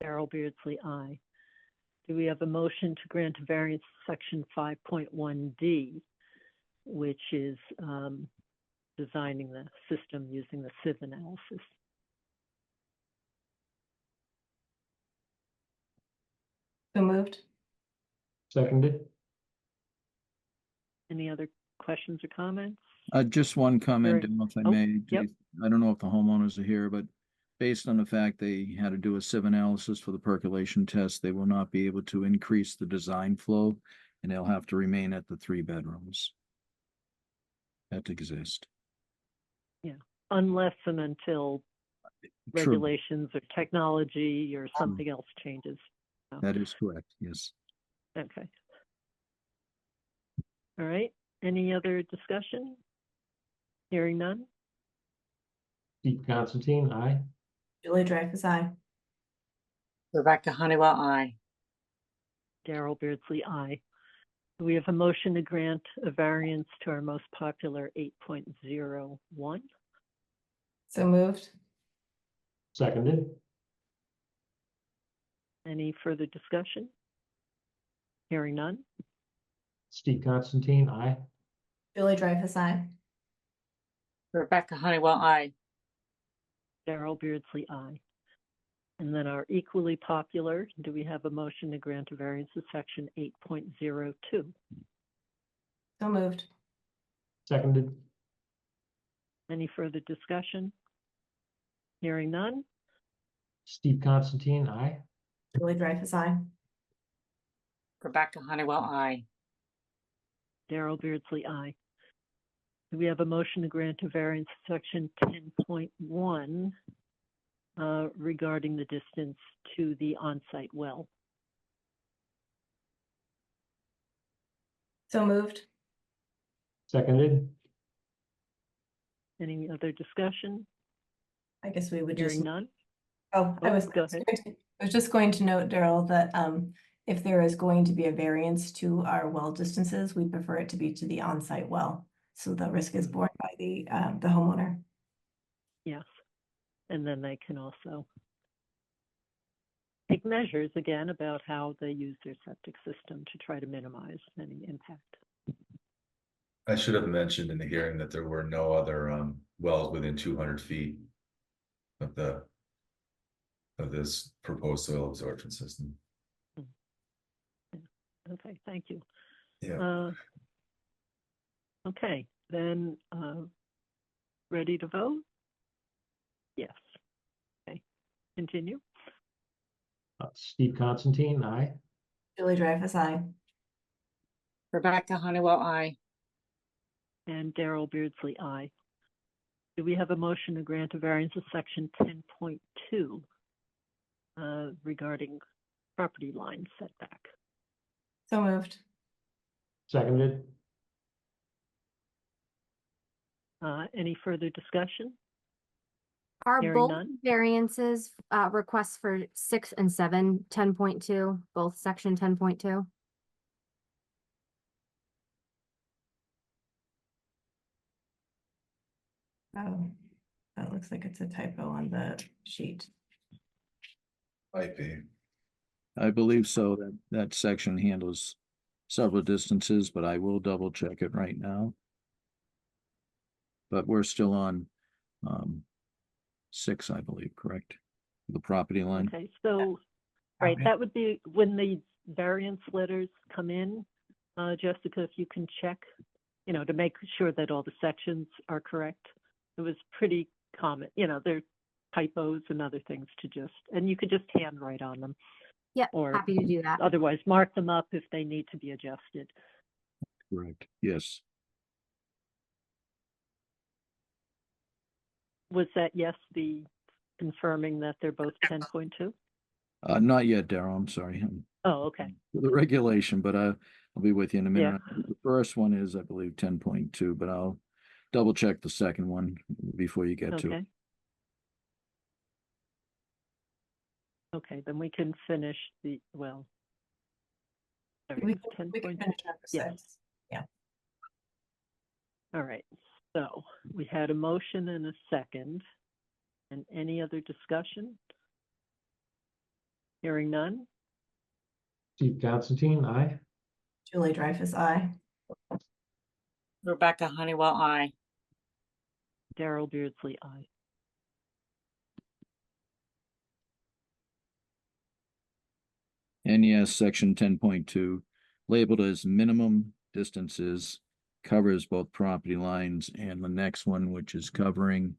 A: Darrell Beardsley, aye. Do we have a motion to grant a variance to section 5.1D, which is designing the system using the sieve analysis?
C: So moved.
K: Seconded.
A: Any other questions or comments?
E: Just one comment,
A: Hearing-
E: if I
A: oh,
E: may.
A: yep.
E: I don't know if the homeowners are here, but based on the fact they had to do a sieve analysis for the percolation test, they will not be able to increase the design flow, and they'll have to remain at the 3 bedrooms that exist.
A: Yeah, unless and until
E: True.
A: regulations or technology or something else changes. So,
E: That is correct, yes.
A: okay. All right, any other discussion? Hearing none?
K: Steve Constantine, aye.
C: Julie Dreyfus, aye.
L: Rebecca Honeywell, aye.
A: Darrell Beardsley, aye. We have a motion to grant a variance to our most popular 8.01.
C: So moved.
K: Seconded.
A: Any further discussion? Hearing none?
K: Steve Constantine, aye.
C: Julie Dreyfus, aye.
L: Rebecca Honeywell, aye.
A: Darrell Beardsley, aye. And then our equally popular, do we have a motion to grant a variance to section 8.02?
C: So moved.
K: Seconded.
A: Any further discussion? Hearing none?
K: Steve Constantine, aye.
C: Julie Dreyfus, aye.
L: Rebecca Honeywell, aye.
A: Darrell Beardsley, aye. Do we have a motion to grant a variance to section 10.1 regarding the distance to the on-site well?
C: So moved.
K: Seconded.
A: Any other discussion?
C: I guess we would just.
A: Hearing none?
C: Oh, I
A: Oh,
C: was
A: go ahead.
C: I was just going to note, Darrell, that if there is going to be a variance to our well distances, we prefer it to be to the on-site well. So the risk is borne by the homeowner.
A: Yes. And then they can also take measures again about how they use their septic system to try to minimize any impact.
N: I should have mentioned in the hearing that there were no other wells within 200 feet of this proposed soil absorption system.
A: Okay, thank you.
N: Yeah.
A: Okay, then ready to vote? Yes. Okay, continue.
K: Steve Constantine, aye.
C: Julie Dreyfus, aye.
L: Rebecca Honeywell, aye.
A: And Darrell Beardsley, aye. Do we have a motion to grant a variance of section 10.2 regarding property line setback?
C: So moved.
K: Seconded.
A: Any further discussion?
D: Are
A: Hearing
D: both
A: none?
D: variances, requests for 6 and 7, 10.2, both section 10.2?
C: Oh, that looks like it's a typo on the sheet.
N: Might be.
E: I believe so. That section handles several distances, but I will double check it right now. But we're still on 6, I believe, correct? The property line.
A: Okay, so, right, that would be when the variance letters come in, Jessica, if you can check, to make sure that all the sections are correct. It was pretty common, there are typos and other things and you could just handwrite on them.
D: Yep,
A: Or
D: happy to do that.
A: otherwise mark them up if they need to be adjusted.
E: Correct. Yes.
A: Was that yes, the confirming that they're both 10.2?
E: Not yet, Daryl. I'm sorry.
A: Oh, okay.
E: The regulation, but I'll be with you in a minute.
A: Yeah.
E: The first one is, I believe, 10.2, but I'll double check the second one before you get to it.
A: Okay. Okay, then we can finish the, well.
C: We can
A: 10.2.
C: finish number
A: Yes.
C: 6. Yeah.
A: All right, so we had a motion and a second. And any other discussion? Hearing none?
K: Steve Constantine, aye.
C: Julie Dreyfus, aye.
L: Rebecca Honeywell, aye.
A: Daryl Beardsley, aye.
E: And yes, section 10.2, labeled as minimum distances, covers both property lines, and the next one, which is covering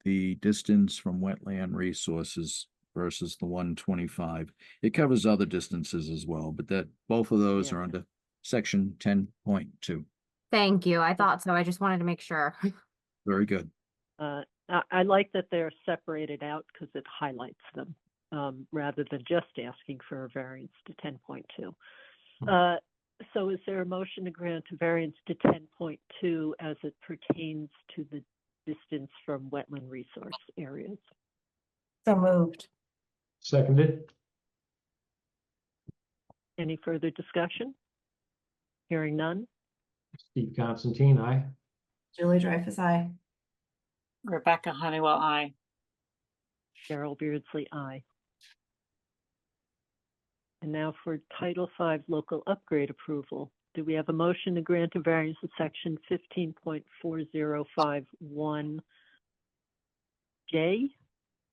E: the distance from wetland resources versus the 125. It covers other distances as well, but that both of those
A: Yeah.
E: are under section 10.2.
D: Thank you. I thought so. I just wanted to make sure.
E: Very good.
A: I like that they're separated out because it highlights them rather than just asking for a variance to 10.2. So is there a motion to grant a variance to 10.2 as it pertains to the distance from wetland resource areas?
C: So moved.
K: Seconded.
A: Any further discussion? Hearing none?
K: Steve Constantine, aye.
C: Julie Dreyfus, aye.
L: Rebecca Honeywell, aye.
A: Daryl Beardsley, aye. And now for Title V local upgrade approval. Do we have a motion to grant a variance of section 15.4051J?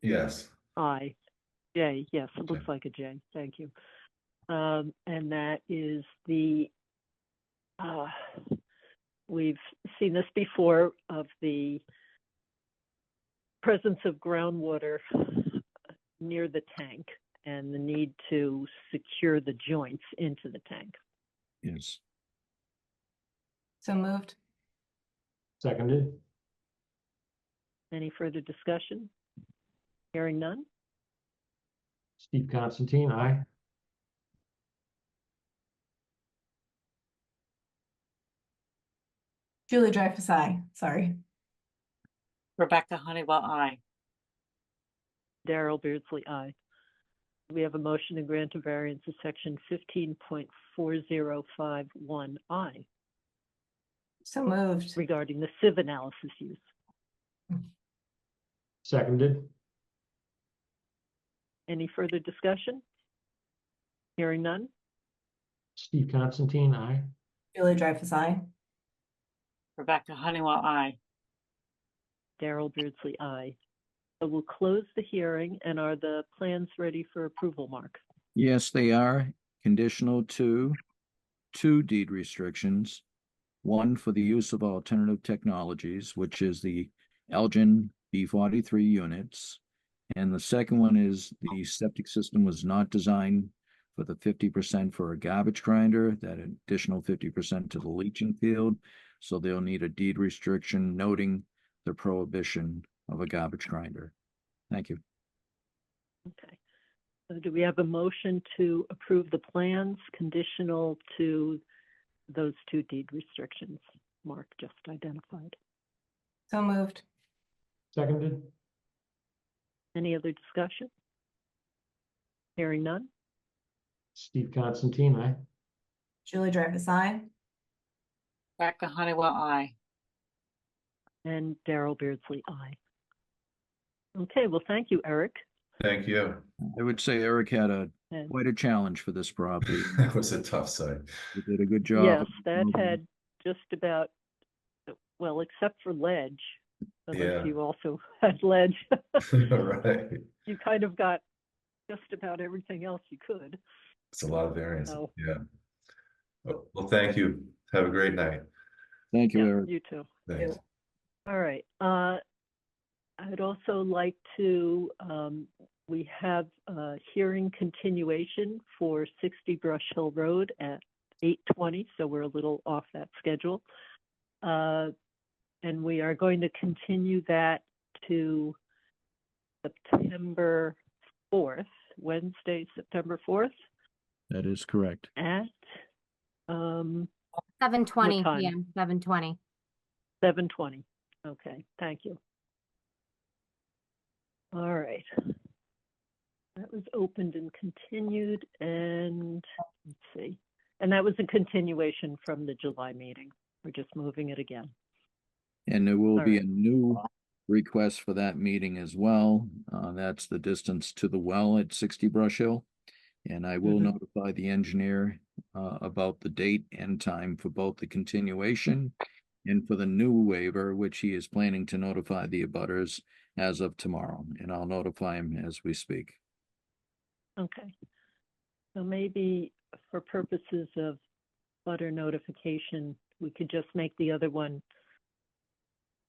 N: Yes.
A: I. J, yes, it looks like a J. Thank you. And that is we've seen this before, of the presence of groundwater near the tank and the need to secure the joints into the tank.
E: Yes.
C: So moved.
K: Seconded.
A: Any further discussion? Hearing none?
K: Steve Constantine, aye.
C: Julie Dreyfus, aye. Sorry.
L: Rebecca Honeywell, aye.
A: Daryl Beardsley, aye. We have a motion to grant a variance of section 15.4051I
C: So moved.
A: regarding the sieve analysis use.
K: Seconded.
A: Any further discussion? Hearing none?
K: Steve Constantine, aye.
C: Julie Dreyfus, aye.
L: Rebecca Honeywell, aye.
A: Daryl Beardsley, aye. So we'll close the hearing, and are the plans ready for approval, Mark?
E: Yes, they are conditional to 2 deed restrictions. One for the use of alternative technologies, which is the Elgin B43 units. And the second one is the septic system was not designed for the 50% for a garbage grinder, that additional 50% to the leaching field. So they'll need a deed restriction noting the prohibition of a garbage grinder. Thank you.
A: Okay. So do we have a motion to approve the plans conditional to those two deed restrictions Mark just identified?
C: So moved.
K: Seconded?
A: Any other discussion? Hearing none?
K: Steve Constantine, aye.
C: Julie Dreyfus, aye.
L: Rebecca Honeywell, aye.
A: And Daryl Beardsley, aye. Okay, well, thank you, Eric.
N: Thank you.
E: I would say Eric had
A: And
E: quite a challenge for this property.
N: That was a tough site.
E: He did a good job.
A: yes, that had just about, well, except for ledge, unless
N: Yeah.
A: you also had ledge,
N: Right.
A: you kind of got just about everything else you could.
N: It's a lot of variance.
A: So,
N: Yeah. Well, thank you. Have a great night.
E: Thank you,
A: yeah,
E: Eric.
A: you too.
N: Thanks.
A: All right. I'd also like to, we have a hearing continuation for 60 Brush Hill Road at 8:20, so we're a little off that schedule. And we are going to continue that to September 4th, Wednesday, September 4th
E: That is correct.
A: at
D: 7:20
A: time?
D: PM, 7:20.
A: 7:20. Okay, thank you. All right. That was opened and continued, and let's see. And that was a continuation from the July meeting. We're just moving it again.
E: And there will
A: All
E: be
A: right.
E: a new request for that meeting as well. That's the distance to the well at 60 Brush Hill. And I will notify the engineer about the date and time for both the continuation and for the new waiver, which he is planning to notify the abutters as of tomorrow. And I'll notify him as we speak.
A: Okay. So maybe for purposes of butter notification, we could just make the other one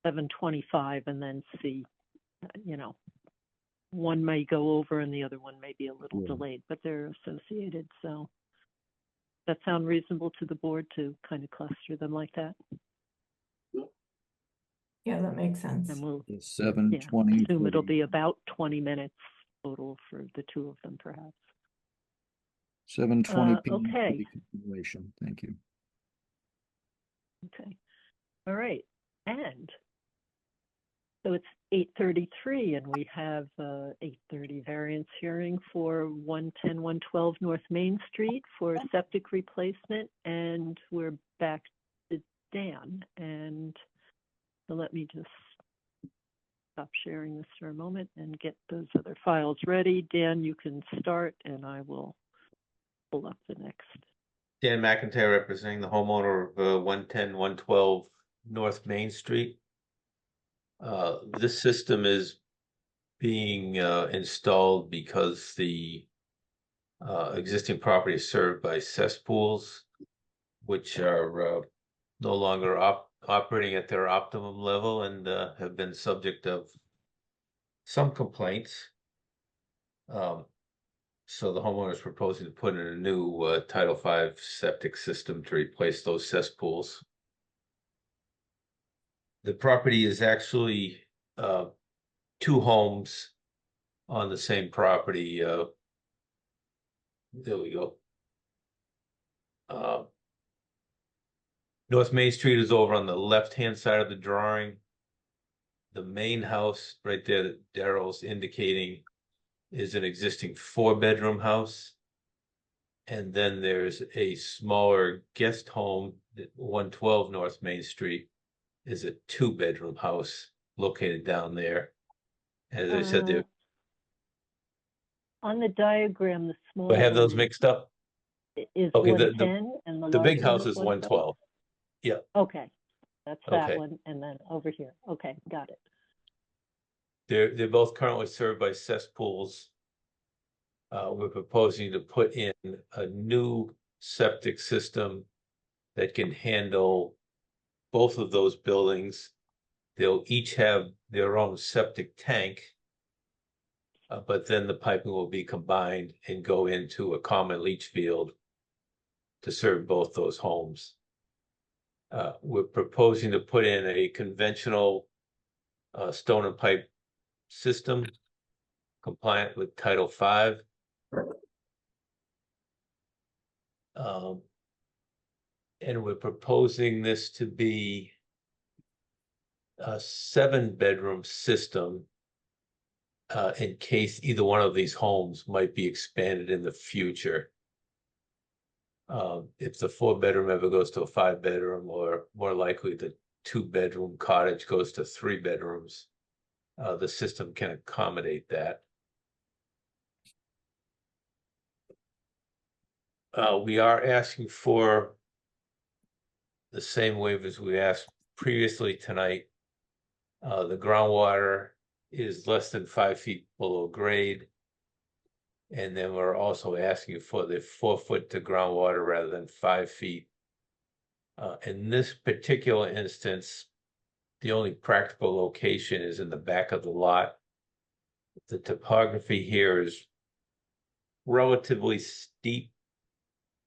A: 7:25 and then see, you know, one may go over and the other one may be a little
E: Yeah.
A: delayed, but they're associated. So that sound reasonable to the board to kind of cluster them like that?
C: Yeah, that makes sense.
A: And we'll
E: 7:20.
A: assume it'll be about 20 minutes total for the two of them, perhaps.
E: 7:20 p.m. for
A: okay.
E: the continuation. Thank you.
A: Okay. All right. And so it's 8:33 and we have 8:30 variance hearing for 110, 112 North Main Street for septic replacement. And we're back to Dan. And so let me just stop sharing this for a moment and get those other files ready. Dan, you can start and I will pull up the next.
H: Dan McIntyre representing the homeowner of 110, 112 North Main Street. This system is being installed because the existing property is served by cesspools, which are no longer operating at their optimum level and have been subject of some complaints. So the homeowner is proposing to put in a new Title V septic system to replace those cesspools. The property is actually two homes on the same property. There we go. North Main Street is over on the left-hand side of the drawing. The main house right there that Daryl's indicating is an existing 4-bedroom house. And then there's a smaller guest home at 112 North Main Street is a 2-bedroom house located down there. As I said, there.
A: On the diagram, the small
H: Do I have those
A: one
H: mixed up?
A: is
H: Okay,
A: 110 and the
H: The
A: large
H: big
A: one
H: house is 112. Yeah.
A: Okay, that's that
H: Okay.
A: one, and then over here. Okay, got it.
H: They're both currently served by cesspools. We're proposing to put in a new septic system that can handle both of those buildings. They'll each have their own septic tank, but then the piping will be combined and go into a common leach field to serve both those homes. We're proposing to put in a conventional stone and pipe system compliant with Title V. And we're proposing this to be a 7-bedroom system in case either one of these homes might be expanded in the future. If the 4-bedroom ever goes to a 5-bedroom, or more likely the 2-bedroom cottage goes to 3 bedrooms, the system can accommodate that. We are asking for the same waivers we asked previously tonight. The groundwater is less than 5 feet below grade. And then we're also asking for the 4 foot to groundwater rather than 5 feet. In this particular instance, the only practical location is in the back of the lot. The topography here is relatively steep,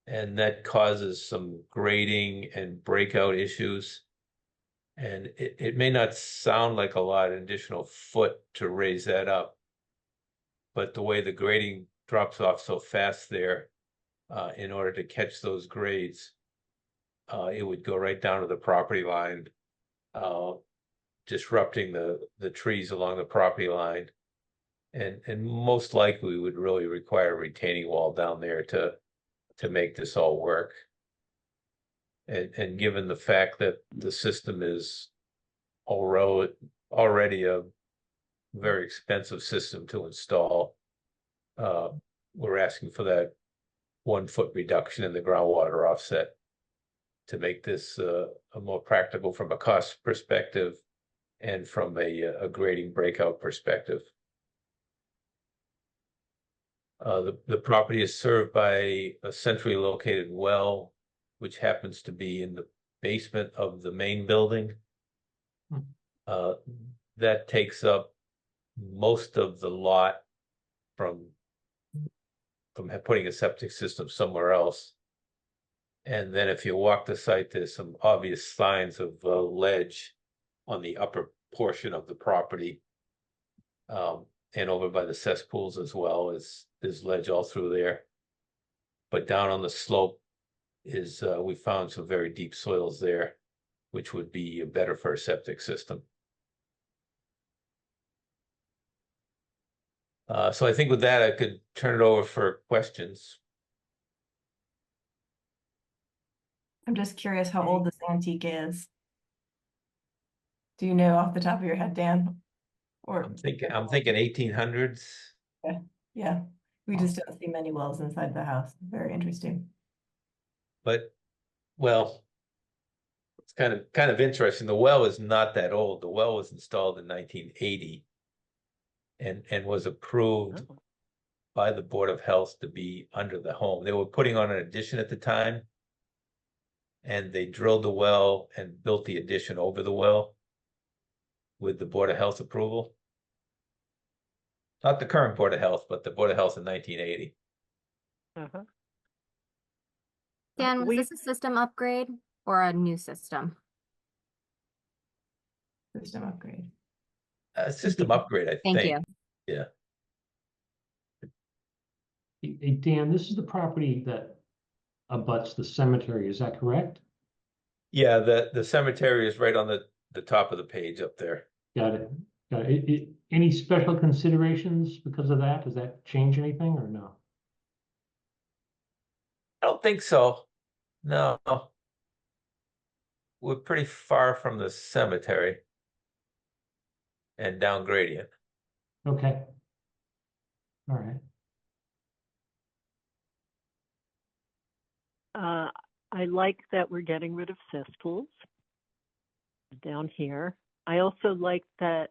H: and that causes some grading and breakout issues. And it may not sound like a lot, an additional foot to raise that up, but the way the grading drops off so fast there, in order to catch those grades, it would go right down to the property line, disrupting the trees along the property line, and most likely would really require a retaining wall down there to make this all work. And given the fact that the system is already a very expensive system to install, we're asking for that 1 foot reduction in the groundwater offset to make this a more practical from a cost perspective and from a grading breakout perspective. The property is served by a centrally located well, which happens to be in the basement of the main building. That takes up most of the lot from putting a septic system somewhere else. And then if you walk the site, there's some obvious signs of ledge on the upper portion of the property. And over by the cesspools as well, there's ledge all through there. But down on the slope is, we found some very deep soils there, which would be better for a septic system. So I think with that, I could turn it over for questions.
C: I'm just curious how old this antique is. Do you know off the top of your head, Dan? Or
H: I'm thinking 1800s.
C: yeah, we just don't see many wells inside the house. Very interesting.
H: But, well, it's kind of interesting. The well is not that old. The well was installed in 1980 and was approved by the Board of Health to be under the home. They were putting on an addition at the time, and they drilled the well and built the addition over the well with the Board of Health approval. Not the current Board of Health, but the Board of Health in 1980.
D: Dan, was this a system upgrade or a new system?
C: System upgrade.
H: System upgrade, I think.
D: Thank you.
H: Yeah.
K: Hey, Dan, this is the property that abuts the cemetery, is that correct?
H: Yeah, the cemetery is right on the top of the page up there.
K: Got it. Got it. Any special considerations because of that? Does that change anything or no?
H: I don't think so. No. We're pretty far from the cemetery and down gradient.
K: Okay. All right.
A: I like that we're getting rid of cesspools down here. I also like that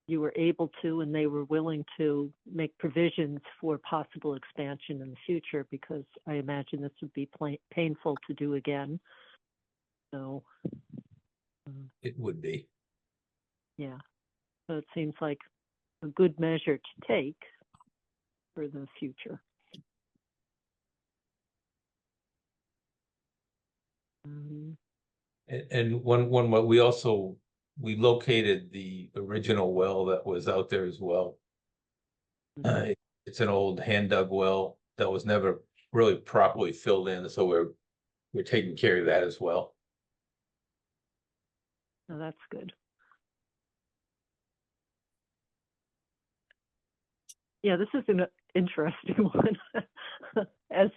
A: you were able to, and they were willing to make provisions for possible expansion in the future, because I imagine this would be painful to do again. So
H: It would be.
A: yeah, so it seems like a good measure to take for the future.
H: And one, what we also, we located the original well that was out there as well. It's an old hand dug well that was never really properly filled in, so we're taking care of that as well.
A: Oh, that's good. Yeah, this is an interesting one, as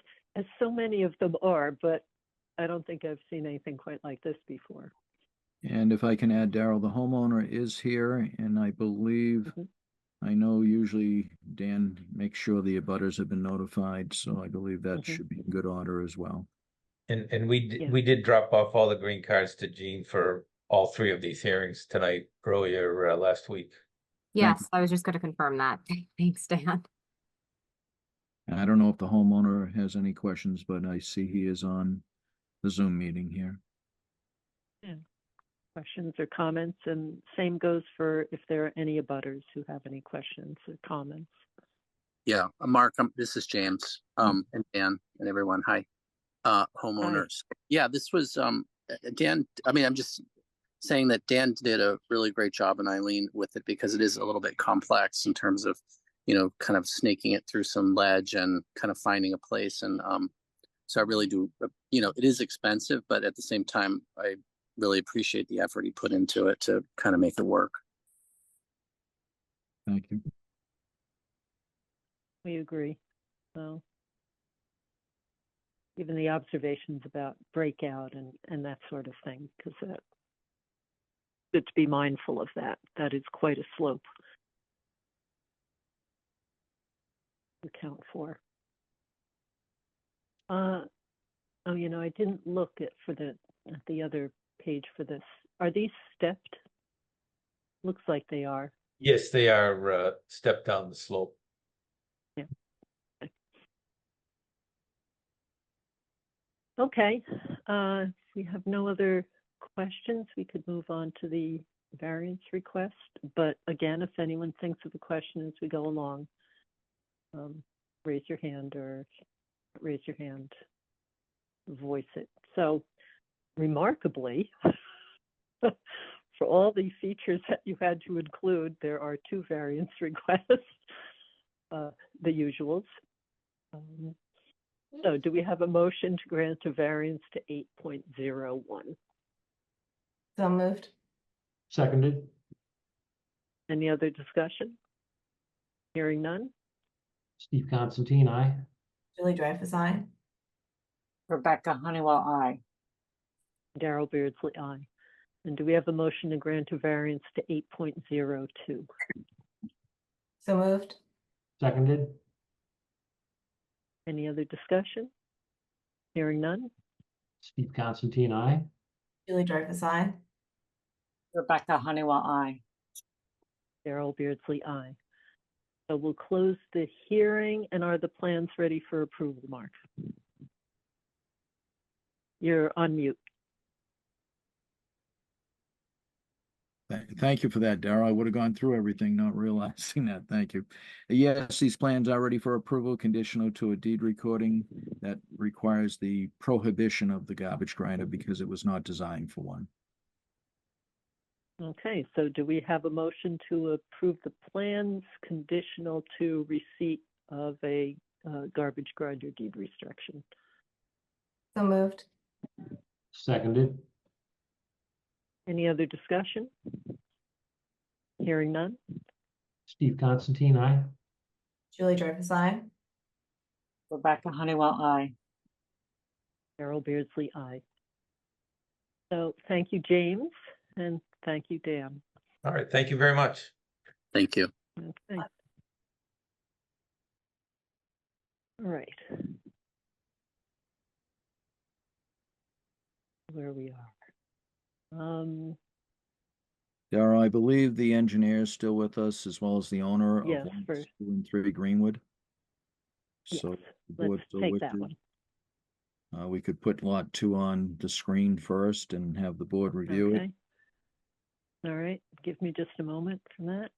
A: so many of them are, but I don't think I've seen anything quite like this before.
E: And if I can add, Daryl, the homeowner is here, and I believe, I know usually Dan makes sure the abutters have been notified, so I believe that should be in good order as well.
H: And we did drop off all the green cards to Jean for all three of these hearings tonight, earlier last week.
D: Yes, I was just going to confirm that. Thanks, Dan.
E: And I don't know if the homeowner has any questions, but I see he is on the Zoom meeting here.
A: Yeah. Questions or comments, and same goes for if there are any abutters who have any questions or comments.
O: Yeah, Mark, this is James, and Dan and everyone. Hi, homeowners. Hi. Yeah, this was Dan. I mean, I'm just saying that Dan did a really great job, and Eileen with it, because it is a little bit complex in terms of, you know, kind of snaking it through some ledge and kind of finding a place. And so I really do, you know, it is expensive, but at the same time, I really appreciate the effort he put into it to kind of make it work.
E: Thank you.
A: We agree. So even the observations about breakout and that sort of thing, because that, good to be mindful of that. That is quite a slope to account for. Oh, you know, I didn't look at the other page for this. Are these stepped? Looks like they are.
H: Yes, they are stepped down the slope.
A: Yeah. Okay. If we have no other questions, we could move on to the variance request. But again, if anyone thinks of a question as we go along, raise your hand or raise your hand, voice it. So remarkably, for all the features that you had to include, there are 2 variance requests, the usuals. So do we have a motion to grant a variance to 8.01?
C: So moved.
K: Seconded.
A: Any other discussion? Hearing none?
K: Steve Constantine, aye.
C: Julie Dreyfus, aye.
L: Rebecca Honeywell, aye.
A: Daryl Beardsley, aye. And do we have a motion to grant a variance to 8.02?
C: So moved.
K: Seconded.
A: Any other discussion? Hearing none?
K: Steve Constantine, aye.
C: Julie Dreyfus, aye.
L: Rebecca Honeywell, aye.
A: Daryl Beardsley, aye. So we'll close the hearing, and are the plans ready for approval, Mark? You're on mute.
E: Thank you for that, Daryl. I would have gone through everything, not realizing that. Thank you. Yes, these plans are ready for approval, conditional to a deed recording that requires the prohibition of the garbage grinder because it was not designed for one.
A: Okay, so do we have a motion to approve the plans conditional to receipt of a garbage grinder deed restriction?
C: So moved.
K: Seconded.
A: Any other discussion? Hearing none?
K: Steve Constantine, aye.
C: Julie Dreyfus, aye.
L: Rebecca Honeywell, aye.
A: Daryl Beardsley, aye. So thank you, James, and thank you, Dan.
H: All right, thank you very much.
O: Thank you.
A: Okay. All right. Where we are.
E: Daryl, I believe the engineer is still with us, as well as the owner of
A: Yes,
E: 1,
A: for
E: 2, and 3 Greenwood.
A: yes,
E: So the board
A: let's
E: still
A: take that
E: wishes.
A: one.
E: We could put lot 2 on the screen first and have the board review it.
A: Okay. All right, give me just a moment for that.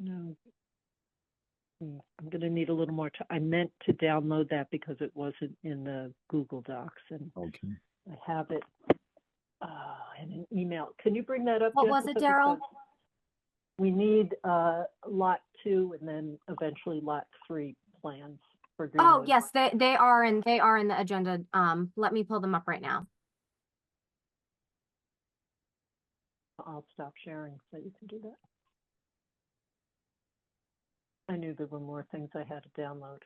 A: No. I'm gonna need a little more time. I meant to download that because it wasn't in the Google Docs, and
E: Okay.
A: I have it in an email. Can you bring that up,
D: What was it,
A: Jessica?
D: Daryl?
A: Because we need lot 2 and then eventually lot 3 plans for
D: Oh,
A: Greenwood.
D: yes, they are in the agenda. Let me pull them up right now.
A: I'll stop sharing so you can do that. I knew there were more things I had to download.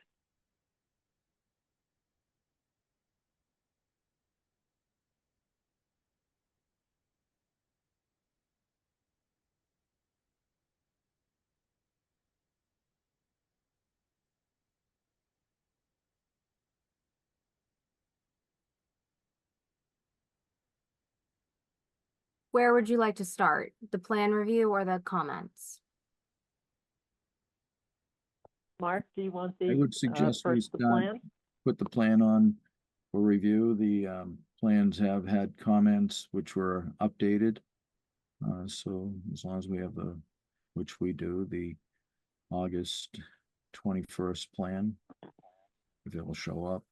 D: Where would you like to start? The plan review or the comments?
A: Mark, do you want
E: I
A: the
E: would suggest we
A: first the
E: start,
A: plan?
E: put the plan on for review. The plans have had comments which were updated. So as long as we have the, which we do, the August 21st plan, if it will show up.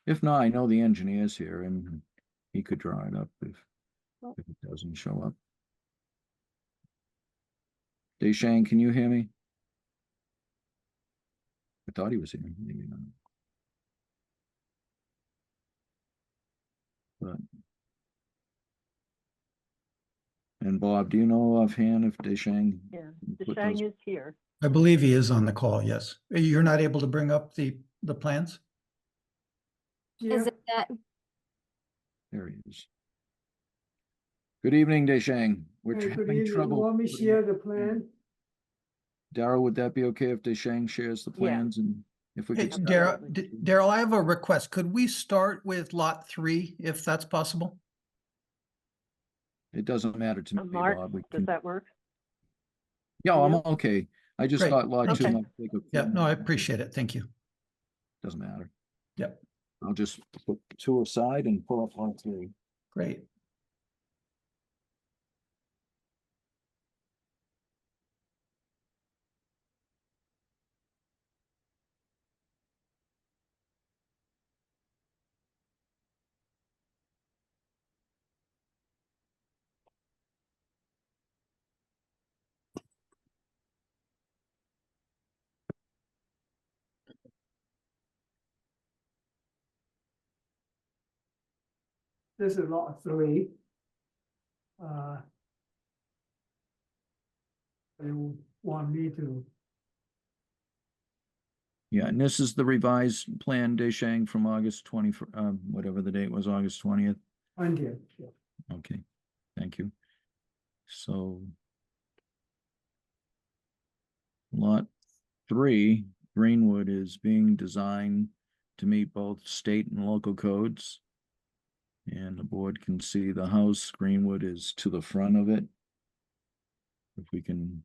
E: If not, I know the engineer's here and he could draw it up if it doesn't show up. Deshane, can you hear me? I thought he was here, maybe not. But, and Bob, do you know offhand if Deshane?
A: Yeah,
E: put
A: Deshang
E: those-
A: is here.
G: I believe he is on the call, yes. You're not able to bring up the plans?
D: Is it that?
E: There he is. Good evening, Deshang. We're
P: Hey, good
E: having
P: evening.
E: trouble.
P: You want me to share the plan?
E: Daryl, would that be okay if Deshang shares the
A: Yeah.
E: plans and if we
G: Hey,
E: could?
G: Daryl, I have a request. Could we start with lot 3, if that's possible?
E: It doesn't matter to me,
A: Mark,
E: Bob. We
A: does
E: can,
A: that work?
E: yeah,
A: for
E: I'm
A: you?
E: okay. I just
G: Great.
E: thought lot
G: Thank
E: 2
G: you.
E: might take a few
G: Yeah, no, I
E: minutes.
G: appreciate it. Thank you.
E: Doesn't matter.
G: Yep,
E: I'll just put 2 aside and pull up lot 3.
G: great.
P: This is lot 3. You want me to,
E: Yeah, and this is the revised plan, Deshang, from August 20, whatever the date was, August 20th.
P: 20th, yeah.
E: Okay, thank you. So lot 3, Greenwood, is being designed to meet both state and local codes. And the board can see the house, Greenwood, is to the front of it. If we can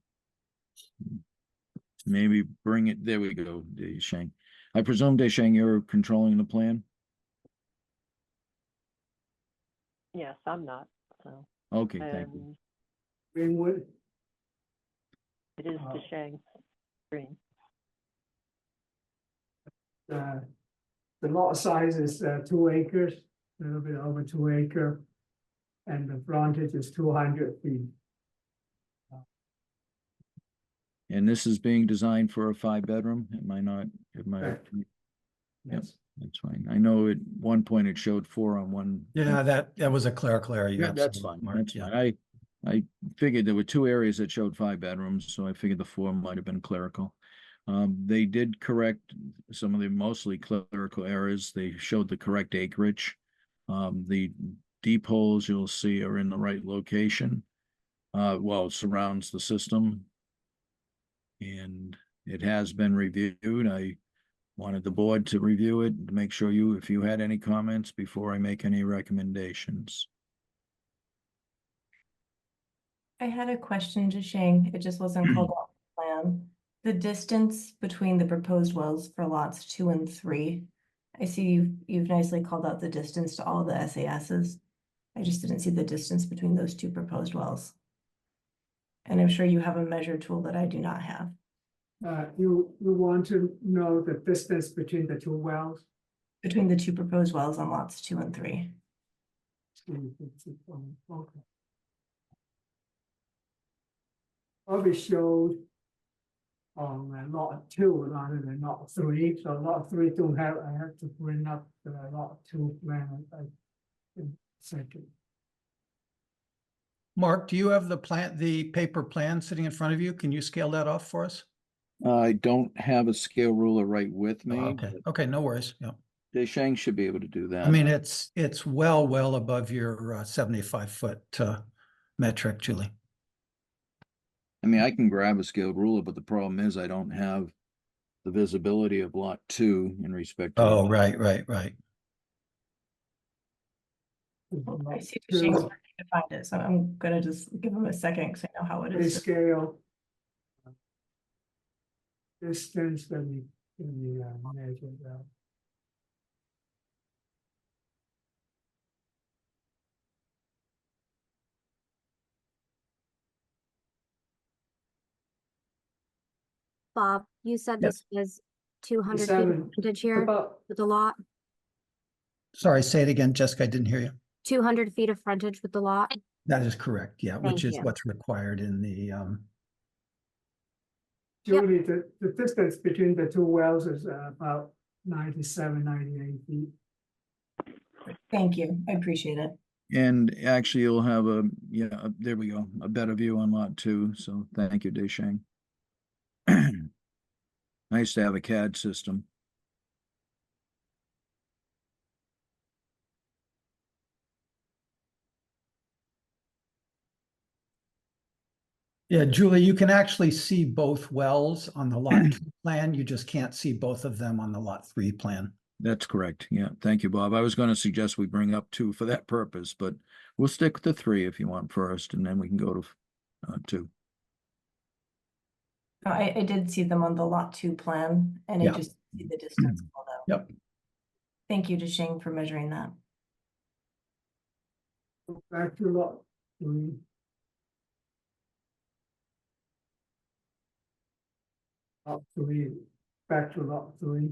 E: maybe bring it, there we go, Deshang. I presume, Deshang, you're controlling the plan?
A: Yes, I'm not, so.
E: Okay, thank you.
P: Greenwood,
A: It is Deshang Green.
P: the lot size is 2 acres, a little bit over 2 acre. And the frontage is 200 feet.
E: And this is being designed for a 5-bedroom? Am I not,
P: Correct.
E: Yep,
P: Yes.
E: that's fine. I know at one point it showed 4 on one.
G: Yeah, that was a clerical error. You're
E: Yeah, that's
G: absolutely
E: fine.
G: smart.
E: That's
G: Yeah.
E: fine. I figured there were 2 areas that showed 5 bedrooms, so I figured the 4 might have been clerical. They did correct some of the mostly clerical errors. They showed the correct acreage. The deep holes you'll see are in the right location. Well, it surrounds the system. And it has been reviewed. I wanted the board to review it, to make sure if you had any comments before I make any recommendations.
C: I had a question to Shang. It just wasn't called out in the plan. The distance between the proposed wells for lots 2 and 3. I see you've nicely called out the distance to all the SASs. I just didn't see the distance between those 2 proposed wells. And I'm sure you have a measure tool that I do not have.
P: You want to know the distance between the two wells?
C: Between the two proposed wells on lots 2 and 3.
P: Okay. Probably showed on lot 2 rather than lot 3. So lot 3 don't have, I have to bring up the lot 2 plan. In a second.
G: Mark, do you have the paper plan sitting in front of you? Can you scale that off for us?
E: I don't have a scale ruler right with me.
G: Oh, okay, okay, no worries. Yeah.
E: Deisheng should be able to do that.
G: I mean, it's well above your 75-foot metric, Julie.
E: I mean, I can grab a scaled ruler, but the problem is I don't have the visibility of lot 2 in respect to.
G: Oh, right.
C: I see Shane's trying to find it, so I'm gonna just give him a second because I know how it is.
P: Scale. Distance that we measure that.
D: Bob, you said
G: Yes.
D: this was 200 feet
P: Seven.
D: of frontage here
P: About
D: with the lot?
G: Sorry, say it again, Jessica, I didn't hear you.
D: 200 feet of frontage with the lot?
G: That is correct, yeah, which
D: Thank
G: is
D: you.
G: what's required in the,
P: Julie, the distance between the two wells is about 98 feet.
C: Thank you, I appreciate it.
E: And actually you'll have there we go, a better view on lot 2. So thank you, Deisheng. Nice to have a CAD system.
G: yeah, Julie, you can actually see both wells on the lot 2 plan. You just can't see both of them on the lot 3 plan.
E: That's correct. Yeah, thank you, Bob. I was going to suggest we bring up 2 for that purpose, but we'll stick with the 3 if you want first, and then we can go to 2.
C: I did see them on the lot 2 plan, and I
G: Yeah.
C: just see the distance called out.
G: Yep.
C: Thank you to Shane for measuring that.
P: Back to lot 3. Lot 3, back to lot 3.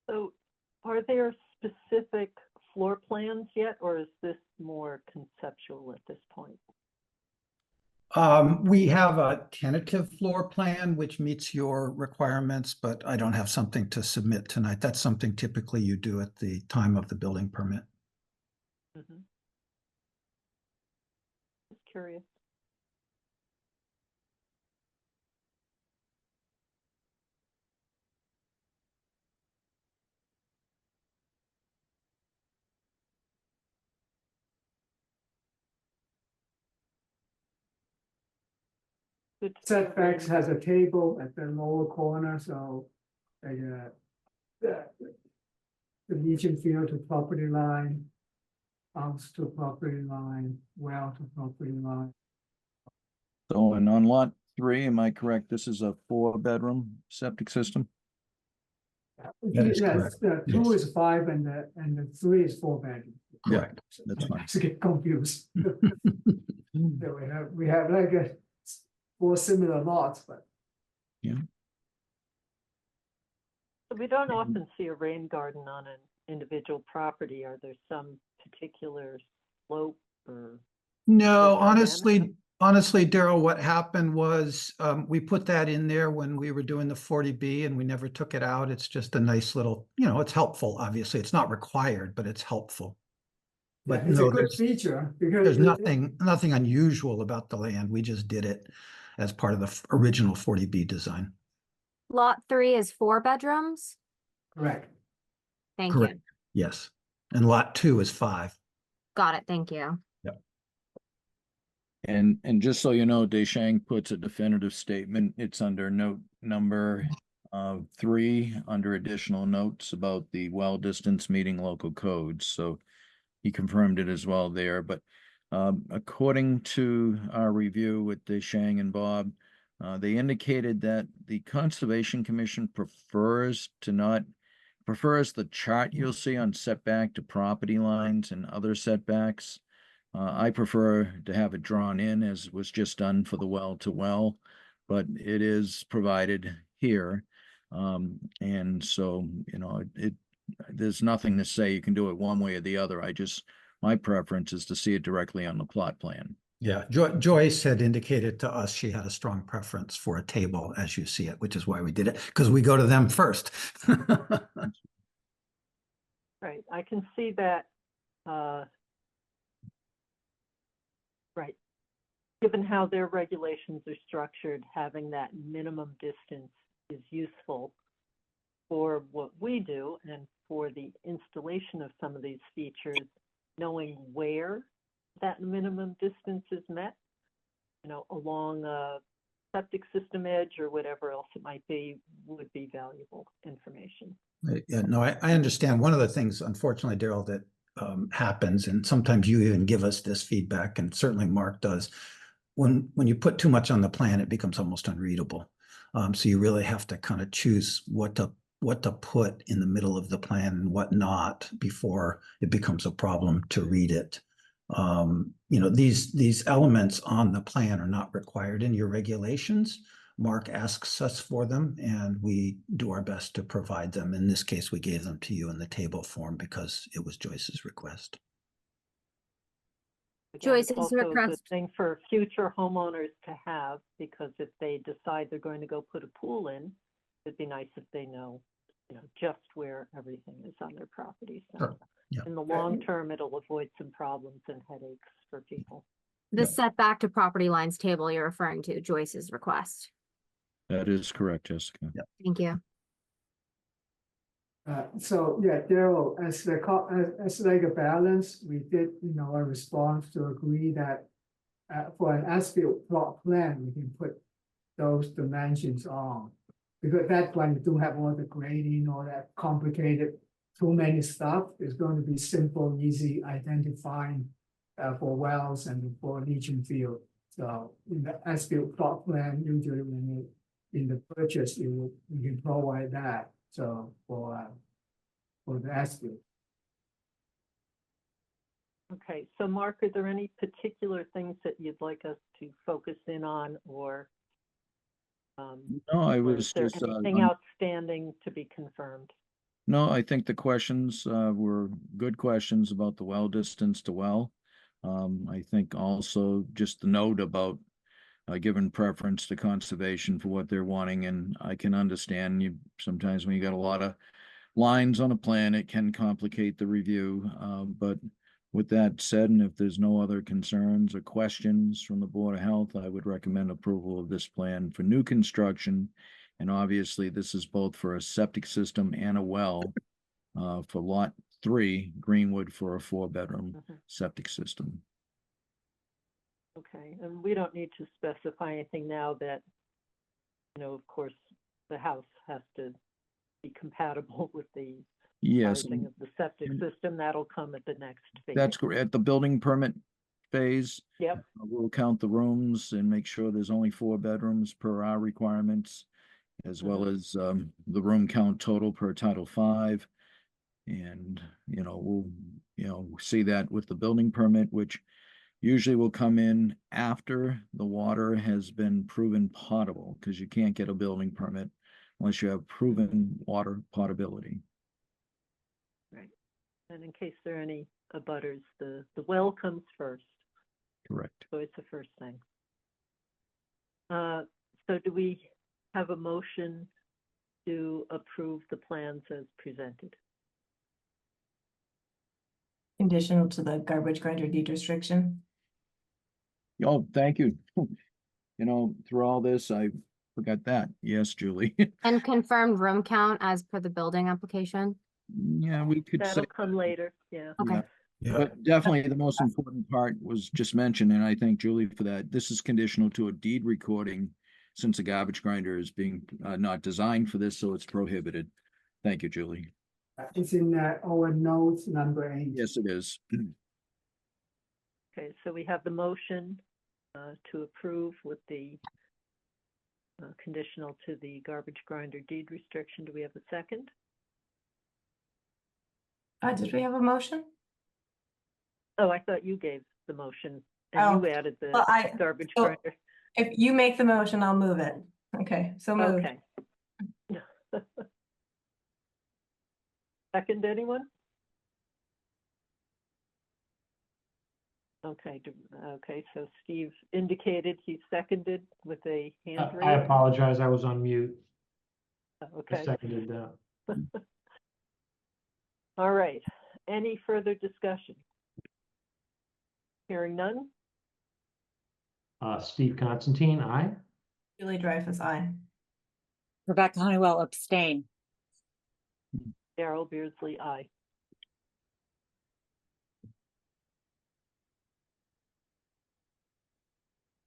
A: So are there specific floor plans yet, or is this more conceptual at this point?
G: We have a tentative floor plan which meets your requirements, but I don't have something to submit tonight. That's something typically you do at the time of the building permit.
A: Mm-hmm. Just curious.
P: Setbacks has a table at the lower corner, so the leaching field to property line, house to property line, well to property line.
E: So, and on lot 3, am I correct? This is a 4-bedroom septic system?
G: That is
P: Yes,
G: correct.
P: the 2 is 5 and the 3 is 4 bedroom.
G: Correct. That's fine.
P: To get confused. So we have like 4 similar lots, but.
A: So we don't often see a rain garden on an individual property. Are there some particular slope or?
G: No,
A: dynamic?
G: honestly, Daryl, what happened was we put that in there when we were doing the 40B and we never took it out. It's just a nice little, it's helpful, obviously. It's not required, but it's helpful. But
P: It's
G: no,
P: a good feature because.
G: there's nothing unusual about the land. We just did it as part of the original 40B design.
D: Lot 3 is 4 bedrooms?
P: Correct.
D: Thank
G: Correct.
D: you.
G: Yes. And lot 2 is 5.
D: Got it, thank you.
G: Yep.
E: And just so you know, Deisheng puts a definitive statement. It's under note number 3 under additional notes about the well distance meeting local codes. So he confirmed it as well there. But according to our review with Deisheng and Bob, they indicated that the Conservation Commission prefers the chart you'll see on setback to property lines and other setbacks I prefer to have it drawn in as was just done for the well to well, but it is provided here. And so, there's nothing to say you can do it one way or the other. My preference is to see it directly on the plot plan.
G: Yeah, Joyce had indicated to us she had a strong preference for a table as you see it, which is why we did it, because we go to them first.
A: Right, I can see that, right. Given how their regulations are structured, having that minimum distance is useful for what we do and for the installation of some of these features, knowing where that minimum distance is met, along a septic system edge or whatever else it might be, would be valuable information.
G: Yeah, no, I understand. One of the things, unfortunately, Daryl, that happens, and sometimes you even give us this feedback, and certainly Mark does, when you put too much on the plan, it becomes almost unreadable. So you really have to kind of choose what to put in the middle of the plan and what not before it becomes a problem to read it. These elements on the plan are not required in your regulations. Mark asks us for them, and we do our best to provide them. In this case, we gave them to you in the table form because it was Joyce's request.
A: Again,
D: Joyce's
A: it's also a good
D: request.
A: thing for future homeowners to have, because if they decide they're going to go put a pool in, it'd be nice if they know, just where everything is on their property. So
G: Sure. Yeah.
A: in the long term, it'll avoid some problems and headaches for people.
D: The
G: Yep.
D: setback to property lines table you're referring to, Joyce's request.
E: That is correct, Jessica.
G: Yep.
D: Thank you.
P: So yeah, Daryl, as like a balance, we did, a response to agree that for an as-built plot plan, we can put those dimensions on. Because that one, you don't have all the grading, all that complicated, too many stuff. It's going to be simple, easy identifying for wells and for leaching field. So in the as-built plot plan, usually when in the purchase, you can provide that. So for the as-built.
A: Okay, so Mark, are there any particular things that you'd like us to focus in on, or
E: No, I
A: or
E: was
A: is there
E: just,
A: anything outstanding to be confirmed?
E: no, I think the questions were good questions about the well distance to well. I think also just the note about giving preference to conservation for what they're wanting, and I can understand sometimes when you got a lot of lines on a plan, it can complicate the review. But with that said, and if there's no other concerns or questions from the Board of Health, I would recommend approval of this plan for new construction. And obviously, this is both for a septic system and a well for Lot 3, Greenwood, for a 4-bedroom septic system.
A: Okay, and we don't need to specify anything now that, of course, the house has to be compatible with the
E: Yes,
A: sizing of the septic system. That'll come at the next phase.
E: that's correct. At the building permit phase,
A: Yep.
E: we'll count the rooms and make sure there's only 4 bedrooms per our requirements, as well as the room count total per Title V. And, we'll, see that with the building permit, which usually will come in after the water has been proven potable, because you can't get a building permit unless you have proven water potability.
A: Right. And in case there are any abutters, the well comes first.
E: Correct.
A: So it's the first thing. So do we have a motion to approve the plans as presented?
C: Conditional to the garbage grinder deed restriction.
E: Oh, thank you. Through all this, I forgot that. Yes, Julie.
D: And confirmed room count as per the building application.
E: Yeah, we could say.
A: That'll come later. Yeah.
D: Okay.
E: Yeah. But definitely the most important part was just mentioned, and I thank Julie for that. This is conditional to a deed recording, since a garbage grinder is being not designed for this, so it's prohibited. Thank you, Julie.
P: It's in our notes number 8.
E: Yes, it is.
A: Okay, so we have the motion to approve with the conditional to the garbage grinder deed restriction. Do we have a second?
C: Did we have a motion?
A: Oh, I thought you gave the motion
C: Oh,
A: and you added the
C: well,
A: garbage
C: so
A: grinder.
C: if you make the motion, I'll move it. Okay, so moved.
A: Okay. Second, anyone? Okay, okay, so Steve indicated he seconded with a hand
K: I
A: raised.
K: apologize, I was on mute. I
A: Okay,
K: seconded that.
A: all right. Any further discussion? Hearing none?
K: Steve Constantine, aye.
C: Julie Dreyfus, aye.
L: Rebecca Honeywell abstain.
A: Darrell Beardsley, aye.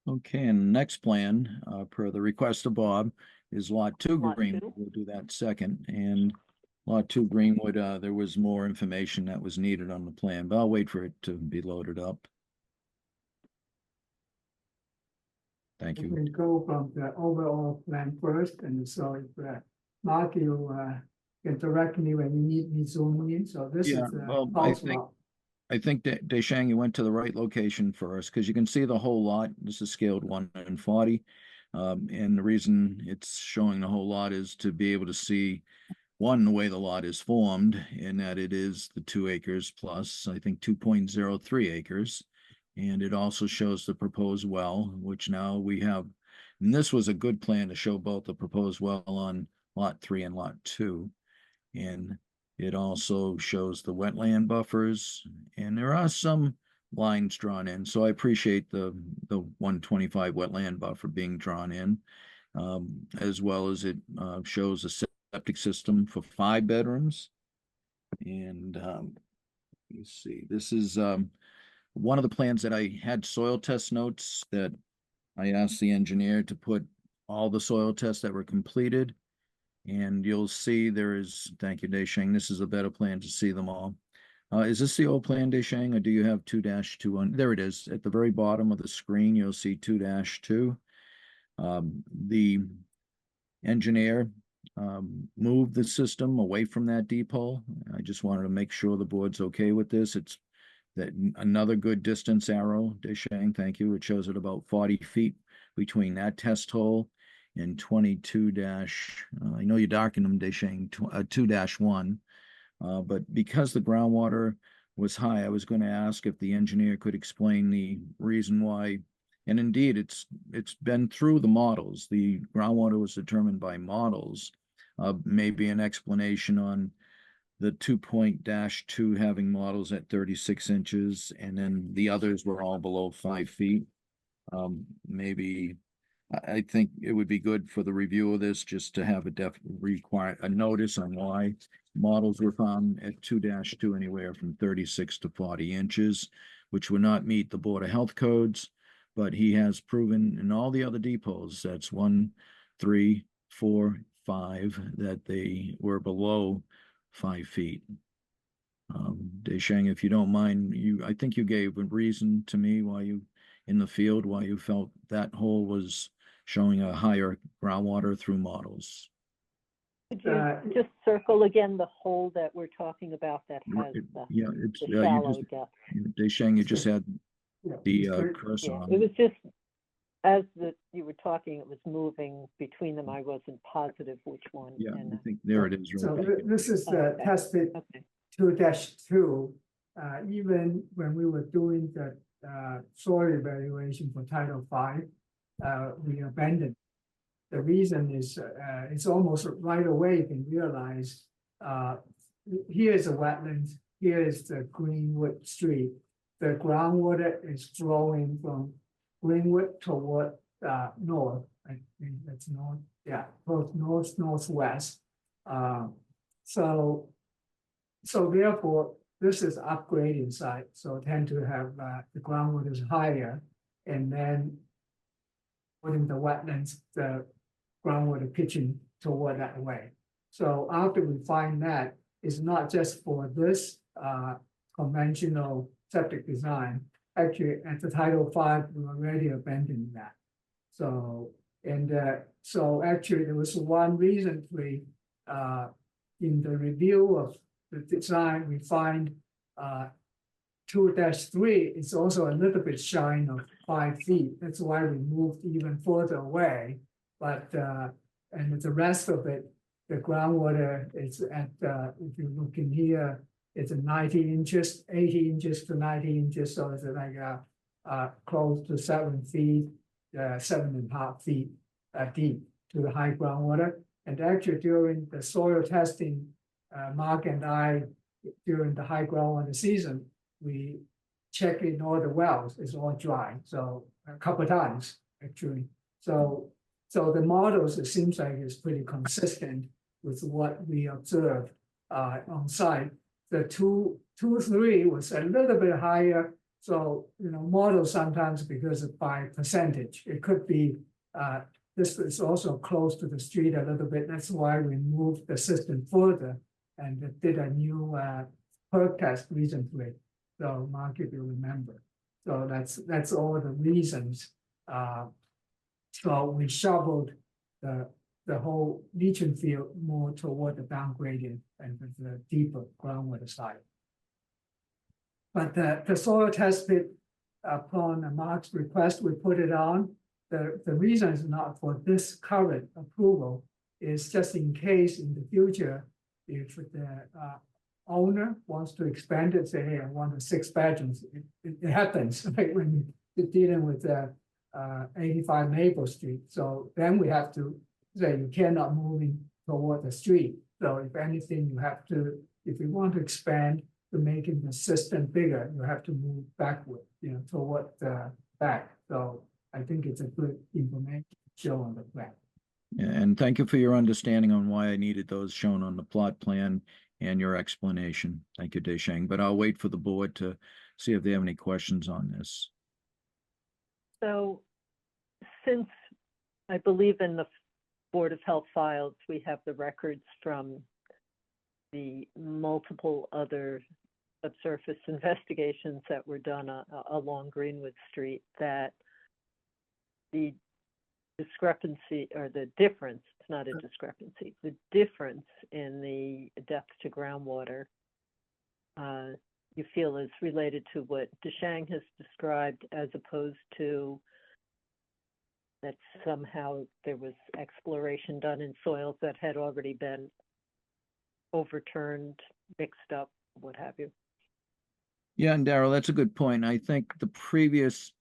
E: Okay, and the next plan, per the request of Bob, is Lot 2
A: Lot
E: Greenwood.
A: 2.
E: We'll do that second. And Lot 2 Greenwood, there was more information that was needed on the plan, but I'll wait for it to be loaded up. Thank
P: We
E: you.
P: can go from the overall plan first, and so if Mark, you can direct me when you need me zooming in, so this
E: Yeah,
P: is
E: well,
P: house lot.
E: I think that Deschang, you went to the right location first, because you can see the whole lot. This is scaled 1 in 40. And the reason it's showing the whole lot is to be able to see, one, the way the lot is formed, in that it is the 2 acres plus, I think, 2.03 acres. And it also shows the proposed well, which now we have, and this was a good plan to show both the proposed well on Lot 3 and Lot 2. And it also shows the wetland buffers, and there are some lines drawn in. So I appreciate the 125 wetland buffer being drawn in, as well as it shows a septic system for 5 bedrooms. And you see, this is one of the plans that I had soil test notes that I asked the engineer to put all the soil tests that were completed. And you'll see there is, thank you, Deschang, this is a better plan to see them all. Is this the old plan, Deschang, or do you have 2-2 on? There it is. At the very bottom of the screen, you'll see 2-2. The engineer moved the system away from that deep hole. I just wanted to make sure the board's okay with this. It's that another good distance arrow, Deschang, thank you. It shows it about 40 feet between that test hole and 22 I know you darkened them, Deschang, 2-1. But because the groundwater was high, I was going to ask if the engineer could explain the reason why. And indeed, it's been through the models. The groundwater was determined by models. Maybe an explanation on the 2.2 having models at 36 inches, and then the others were all below 5 feet. Maybe I think it would be good for the review of this just to have a notice on why models were found at 2-2 anywhere from 36 to 40 inches, which would not meet the Board of Health codes. But he has proven in all the other depots, that's 1, 3, 4, 5, that they were below 5 feet. Deschang, if you don't mind, I think you gave a reason to me why you, in the field, why you felt that hole was showing a higher groundwater through models.
A: Could you just circle again the hole that we're talking about that has the shallow depth?
E: Deschang, you just had the cursor
A: Yeah,
E: on
A: it was just, as you were talking, it was moving between them. I wasn't positive which one.
E: Yeah,
A: and,
E: I think there it is.
P: So
E: Right.
P: this is the
A: Okay.
P: tested
A: Okay.
P: 2-2. Even when we were doing the soil evaluation for Title V, we abandoned. The reason is it's almost right away you can realize here is a wetland, here is the Greenwood Street. The groundwater is flowing from Greenwood toward north. I think that's north. Yeah, both north, northwest. So therefore, this is upgrading site. So tend to have the groundwater is higher, and then within the wetlands, the groundwater pitching toward that way. So after we find that, it's not just for this conventional septic design. Actually, at the Title V, we already abandoned that. So so actually, there was one recently in the review of the design, we find 2-3 is also a little bit shy of 5 feet. That's why we moved even further away. But, and the rest of it, the groundwater is at, if you look in here, it's 90 inches, 80 inches to 90 inches. So it's like close to 7 feet, 7.5 feet deep to the high groundwater. And actually during the soil testing, Mark and I, during the high groundwater season, we check in all the wells, it's all dry. So a couple of times actually. So the models, it seems like is pretty consistent with what we observed on site. The 2-3 was a little bit higher. So, model sometimes because of by percentage, it could be, this is also close to the street a little bit. That's why we moved the system further and did a new perk test recently. So Mark, if you remember. So that's all the reasons. So we shoveled the whole leaching field more toward the down gradient and the deeper groundwater side. But the soil test pit, upon Mark's request, we put it on. The reason is not for this current approval, is just in case in the future, if the owner wants to expand it, say, hey, I want 6 bedrooms. It happens, right, when you're dealing with 85 Maple Street. So then we have to say you cannot move in toward the street. So if anything, you have to, if you want to expand to making the system bigger, you have to move backward, toward the back. So I think it's a good information to show on the plan.
E: Yeah, and thank you for your understanding on why I needed those shown on the plot plan and your explanation. Thank you, Deisheng. But I'll wait for the board to see if they have any questions on this.
A: So since I believe in the Board of Health files, we have the records from the multiple other subsurface investigations that were done along Greenwood Street, that the discrepancy or the difference, it's not a discrepancy, the difference in the depth to groundwater you feel is related to what Deisheng has described, as opposed to that somehow there was exploration done in soils that had already been overturned, mixed up, what have you.
E: Yeah, and Darrell, that's a good point. I think the previous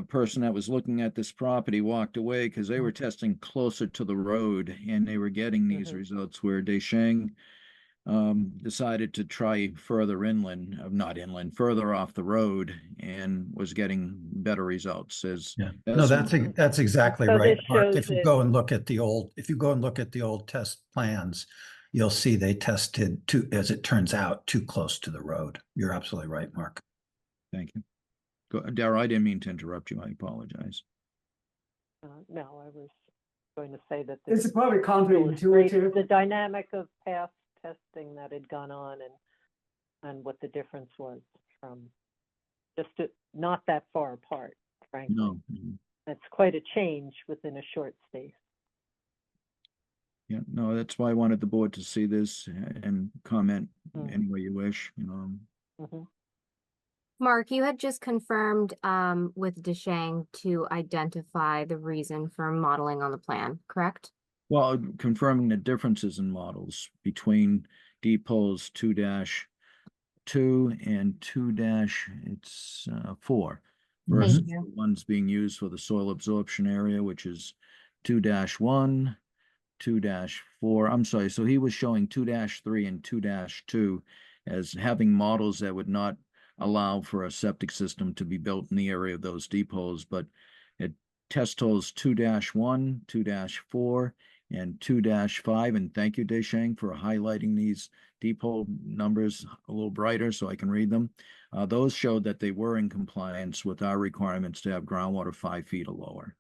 E: person that was looking at this property walked away because they were testing closer to the road and they were getting these results, where Deisheng decided to try further inland, not inland, further off the road, and was getting better results.
G: No, that's exactly
A: So
G: right,
A: this
G: Mark.
A: shows
G: If you go and look at the old test plans, you'll see they tested too, as it turns out, too close to the road. You're absolutely right, Mark.
E: Thank you. Darrell, I didn't mean to interrupt you. I apologize.
A: No, I was going to say that
P: This is probably counterintuitive.
A: The dynamic of past testing that had gone on and what the difference was from not that far apart, frankly.
E: No.
A: That's quite a change within a short space.
E: Yeah, no, that's why I wanted the board to see this and comment any way you wish.
D: Mark, you had just confirmed with Deisheng to identify the reason for modeling on the plan, correct?
E: Well, confirming the differences in models between depots 2-2 and 2-4 versus the ones being used for the soil absorption area, which is 2-1, 2-4. I'm sorry. So he was showing 2-3 and 2-2 as having models that would not allow for a septic system to be built in the area of those depots, but it test holes 2-1, 2-4, and 2-5. And thank you, Deisheng, for highlighting these depot numbers a little brighter so I can read them. Those showed that they were in compliance with our requirements to have groundwater 5 feet or lower.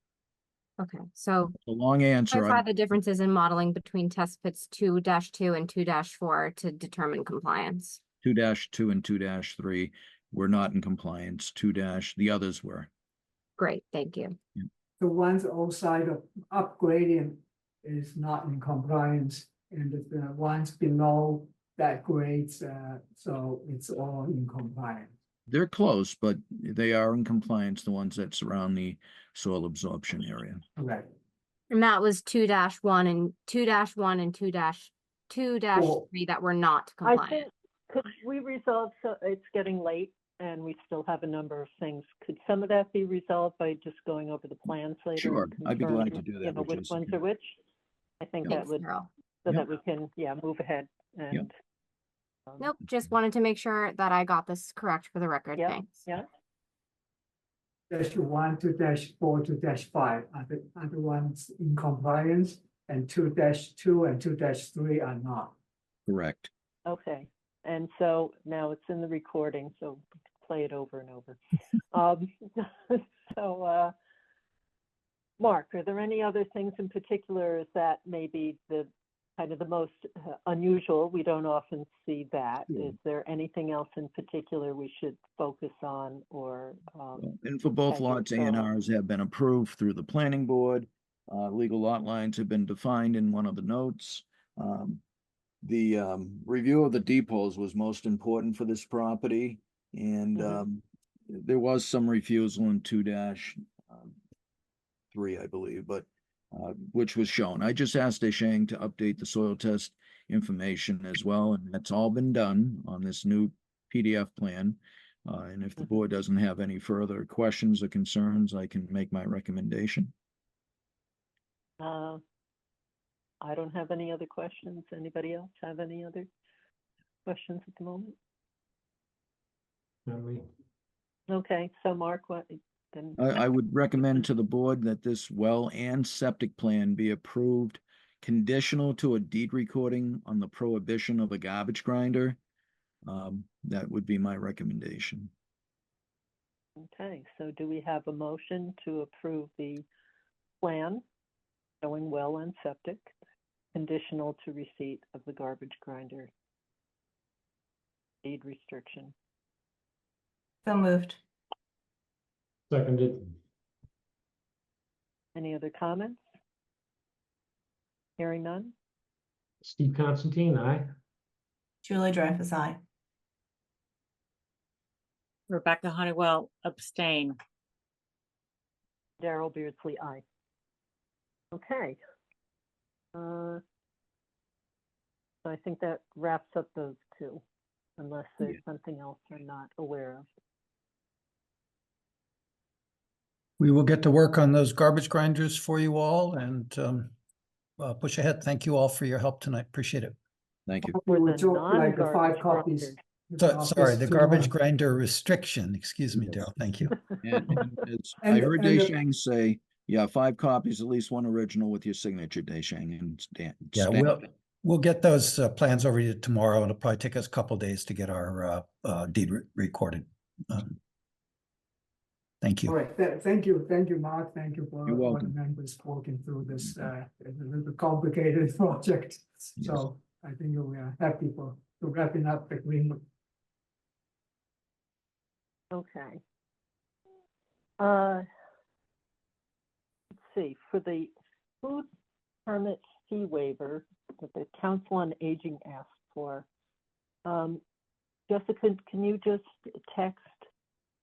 D: Okay, so
E: a long answer.
D: Clarify the differences in modeling between test pits 2-2 and 2-4 to determine compliance.
E: 2-2 and 2-3 were not in compliance. The others were.
D: Great, thank you.
P: The ones outside of upgrading is not in compliance, and the ones below that great, so it's all in compliance.
E: They're close, but they are in compliance, the ones that surround the soil absorption area.
P: Right.
D: And that was 2-1 and 2-1 and 2-3 that were not
A: I
D: compliant.
A: think, could we resolve, so it's getting late and we still have a number of things. Could some of that be resolved by just going over the plans later?
E: Sure,
A: and
E: I'd be glad to
A: confirming,
E: do that
A: you know,
E: with
A: which ones
E: Jessica.
A: are which? I think that
D: Thanks,
A: would,
D: Carol.
A: so
E: Yep.
A: that we can, yeah, move ahead and.
D: Nope, just wanted to make sure that I got this correct for the record.
A: Yeah,
D: Thanks.
A: yeah.
P: -1, 2-4, 2-5 are the ones in compliance, and 2-2 and 2-3 are not.
E: Correct.
A: Okay, and so now it's in the recording, so play it over and over. So, Mark, are there any other things in particular that maybe the kind of the most unusual? We don't often see that.
E: Sure.
A: Is there anything else in particular we should focus on or?
E: And for both
A: as you're
E: lots,
A: going?
E: A&Rs have been approved through the planning board. Legal lot lines have been defined in one of the notes. The review of the depots was most important for this property, and there was some refusal in 2-3, I believe, but which was shown. I just asked Deschang to update the soil test information as well, and that's all been done on this new PDF plan. And if the board doesn't have any further questions or concerns, I can make my recommendation.
A: I don't have any other questions. Anybody else have any other questions at the moment? Okay, so Mark, what then?
E: I would recommend to the board that this well and septic plan be approved conditional to a deed recording on the prohibition of a garbage grinder. That would be my recommendation.
A: Okay, so do we have a motion to approve the plan showing well and septic, conditional to receipt of the garbage grinder deed restriction?
C: So moved.
K: Seconded.
A: Any other comments? Hearing none?
K: Steve Constantine, aye.
C: Julie Dreyfus, aye.
L: Rebecca Honeywell, abstain.
A: Daryl Beardsley, aye. Okay. So I think that wraps up those two, unless there's something else I'm not aware of.
G: We will get to work on those garbage grinders for you all and push ahead. Thank you all for your help tonight. Appreciate it.
E: Thank you.
A: For
P: We
A: the
P: took like the 5
A: non-garbage
P: copies.
A: grinders.
G: Sorry, the garbage
P: grinder.
G: grinder restriction. Excuse me, Daryl. Thank you.
E: And as I
P: And-
E: heard
P: and the-
E: Deschang say, yeah, 5 copies, at least one original with your signature, Deschang, and Stan.
G: Yeah, we'll get those plans over to you tomorrow, and it'll probably take us a couple days to get our deed recorded. Thank
P: All
G: you.
P: right, thank you, Mark. Thank you for
E: You're
P: all the
E: welcome.
P: members working through this, it's a little complicated project.
E: Yes.
P: So I think we are happy to wrapping up the agreement.
A: Okay. Let's see, for the food permit fee waiver that the Council on Aging asked for, Jessica, can you just text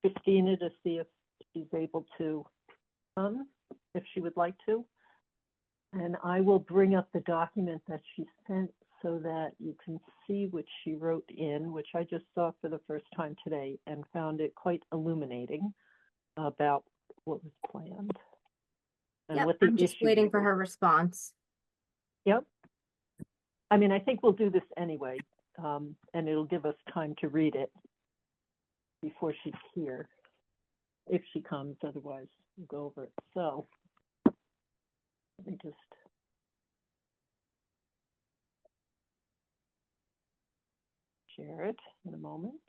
A: Christina to see if she's able to come, if she would like to? And I will bring up the document that she sent so that you can see what she wrote in, which I just saw for the first time today and found it quite illuminating about what was planned. And
D: Yep,
A: what the
D: I'm just
A: issue
D: waiting for
A: was.
D: her response.
A: Yep. I mean, I think we'll do this anyway, and it'll give us time to read it before she's here, if she comes, otherwise we'll go over it. So let me just. Share it in a moment.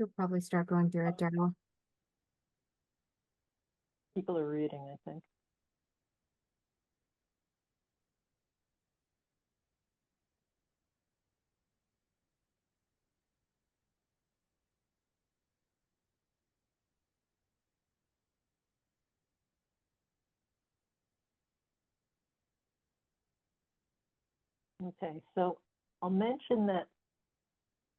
D: You'll probably start going through it, Daryl.
A: People are reading, I think. Okay, so I'll mention that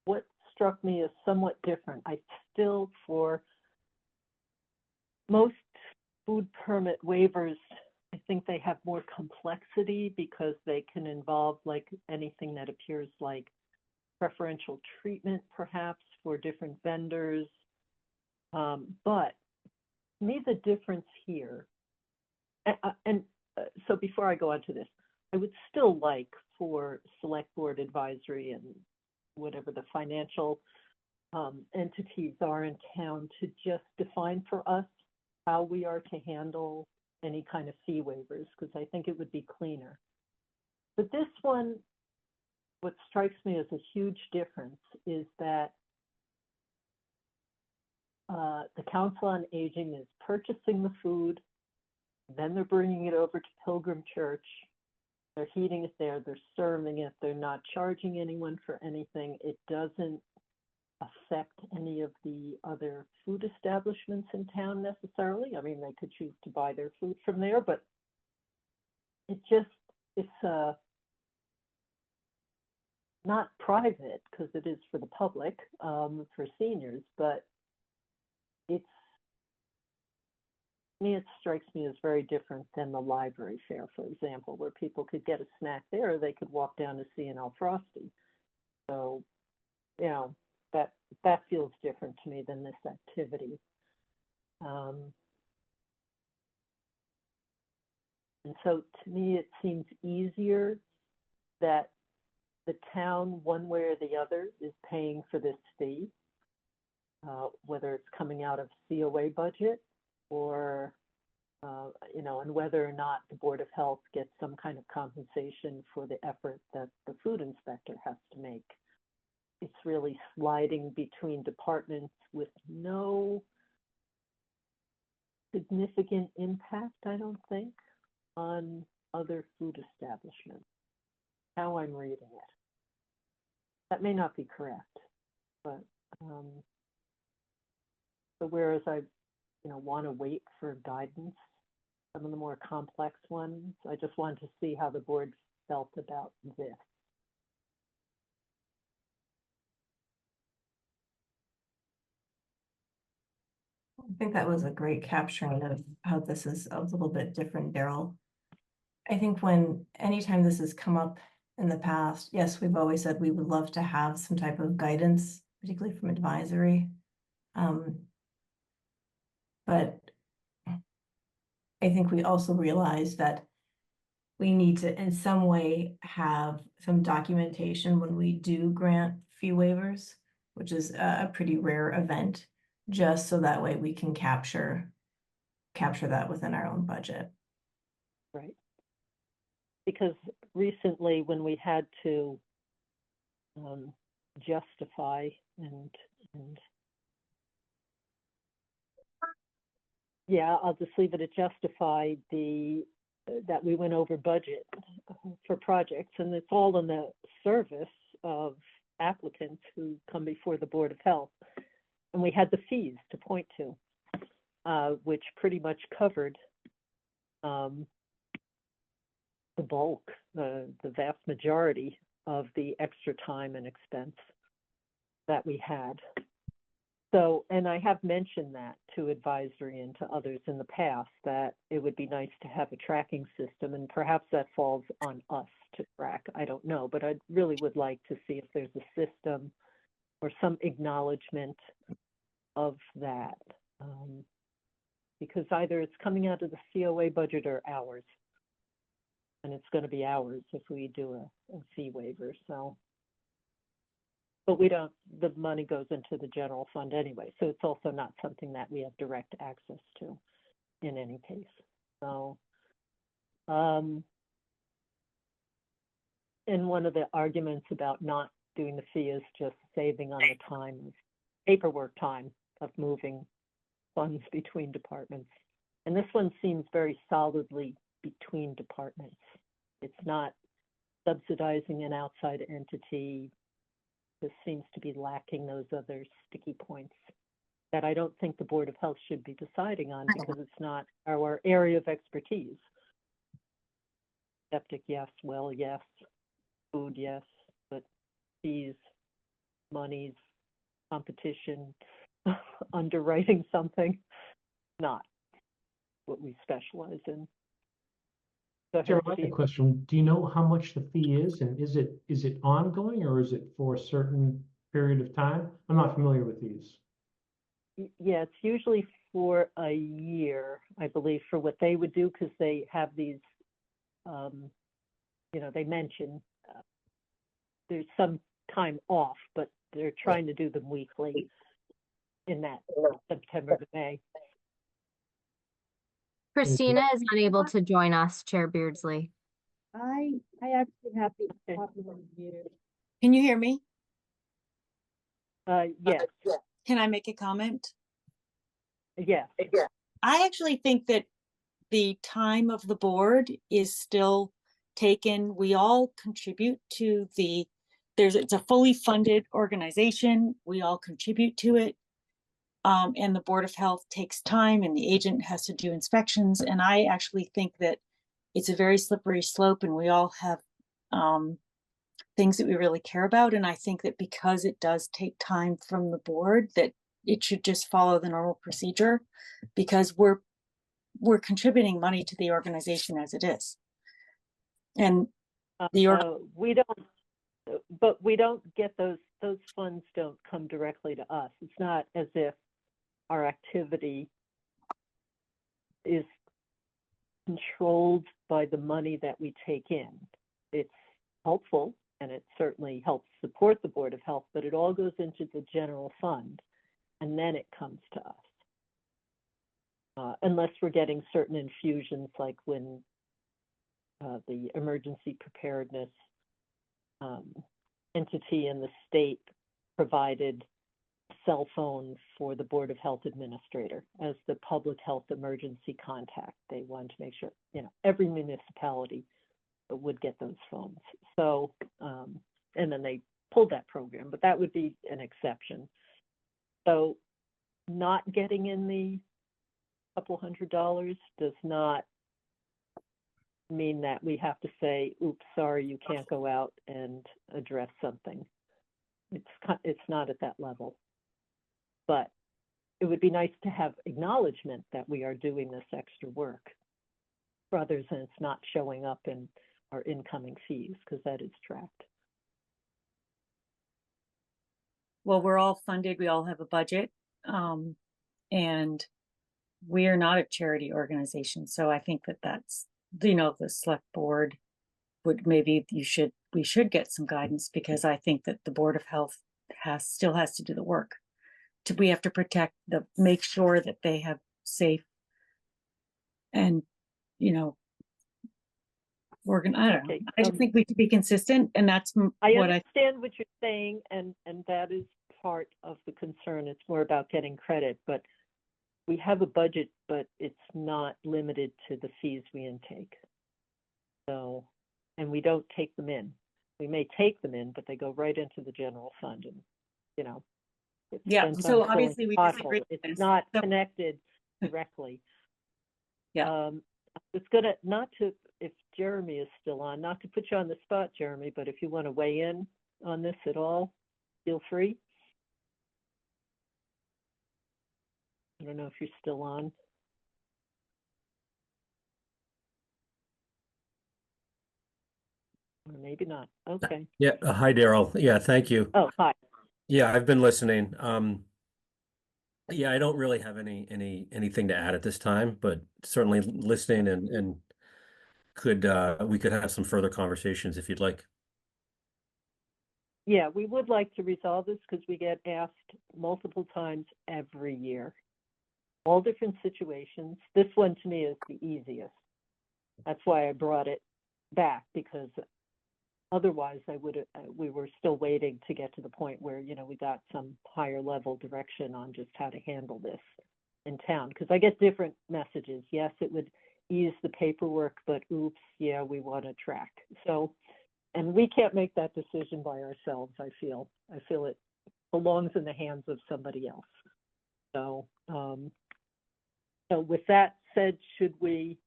A: what struck me as somewhat different, I still, for most food permit waivers, I think they have more complexity because they can involve like anything that appears like preferential treatment perhaps for different vendors. But to me, the difference here, so before I go on to this, I would still like for select board advisory and whatever the financial entities are in town to just define for us how we are to handle any kind of fee waivers, because I think it would be cleaner. But this one, what strikes me as a huge difference is that the Council on Aging is purchasing the food, then they're bringing it over to Pilgrim Church, they're heating it there, they're serving it, they're not charging anyone for anything. It doesn't affect any of the other food establishments in town necessarily. I mean, they could choose to buy their food from there, but it's not private because it is for the public, for seniors, but to me, it strikes me as very different than the library fair, for example, where people could get a snack there, or they could walk down to C&L Frosty. So, you know, that feels different to me than this activity. And so to me, it seems easier that the town, one way or the other, is paying for this fee, whether it's coming out of COA budget or, you know, and whether or not the Board of Health gets some kind of compensation for the effort that the food inspector has to make. It's really sliding between departments with no significant impact, I don't think, on other food establishments, how I'm reading it. That may not be correct, but so whereas I, you know, want to wait for guidance, some of the more complex ones, I just wanted to see how the board felt about this.
C: I think that was a great capturing of how this is a little bit different, Daryl. I think anytime this has come up in the past, yes, we've always said we would love to have some type of guidance, particularly from advisory. But I think we also realize that we need to, in some way, have some documentation when we do grant fee waivers, which is a pretty rare event, just so that way we can capture that within our own budget.
A: Right. Because recently when we had to justify and yeah, I'll just leave it at justify that we went over budget for projects, and it's all in the service of applicants who come before the Board of Health. And we had the fees to point to, which pretty much covered the bulk, the vast majority of the extra time and expense that we had. So, and I have mentioned that to advisory and to others in the past, that it would be nice to have a tracking system, and perhaps that falls on us to track, I don't know, but I really would like to see if there's a system or some acknowledgement of that. Because either it's coming out of the COA budget or ours. And it's going to be ours if we do a fee waiver, so. But we don't, the money goes into the general fund anyway, so it's also not something that we have direct access to in any case. So, and one of the arguments about not doing the fee is just saving on the time of paperwork time of moving funds between departments. And this one seems very solidly between departments. It's not subsidizing an outside entity. This seems to be lacking those other sticky points that I don't think the Board of Health should be deciding on because it's not our area of expertise. Septic, yes. Well, yes. Food, yes. But fees, monies, competition, underwriting something, not what we specialize in. Go ahead,
K: Sarah, I have a
A: Steve.
K: question. Do you know how much the fee is, and is it ongoing, or is it for a certain period of time? I'm not familiar with these.
A: Yeah, it's usually for a year, I believe, for what they would do, because they have these, they mention there's some time off, but they're trying to do them weekly in that September to May.
D: Christina is unable to join us, Chair Beardsley.
L: I actually have the Can you hear me?
A: Yes.
L: Can I make a comment?
A: Yes.
L: I actually think that the time of the board is still taken. We all contribute to it's a fully funded organization. We all contribute to it. And the Board of Health takes time and the agent has to do inspections. And I actually think that it's a very slippery slope and we all have things that we really care about. And I think that because it does take time from the board, that it should just follow the normal procedure because we're contributing money to the organization as it is. And
A: we don't get those funds don't come directly to us. It's not as if our activity is controlled by the money that we take in. It's helpful and it certainly helps support the Board of Health, but it all goes into the general fund and then it comes to us. Unless we're getting certain infusions like when the emergency preparedness entity in the state provided cell phones for the Board of Health administrator as the public health emergency contact. They wanted to make sure, every municipality would get those phones. So, and then they pulled that program, but that would be an exception. So not getting in the couple $100 does not mean that we have to say, oops, sorry, you can't go out and address something. It's not at that level. But it would be nice to have acknowledgement that we are doing this extra work rather than it's not showing up in our incoming fees, because that is tracked.
L: Well, we're all funded, we all have a budget, and we are not a charity organization. So I think that that's, the select board would we should get some guidance, because I think that the Board of Health still has to do the work. We have to make sure that they have safe and, I don't know. I just think we should be consistent, and that's
A: I understand what you're saying, and that is part of the concern. It's more about getting credit, but we have a budget, but it's not limited to the fees we intake. So, and we don't take them in. We may take them in, but they go right into the general fund, and
L: so obviously we disagree.
A: It's not connected directly.
L: Yeah.
A: It's gonna, if Jeremy is still on, not to put you on the spot, Jeremy, but if you want to weigh in on this at all, feel free. I don't know if you're still on. Or maybe not. Okay.
Q: Yeah. Hi, Daryl. Yeah, thank you.
A: Oh, hi.
Q: Yeah, I've been listening. Yeah, I don't really have anything to add at this time, but certainly listening and we could have some further conversations if you'd like.
A: Yeah, we would like to resolve this because we get asked multiple times every year. All different situations. This one to me is the easiest. That's why I brought it back, because otherwise we were still waiting to get to the point where, you know, we got some higher level direction on just how to handle this in town. Because I get different messages. Yes, it would ease the paperwork, but oops, yeah, we want to track. So, and we can't make that decision by ourselves, I feel. I feel it belongs in the hands of somebody else. So, so with that said, should we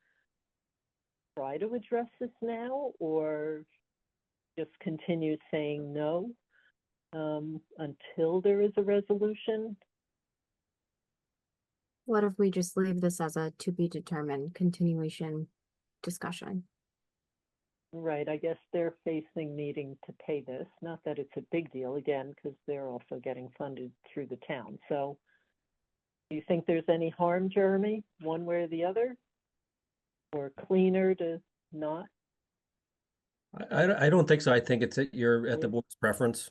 A: try to address this now or just continue saying no until there is a resolution?
D: What if we just leave this as a to be determined continuation discussion?
A: Right, I guess they're facing needing to pay this. Not that it's a big deal, again, because they're also getting funded through the town. So do you think there's any harm, Jeremy, one way or the other? Or cleaner to not?
Q: I don't think so. I think it's at the board's preference.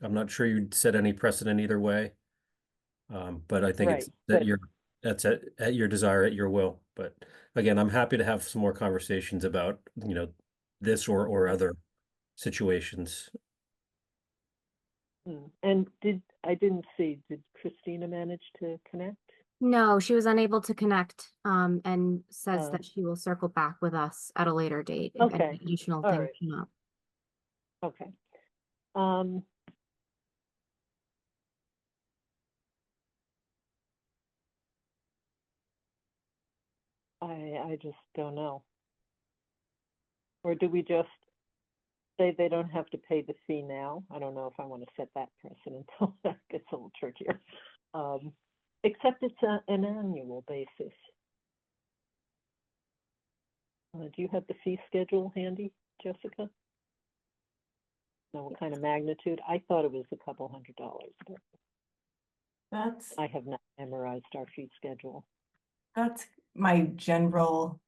Q: I'm not sure you'd set any precedent either way. But I think it's
A: Right,
Q: that's at your desire, at your will. But again, I'm happy to have some more conversations about, you know, this or other situations.
A: And I didn't see, did Christina manage to connect?
D: No, she was unable to connect, and says
A: Oh.
D: that she will circle back with us at a later date if
A: Okay.
D: any additional
A: All
D: things
A: right.
D: come up.
A: Okay. I just don't know. Or do we just say they don't have to pay the fee now? I don't know if I want to set that precedent. That gets a little trickier. Except it's an annual basis. Do you have the fee schedule handy, Jessica? Know what kind of magnitude? I thought it was a couple $100, but
C: That's
A: I have not memorized our fee schedule.
C: That's my general,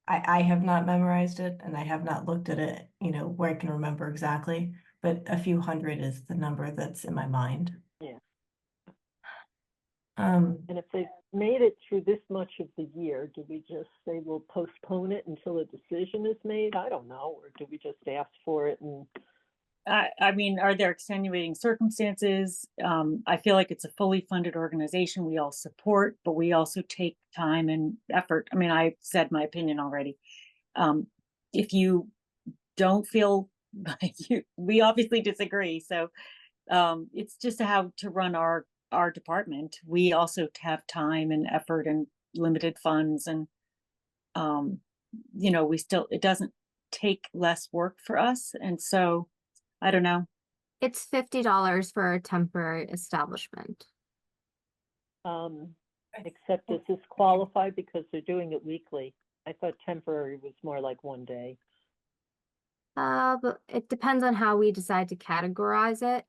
C: I have not memorized it and I have not looked at it, you know, where I can remember exactly, but a few hundred is the number that's in my mind.
A: Yeah.
C: Um,
A: And if they've made it through this much of the year, do we just say we'll postpone it until a decision is made? I don't know. Or do we just ask for it and
L: I mean, are there extenuating circumstances? I feel like it's a fully funded organization we all support, but we also take time and effort. I mean, I said my opinion already. If you don't feel like we obviously disagree. So it's just how to run our department. We also have time and effort and limited funds, and you know, it doesn't take less work for us. And so I don't know.
D: It's $50 for a temporary establishment.
A: except does this qualify because they're doing it weekly? I thought temporary was more like one day.
D: But it depends on how we decide to categorize it.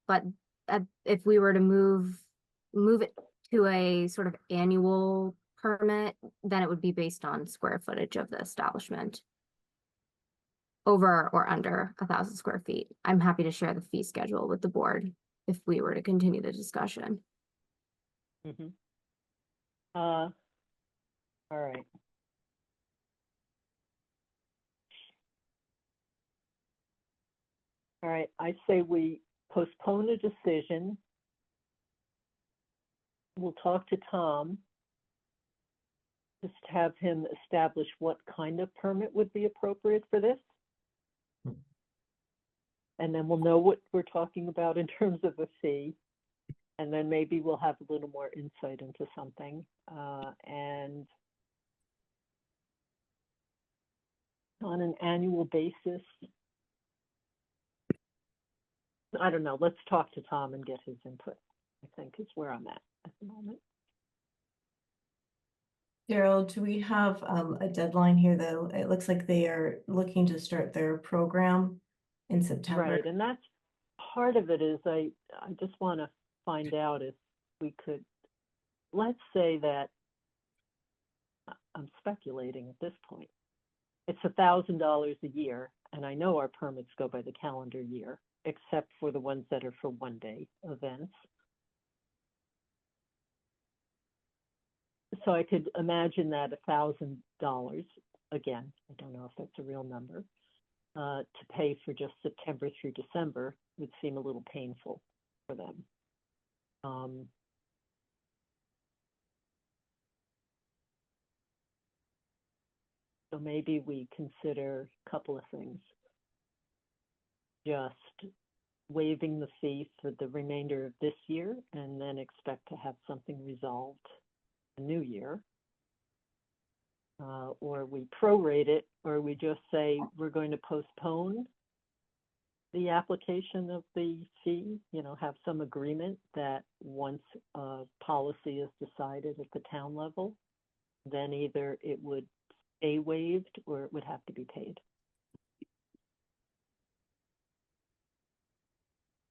D: But if we were to move it to a sort of annual permit, then it would be based on square footage of the establishment. Over or under 1,000 square feet. I'm happy to share the fee schedule with the board if we were to continue the discussion.
A: All right. All right, I say we postpone a decision. We'll talk to Tom. Just have him establish what kind of permit would be appropriate for this. And then we'll know what we're talking about in terms of a fee. And then maybe we'll have a little more insight into something. And on an annual basis, I don't know, let's talk to Tom and get his input, I think is where I'm at the moment.
C: Daryl, do we have a deadline here though? It looks like they are looking to start their program in September.
A: Right, and that's part of it is I just want to find out if we could, let's say that, I'm speculating at this point, it's $1,000 a year, and I know our permits go by the calendar year, except for the ones that are for one-day events. So I could imagine that $1,000, again, I don't know if that's a real number, to pay for just September through December would seem a little painful for them. So maybe we consider a couple of things. Just waiving the fee for the remainder of this year and then expect to have something resolved the new year. Or we prorate it, or we just say we're going to postpone the application of the fee, you know, have some agreement that once a policy is decided at the town level, then either it would stay waived or it would have to be paid.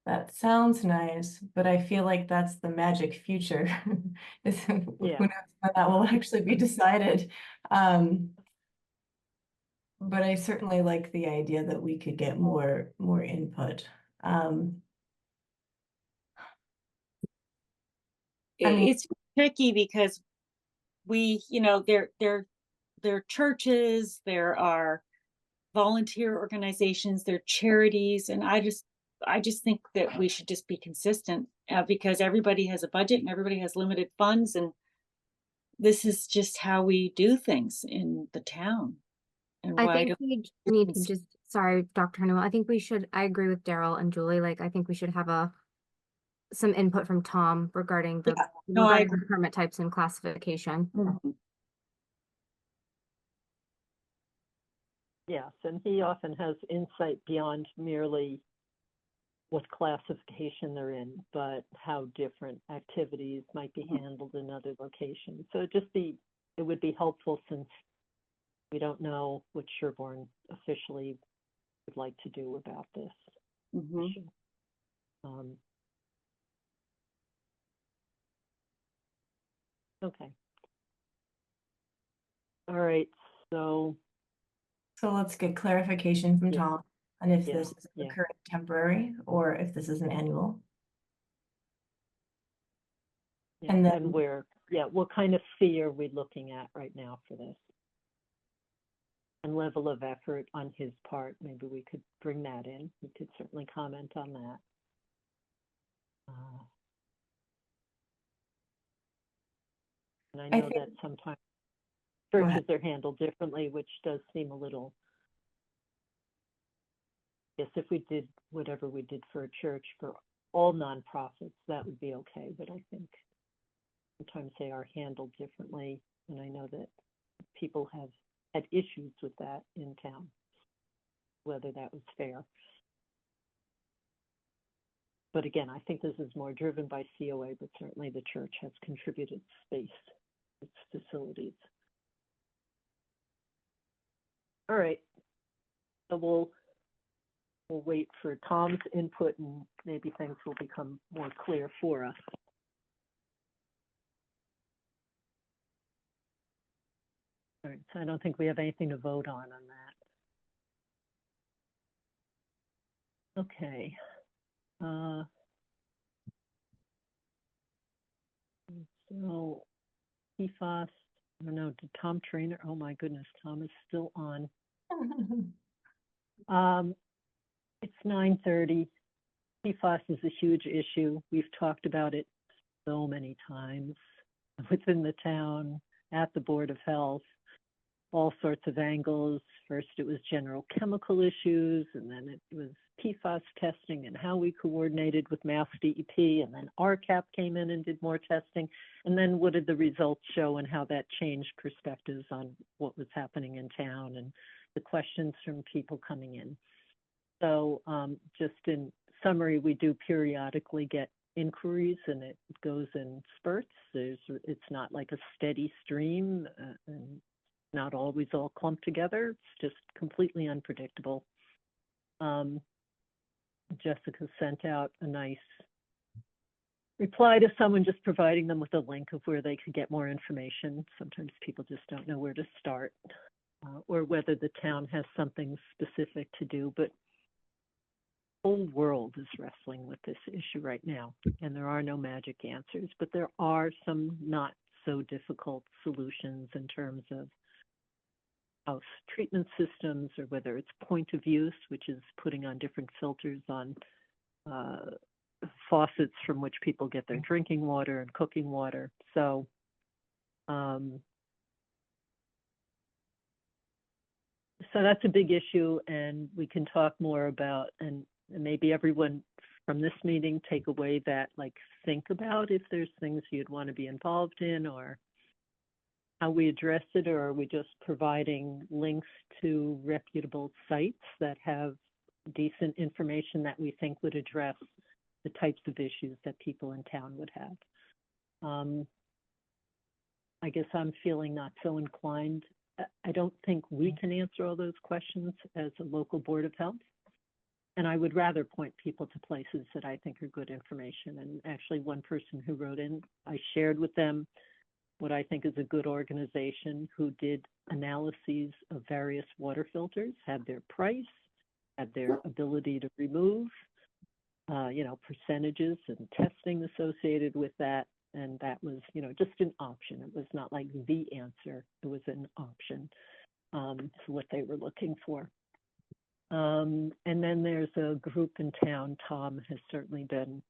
C: That sounds nice, but I feel like that's the magic future. Who knows when that will actually be decided. But I certainly like the idea that we could get more input.
L: It's tricky because we, you know, there are churches, there are volunteer organizations, there are charities, and I just think that we should just be consistent because everybody has a budget and everybody has limited funds, and this is just how we do things in the town. And
D: I
L: why
D: think
L: don't
D: we need to just, sorry, Dr. Honeywell, I think we should, I agree with Daryl and Julie, like, I think we should have some input from Tom regarding the,
L: no, I
D: regarding the permit types and classification.
A: Yes, and he often has insight beyond merely what classification they're in, but how different activities might be handled in other locations. So it would be helpful since we don't know what Sherborn officially would like to do about this issue. Okay. All right, so
C: let's get clarification from Tom on if
A: Yeah,
C: this is
A: yeah.
C: a current temporary or if this is an annual.
A: Yeah,
C: And then
A: what kind of fee are we looking at right now for this? And level of effort on his part, maybe we could bring that in. We could certainly comment on that. And I know that sometimes churches are handled differently, which does seem a little, I guess if we did whatever we did for a church for all nonprofits, that would be okay. But I think sometimes they are handled differently. And I know that people have had issues with that in town, whether that was fair. But again, I think this is more driven by COA, but certainly the church has contributed space, its facilities. All right, so we'll wait for Tom's input and maybe things will become more clear for us. All right, so I don't think we have anything to vote on that. Okay. So PFAS, I don't know, did Tom Trainer, oh my goodness, Tom is still on. It's 9:30. PFAS is a huge issue. We've talked about it so many times within the town, at the Board of Health, all sorts of angles. First, it was general chemical issues, and then it was PFAS testing and how we coordinated with Mass DEP, and then RCAP came in and did more testing. And then what did the results show and how that changed perspectives on what was happening in town and the questions from people coming in. So just in summary, we do periodically get inquiries and it goes in spurts. It's not like a steady stream and not always all clumped together. It's just completely unpredictable. Jessica sent out a nice reply to someone just providing them with a link of where they could get more information. Sometimes people just don't know where to start or whether the town has something specific to do, but the whole world is wrestling with this issue right now, and there are no magic answers, but there are some not so difficult solutions in terms of house treatment systems, or whether it's point of use, which is putting on different filters on faucets from which people get their drinking water and cooking water. So so that's a big issue, and we can talk more about, and maybe everyone from this meeting take away that, like, think about if there's things you'd want to be involved in, or how we address it, or are we just providing links to reputable sites that have decent information that we think would address the types of issues that people in town would have. I guess I'm feeling not so inclined. I don't think we can answer all those questions as a local Board of Health. And I would rather point people to places that I think are good information. And actually, one person who wrote in, I shared with them what I think is a good organization who did analyses of various water filters, had their price, had their ability to remove, percentages and testing associated with that. And that was, just an option. It was not like the answer. It was an option to what they were looking for. And then there's a group in town, Tom has certainly been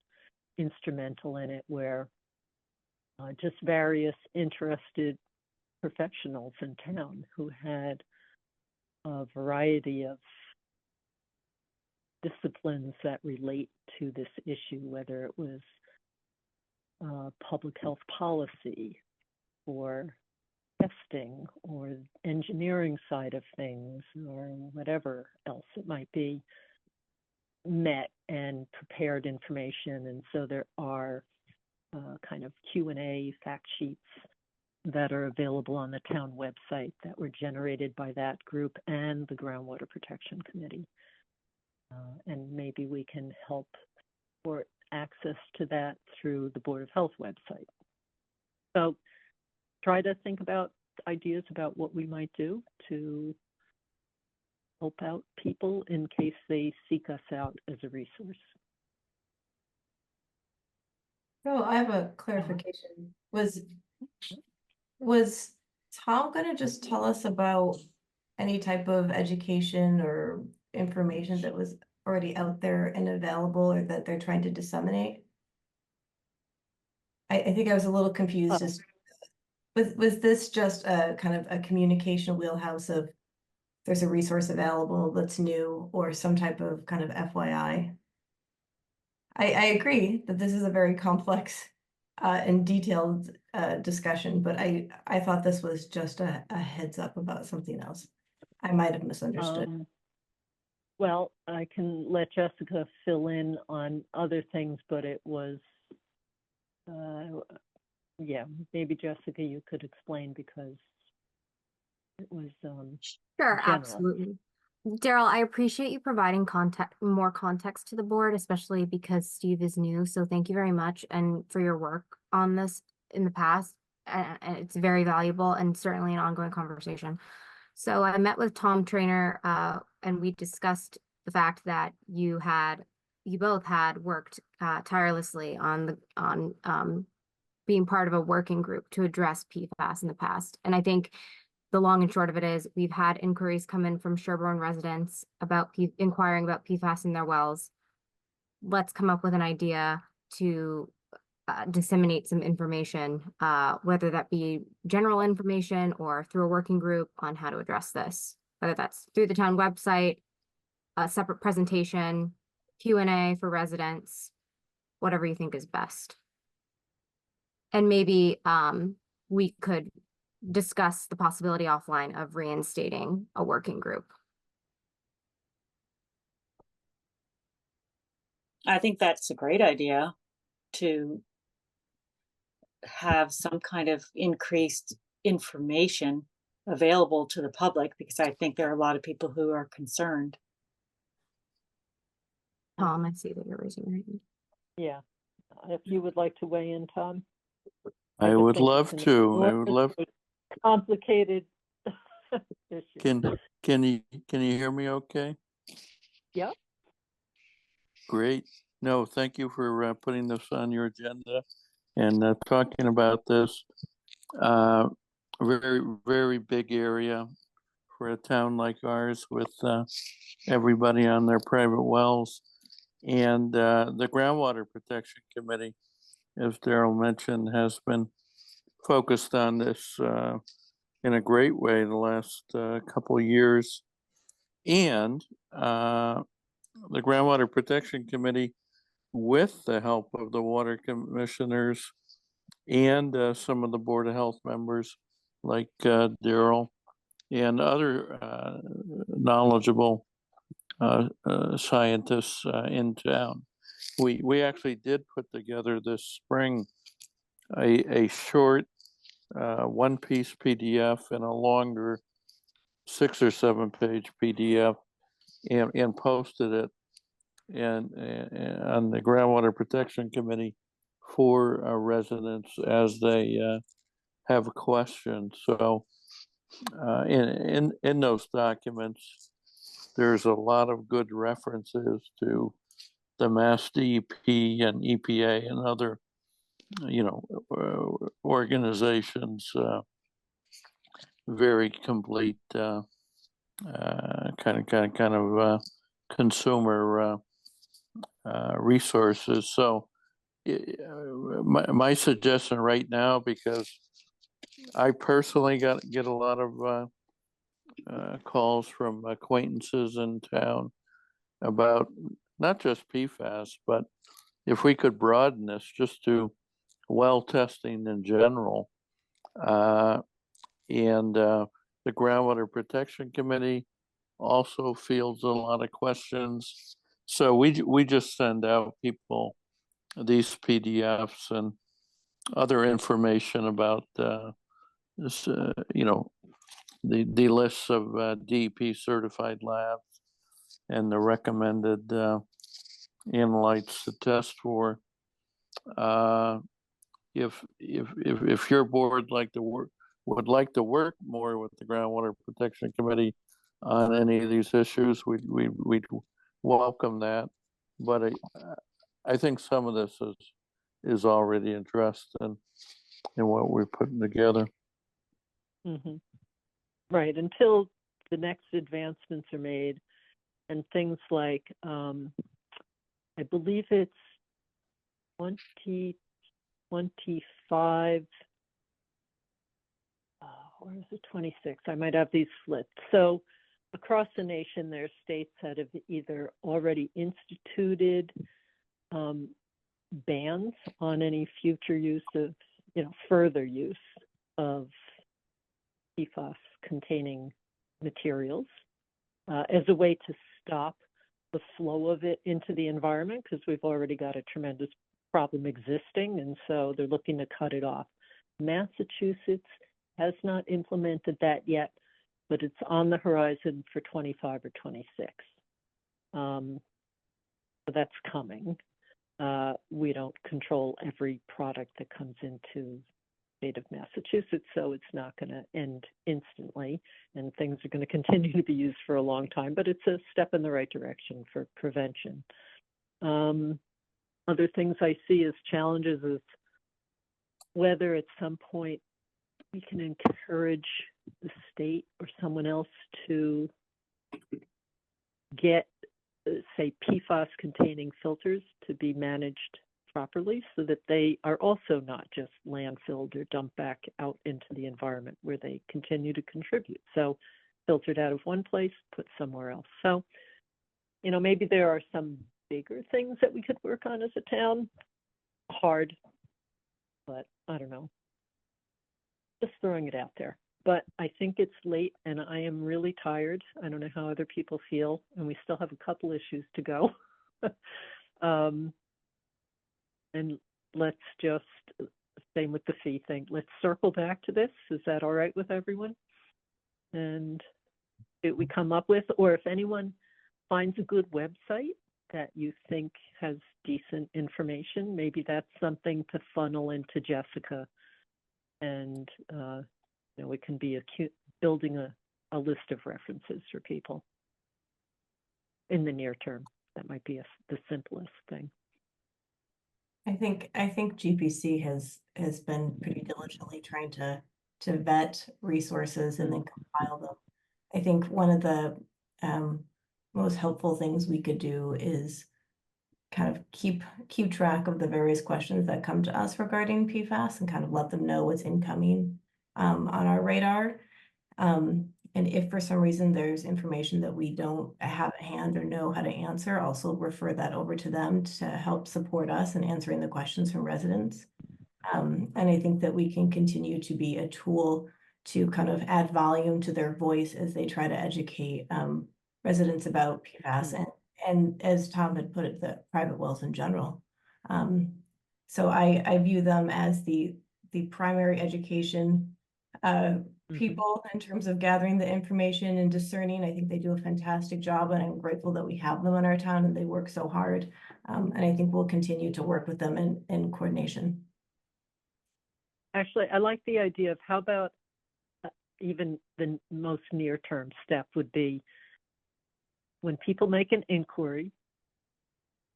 A: instrumental in it, where just various interested professionals in town who had a variety of disciplines that relate to this issue, whether it was public health policy or testing or engineering side of things or whatever else it might be, met and prepared information. And so there are kind of Q&A fact sheets that are available on the town website that were generated by that group and the Groundwater Protection Committee. And maybe we can help for access to that through the Board of Health website. So try to think about ideas about what we might do to help out people in case they seek us out as a resource.
C: So I have a clarification. Was Tom going to just tell us about any type of education or information that was already out there and available, or that they're trying to disseminate? I think I was a little confused. Was this just a kind of a communication wheelhouse of there's a resource available that's new, or some type of kind of FYI? I agree that this is a very complex and detailed discussion, but I thought this was just a heads up about something else. I might have misunderstood.
A: Well, I can let Jessica fill in on other things, but it was, maybe Jessica, you could explain, because it was
D: Sure,
A: general.
D: absolutely. Daryl, I appreciate you providing more context to the board, especially because Steve is new. So thank you very much, and for your work on this in the past. And it's very valuable and certainly an ongoing conversation. So I met with Tom Trainer, and we discussed the fact that you both had worked tirelessly on being part of a working group to address PFAS in the past. And I think the long and short of it is we've had inquiries come in from Sherborn residents about inquiring about PFAS in their wells. Let's come up with an idea to disseminate some information, whether that be general information or through a working group on how to address this, whether that's through the town website, a separate presentation, Q&A for residents, whatever you think is best. And maybe we could discuss the possibility offline of reinstating a working group.
L: I think that's a great idea, to have some kind of increased information available to the public, because I think there are a lot of people who are concerned.
D: Tom, I see that you're raising your hand.
A: Yeah, if you would like to weigh in, Tom.
R: I would love to. I would love.
A: Complicated issue.
R: Can you hear me okay?
A: Yep.
R: Great. No, thank you for putting this on your agenda and talking about this very, very big area for a town like ours with everybody on their private wells. And the Groundwater Protection Committee, as Daryl mentioned, has been focused on this in a great way the last couple of years. And the Groundwater Protection Committee, with the help of the water commissioners and some of the Board of Health members like Daryl and other knowledgeable scientists in town. We actually did put together this spring a short one-piece PDF and a longer 6 or 7 page PDF and posted it on the Groundwater Protection Committee for residents as they have questions. So in those documents, there's a lot of good references to the Mass DEP and EPA and other, organizations. Very complete kind of consumer resources. So my suggestion right now, because I personally get a lot of calls from acquaintances in town about not just PFAS, but if we could broaden this just to well testing in general. And the Groundwater Protection Committee also fields a lot of questions. So we just send out people these PDFs and other information about this, the lists of DEP certified labs and the recommended analytes to test for. If your board would like to work more with the Groundwater Protection Committee on any of these issues, we'd welcome that. But I think some of this is already addressed in what we're putting together.
A: Mm-hmm. Right, until the next advancements are made, and things like, I believe it's 2025, or is it 26? I might have these flipped. So across the nation, there are states that have either already instituted bans on any future use of, further use of PFAS containing materials as a way to stop the flow of it into the environment, because we've already got a tremendous problem existing, and so they're looking to cut it off. Massachusetts has not implemented that yet, but it's on the horizon for 25 or 26. So that's coming. We don't control every product that comes into the state of Massachusetts, so it's not going to end instantly, and things are going to continue to be used for a long time, but it's a step in the right direction for prevention. Other things I see as challenges is whether at some point we can encourage the state or someone else to get, say, PFAS containing filters to be managed properly so that they are also not just landfilled or dumped back out into the environment where they continue to contribute. So filtered out of one place, put somewhere else. So, maybe there are some bigger things that we could work on as a town. Hard, but I don't know. Just throwing it out there. But I think it's late and I am really tired. I don't know how other people feel, and we still have a couple issues to go. And let's just, same with the fee thing, let's circle back to this. Is that all right with everyone? And it we come up with, or if anyone finds a good website that you think has decent information, maybe that's something to funnel into Jessica, and we can be building a list of references for people in the near term. That might be the simplest thing.
C: I think GPC has been pretty diligently trying to vet resources and then compile them. I think one of the most helpful things we could do is kind of keep track of the various questions that come to us regarding PFAS and kind of let them know what's incoming on our radar. And if for some reason there's information that we don't have at hand or know how to answer, also refer that over to them to help support us in answering the questions from residents. And I think that we can continue to be a tool to kind of add volume to their voice as they try to educate residents about PFAS and as Tom had put it, the private wells in general. So I view them as the primary education people in terms of gathering the information and discerning. I think they do a fantastic job, and I'm grateful that we have them in our town and they work so hard. And I think we'll continue to work with them in coordination.
A: Actually, I like the idea of how about even the most near-term step would be when people make an inquiry,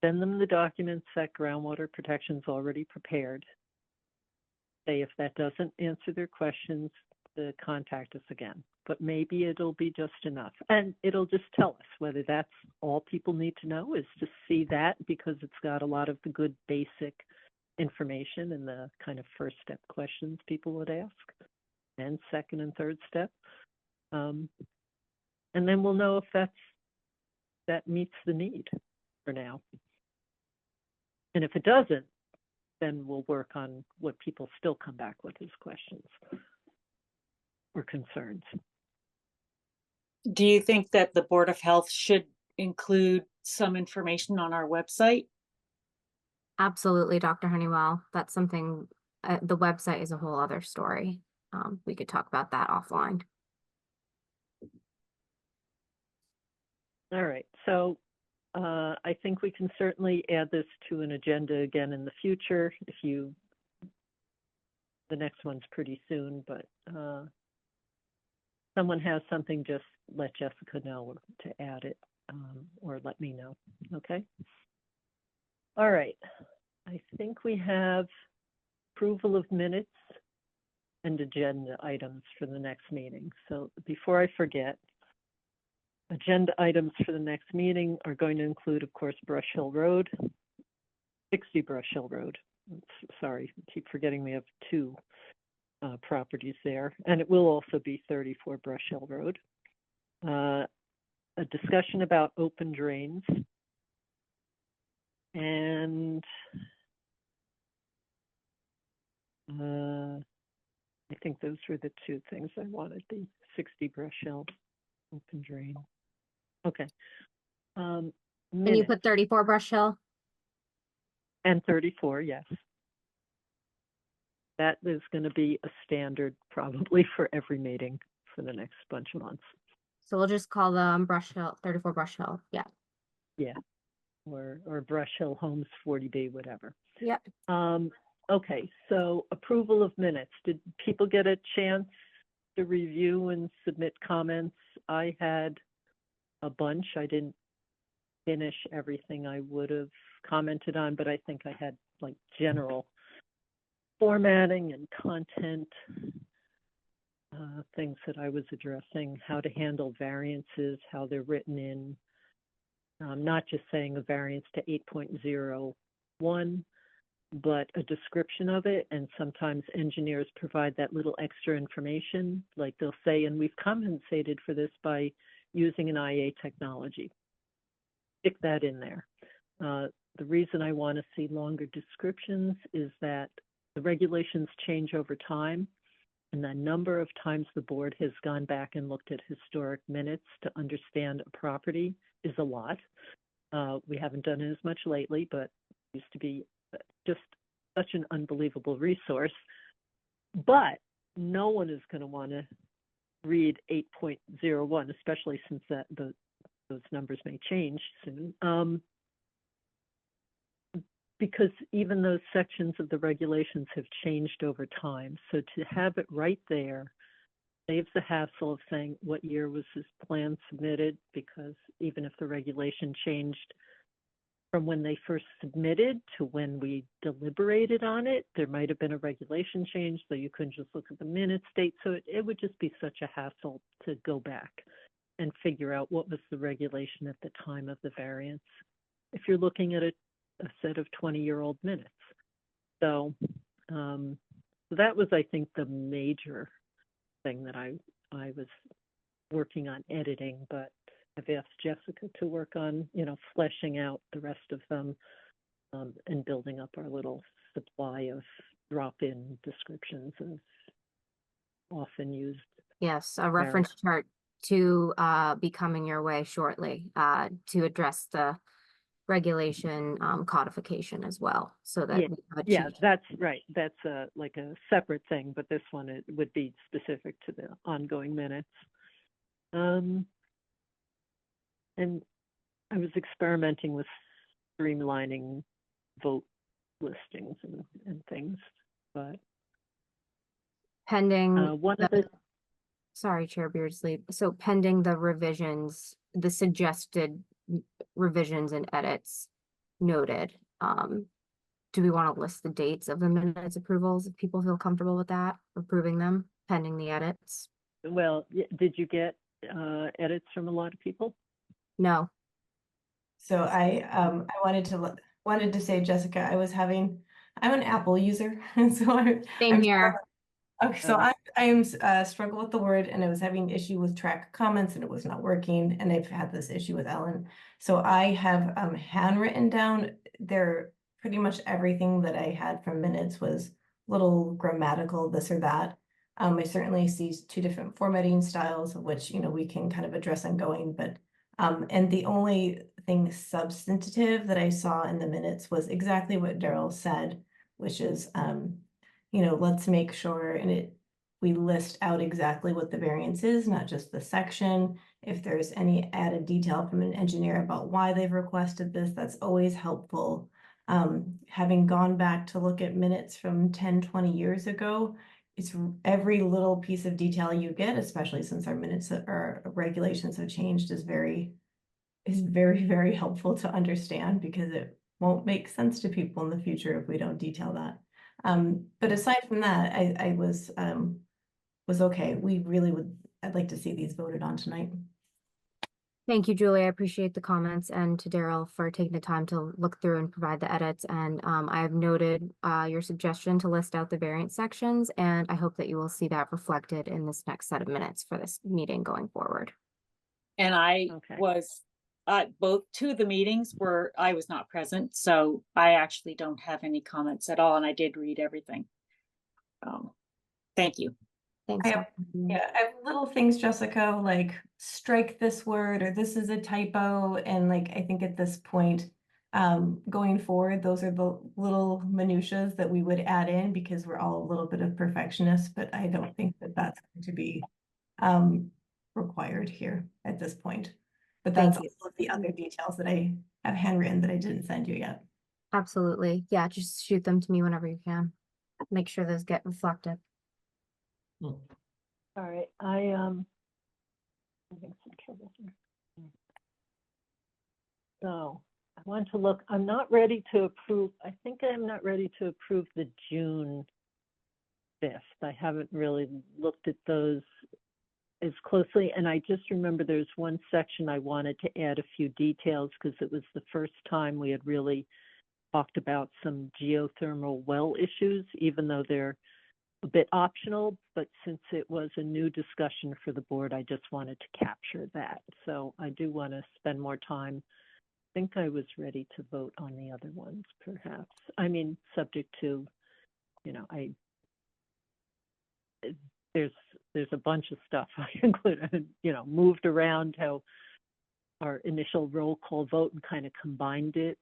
A: send them the documents that groundwater protection's already prepared. Say if that doesn't answer their questions, contact us again. But maybe it'll be just enough. And it'll just tell us whether that's all people need to know is to see that, because it's got a lot of the good basic information and the kind of first step questions people would ask, and second and third step. And then we'll know if that meets the need for now. And if it doesn't, then we'll work on what people still come back with as questions or concerns.
L: Do you think that the Board of Health should include some information on our website?
D: Absolutely, Dr. Honeywell. That's something, the website is a whole other story. We could talk about that offline.
A: All right, so I think we can certainly add this to an agenda again in the future. The next one's pretty soon, but someone has something, just let Jessica know to add it, or let me know, okay? All right, I think we have approval of minutes and agenda items for the next meeting. So before I forget, agenda items for the next meeting are going to include, of course, Brush Hill Road, 60 Brush Hill Road. Sorry, I keep forgetting we have two properties there. And it will also be 34 Brush Hill Road. A discussion about open drains. And I think those were the two things I wanted, the 60 Brush Hill open drain. Okay.
D: Can you put 34 Brush Hill?
A: And 34, yes. That is going to be a standard probably for every meeting for the next bunch of months.
D: So we'll just call them Brush Hill, 34 Brush Hill. Yeah.
A: Yeah. Or Brush Hill Homes 40B, whatever.
D: Yep.
A: Okay, so approval of minutes. Did people get a chance to review and submit comments? I had a bunch. I didn't finish everything I would have commented on, but I think I had like general formatting and content things that I was addressing, how to handle variances, how they're written in, not just saying a variance to 8.01, but a description of it. And sometimes engineers provide that little extra information, like they'll say, and we've compensated for this by using an IA technology. Stick that in there. The reason I want to see longer descriptions is that the regulations change over time, and the number of times the board has gone back and looked at historic minutes to understand a property is a lot. We haven't done it as much lately, but it used to be just such an unbelievable resource. But no one is going to want to read 8.01, especially since those numbers may change soon. Because even those sections of the regulations have changed over time. So to have it right there saves the hassle of saying what year was this plan submitted, because even if the regulation changed from when they first submitted to when we deliberated on it, there might have been a regulation change, so you couldn't just look at the minutes date. So it would just be such a hassle to go back. and figure out what was the regulation at the time of the variance. If you're looking at a set of 20-year-old minutes. So, so that was, I think, the major thing that I was working on editing, but I've asked Jessica to work on, fleshing out the rest of them, and building up our little supply of drop-in descriptions of often used.
D: Yes, a reference chart to be coming your way shortly to address the regulation codification as well, so that we have a
A: Yeah,
D: cheat.
A: that's right. That's like a separate thing, but this one, it would be specific to the ongoing minutes. And I was experimenting with streamlining vote listings and things, but
D: Pending
A: one of the
D: sorry, Chair Beardsley. So pending the revisions, the suggested revisions and edits noted. Do we want to list the dates of the minutes approvals if people feel comfortable with that, approving them pending the edits?
A: well, did you get edits from a lot of people?
D: No.
C: So I wanted to say, Jessica, I'm an Apple user, and so
D: Same here.
C: Okay, so I am struggle with the word, and I was having issue with track comments, and it was not working, and I've had this issue with Ellen. So I have handwritten down there pretty much everything that I had from minutes was little grammatical this or that. I certainly see two different formatting styles, of which we can kind of address ongoing, but and the only thing substantive that I saw in the minutes was exactly what Daryl said, which is let's make sure we list out exactly what the variance is, not just the section. If there's any added detail from an engineer about why they've requested this, that's always helpful. Having gone back to look at minutes from 10, 20 years ago, it's every little piece of detail you get, especially since our minutes, our regulations have changed, is very, very helpful to understand, because it won't make sense to people in the future if we don't detail that. But aside from that, I was okay. I'd like to see these voted on tonight.
D: Thank you, Julie. I appreciate the comments, and to Daryl for taking the time to look through and provide the edits. And I have noted your suggestion to list out the variant sections, and I hope that you will see that reflected in this next set of minutes for this meeting going forward.
L: And I was two of the meetings where I was not present, so I actually don't have any comments at all, and I did read everything. Thank you.
D: Thanks.
C: I have little things, Jessica, like strike this word, or this is a typo, and I think at this point, going forward, those are the little minutiae that we would add in, because we're all a little bit of perfectionists, but I don't think that that's going to be required here at this point. But that's all of the other details that I have handwritten that I didn't send you yet.
D: Absolutely. Yeah, just shoot them to me whenever you can. Make sure those get reflected.
A: All right, having some trouble here. So I want to look. I'm not ready to approve. I think I'm not ready to approve the June 5th. I haven't really looked at those as closely, and I just remember there's one section I wanted to add a few details, because it was the first time we had really talked about some geothermal well issues, even though they're a bit optional, but since it was a new discussion for the board, I just wanted to capture that. So I do want to spend more time. I think I was ready to vote on the other ones, perhaps. I mean, subject to, there's a bunch of stuff I included, moved around how our initial roll call vote and kind of combined it.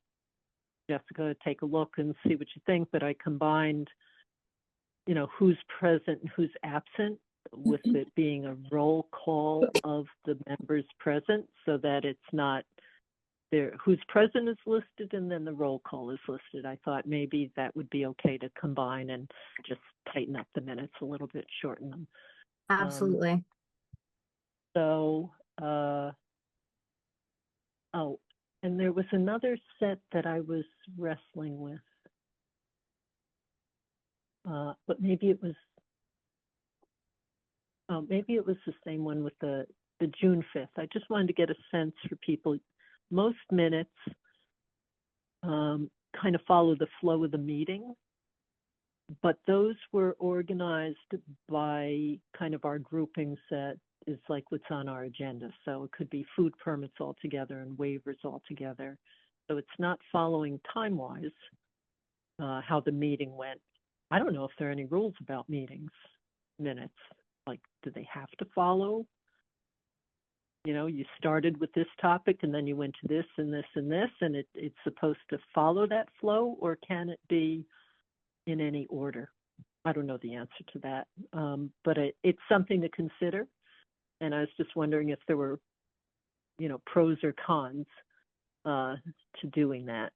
A: Jessica, take a look and see what you think, but I combined who's present and who's absent, with it being a roll call of the members present, so that it's not there, who's present is listed and then the roll call is listed. I thought maybe that would be okay to combine and just tighten up the minutes a little bit, shorten them.
D: Absolutely.
A: And there was another set that I was wrestling with. But maybe it was the same one with the the June 5th. I just wanted to get a sense for people. Most minutes kind of follow the flow of the meeting, but those were organized by kind of our groupings that is like what's on our agenda. So it could be food permits altogether and waivers altogether. So it's not following time-wise how the meeting went. I don't know if there are any rules about meetings minutes. Like, do they have to follow? You know, you started with this topic and then you went to this and this and this, and it's supposed to follow that flow, or can it be in any order? I don't know the answer to that, but it's something to consider. And I was just wondering if there were, you know, pros or cons to doing that.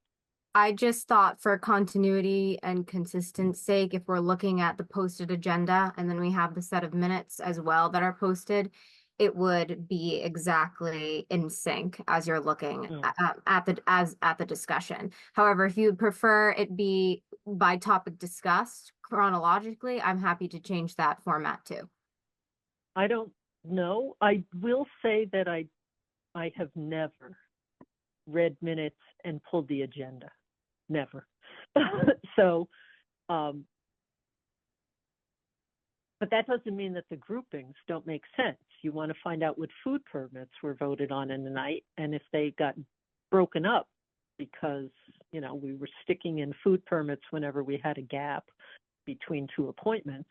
D: I just thought for continuity and consistency sake, if we're looking at the posted agenda and then we have the set of minutes as well that are posted, it would be exactly in sync as you're looking at the discussion. However, if you prefer it be by topic discussed chronologically, I'm happy to change that format too.
A: I don't know. I will say that I have never read minutes and pulled the agenda. Never. So, but that doesn't mean that the groupings don't make sense. You want to find out what food permits were voted on in the night, and if they got broken up because, you know, we were sticking in food permits whenever we had a gap between two appointments.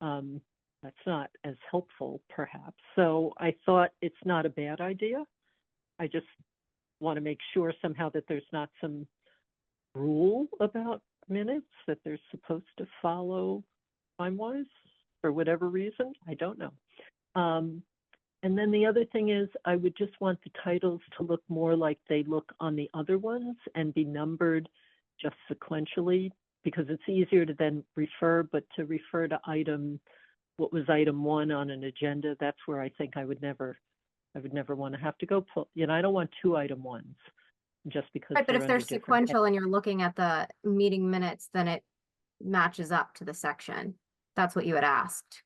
A: That's not as helpful, perhaps. So I thought it's not a bad idea. I just want to make sure somehow that there's not some rule about minutes that they're supposed to follow time-wise for whatever reason. I don't know. And then the other thing is I would just want the titles to look more like they look on the other ones and be numbered just sequentially, because it's easier to then refer, but to refer to what was item 1 on an agenda, that's where I think I would never want to have to go pull, you know, I don't want 2 item 1s just because.
D: Right, but if they're
A: under different
D: sequential and you're looking at the meeting minutes, then it matches up to the section. That's what you had asked.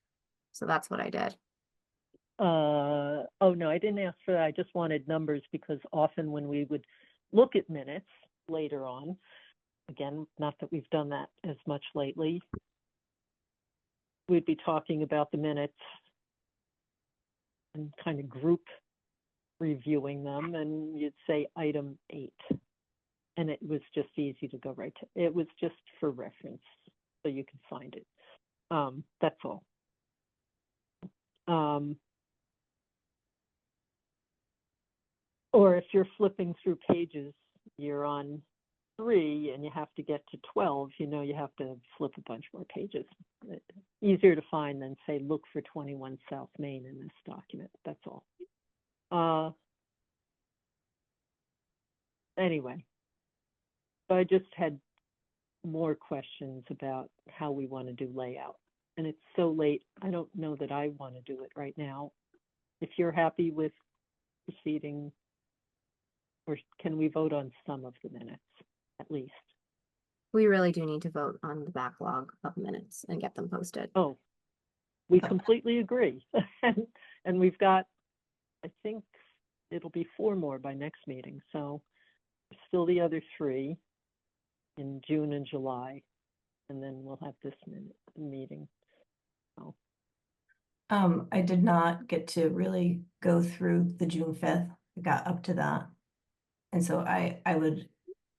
D: So that's what I did.
A: Oh, no, I didn't ask for that. I just wanted numbers, because often when we would look at minutes later on, again, not that we've done that as much lately, we'd be talking about the minutes and kind of group reviewing them, and you'd say item 8. And it was just easy to go right to, it was just for reference so you could find it. That's all. Or if you're flipping through pages, you're on 3 and you have to get to 12, you know, you have to flip a bunch more pages. Easier to find than say, look for 21 South Main in this document. That's all. Anyway, so I just had more questions about how we want to do layout. And it's so late, I don't know that I want to do it right now. If you're happy with proceeding, or can we vote on some of the minutes at least?
D: We really do need to vote on the backlog of minutes and get them posted.
A: Oh, we completely agree. And we've got, I think it'll be 4 more by next meeting. So still the other 3 in June and July, and then we'll have this meeting. So.
C: I did not get to really go through the June 5th. I got up to that. And so I would,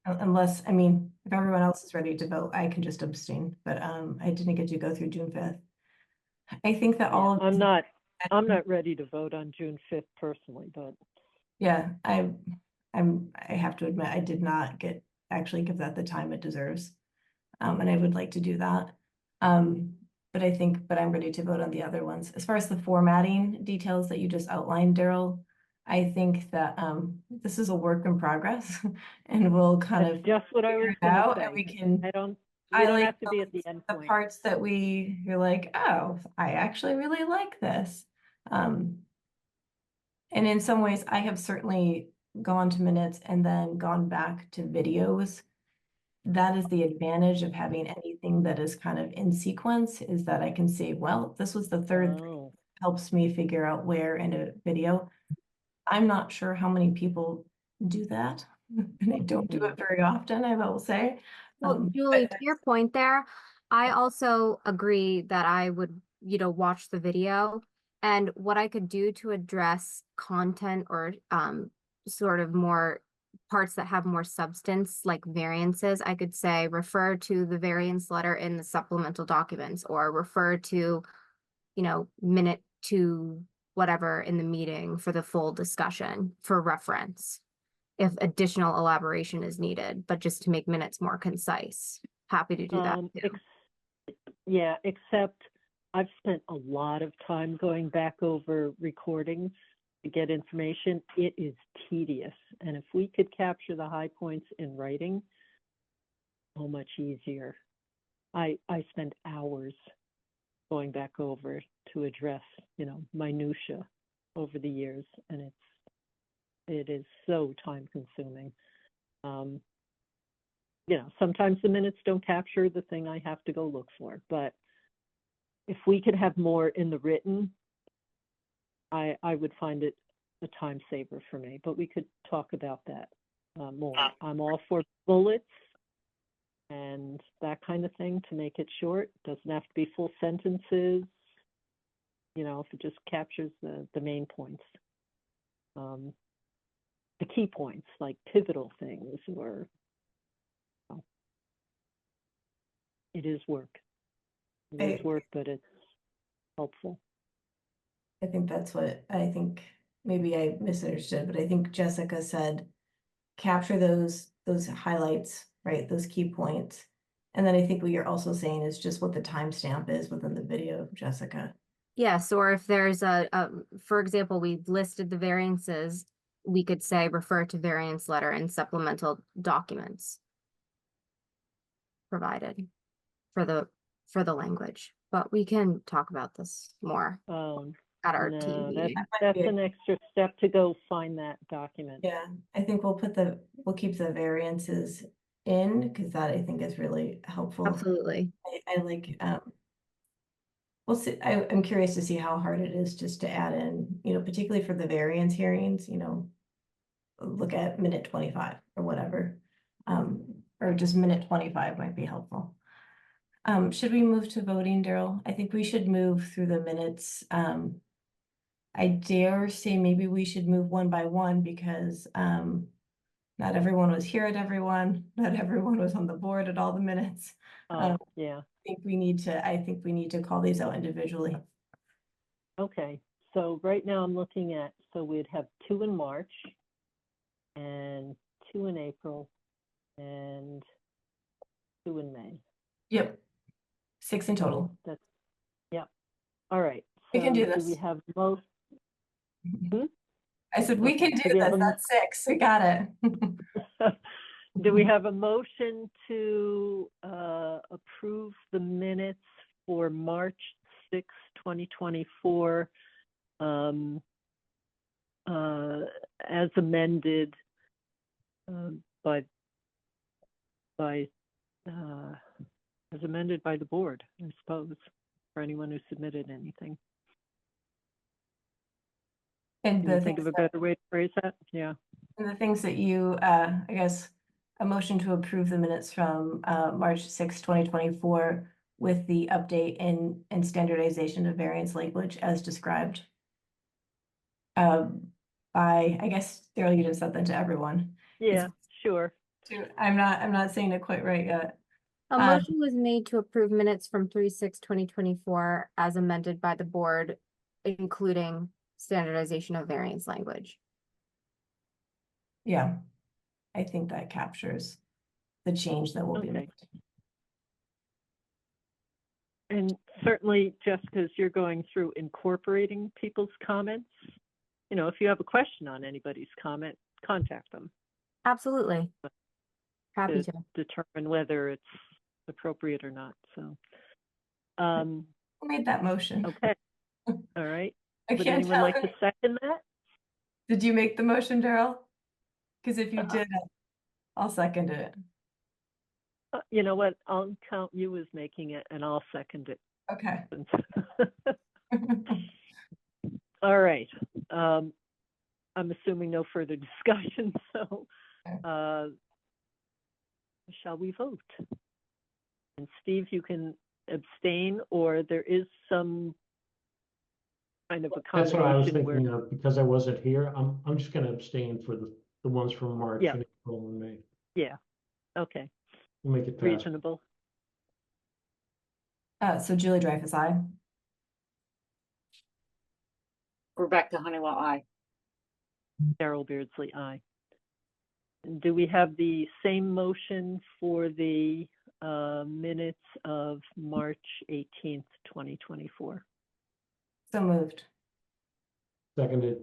C: unless, I mean, if everyone else is ready to vote, I can just abstain, but I didn't get to go through June 5th. I think that all of
A: I'm not ready to vote on June 5th personally, but
C: yeah, I have to admit, I did not actually give that the time it deserves. And I would like to do that. But I'm ready to vote on the other ones. As far as the formatting details that you just outlined, Daryl, I think that this is a work in progress, and we'll kind of
A: just what I was going to say.
C: And we can.
A: We don't
C: highlight
A: have to be at the end
C: the
A: point.
C: parts that you're like, oh, I actually really like this. And in some ways, I have certainly gone to minutes and then gone back to videos. That is the advantage of having anything that is kind of in sequence, is that I can see, well, this was the third thing helps me figure out where in a video. I'm not sure how many people do that, and I don't do it very often, I will say.
D: Well, Julie, to your point there, I also agree that I would, watch the video. And what I could do to address content or sort of more parts that have more substance, like variances, I could say refer to the variance letter in the supplemental documents, or refer to, minute to whatever in the meeting for the full discussion for reference, if additional elaboration is needed, but just to make minutes more concise. Happy to do that too.
A: Yeah, except I've spent a lot of time going back over recordings to get information. It is tedious. And if we could capture the high points in writing, so much easier. I spend hours going back over to address, minutia over the years, and it is so time consuming. Sometimes the minutes don't capture the thing I have to go look for, but if we could have more in the written, I would find it a time saver for me, but we could talk about that more. I'm all for bullets and that kind of thing to make it short. Doesn't have to be full sentences, if it just captures the main points. The key points, like pivotal things, or it is work. It is work, but it's helpful.
C: I think that's what I think. Maybe I misunderstood, but I think Jessica said capture those highlights, right? Those key points. And then I think what you're also saying is just what the timestamp is within the video, Jessica.
D: Yes, or if there's for example, we've listed the variances, we could say refer to variance letter and supplemental documents provided for the language. But we can talk about this more at our team meeting.
A: That's an extra step to go find that document.
C: Yeah, I think we'll keep the variances in, because that I think is really helpful.
D: Absolutely.
C: I like we'll see. I'm curious to see how hard it is just to add in, particularly for the variance hearings, look at minute 25 or whatever. Or just minute 25 might be helpful. Should we move to voting, Daryl? I think we should move through the minutes. I dare say maybe we should move one by one, because not everyone was here at everyone. Not everyone was on the board at all the minutes.
A: Yeah.
C: I think we need to call these out individually.
A: Okay. So right now I'm looking at, so we'd have 2 in March and 2 in April and 2 in May.
C: Yep. 6 in total.
A: Yeah. All right.
C: We can do
A: Do
C: this.
A: we have most?
C: I said, we can do this. That's 6. We got it.
A: Do we have a motion to approve the minutes for March 6, 2024, as amended by the board, I suppose, for anyone who submitted anything?
C: And
A: Can you think of a better way to phrase that? Yeah.
C: And the things that you, I guess, a motion to approve the minutes from March 6, 2024 with the update and standardization of variance language as described. I guess, Daryl, you just said that to everyone.
A: Yeah, sure.
C: I'm not saying it quite right yet.
D: A motion was made to approve minutes from 3/6/2024 as amended by the board, including standardization of variance language.
C: Yeah, I think that captures the change that will be made.
A: And certainly, Jessica, as you're going through incorporating people's comments, if you have a question on anybody's comment, contact them.
D: Absolutely. Happy to
A: determine whether it's appropriate or not. So,
C: who made that motion?
A: Okay. All right.
C: I
A: Would
C: can't
A: anyone
C: tell.
A: like to second that?
C: Did you make the motion, Daryl? Because if you did, I'll second it.
A: You know what? I'll count you as making it, and I'll second it.
C: Okay.
A: All right. I'm assuming no further discussion, so shall we vote? And Steve, you can abstain, or there is some kind of
K: That's what I was
A: accommodation where,
K: thinking of, because I wasn't here. I'm just gonna abstain for the ones from March
A: Yeah.
K: and April and May.
A: yeah, okay,
K: We'll make it pass.
A: reasonable.
C: So Julie Dreyfus, aye.
L: Rebecca Honeywell, aye.
A: Carol Beardsley, aye. Do we have the same motion for the minutes of March 18th, 2024?
C: So moved.
K: Seconded.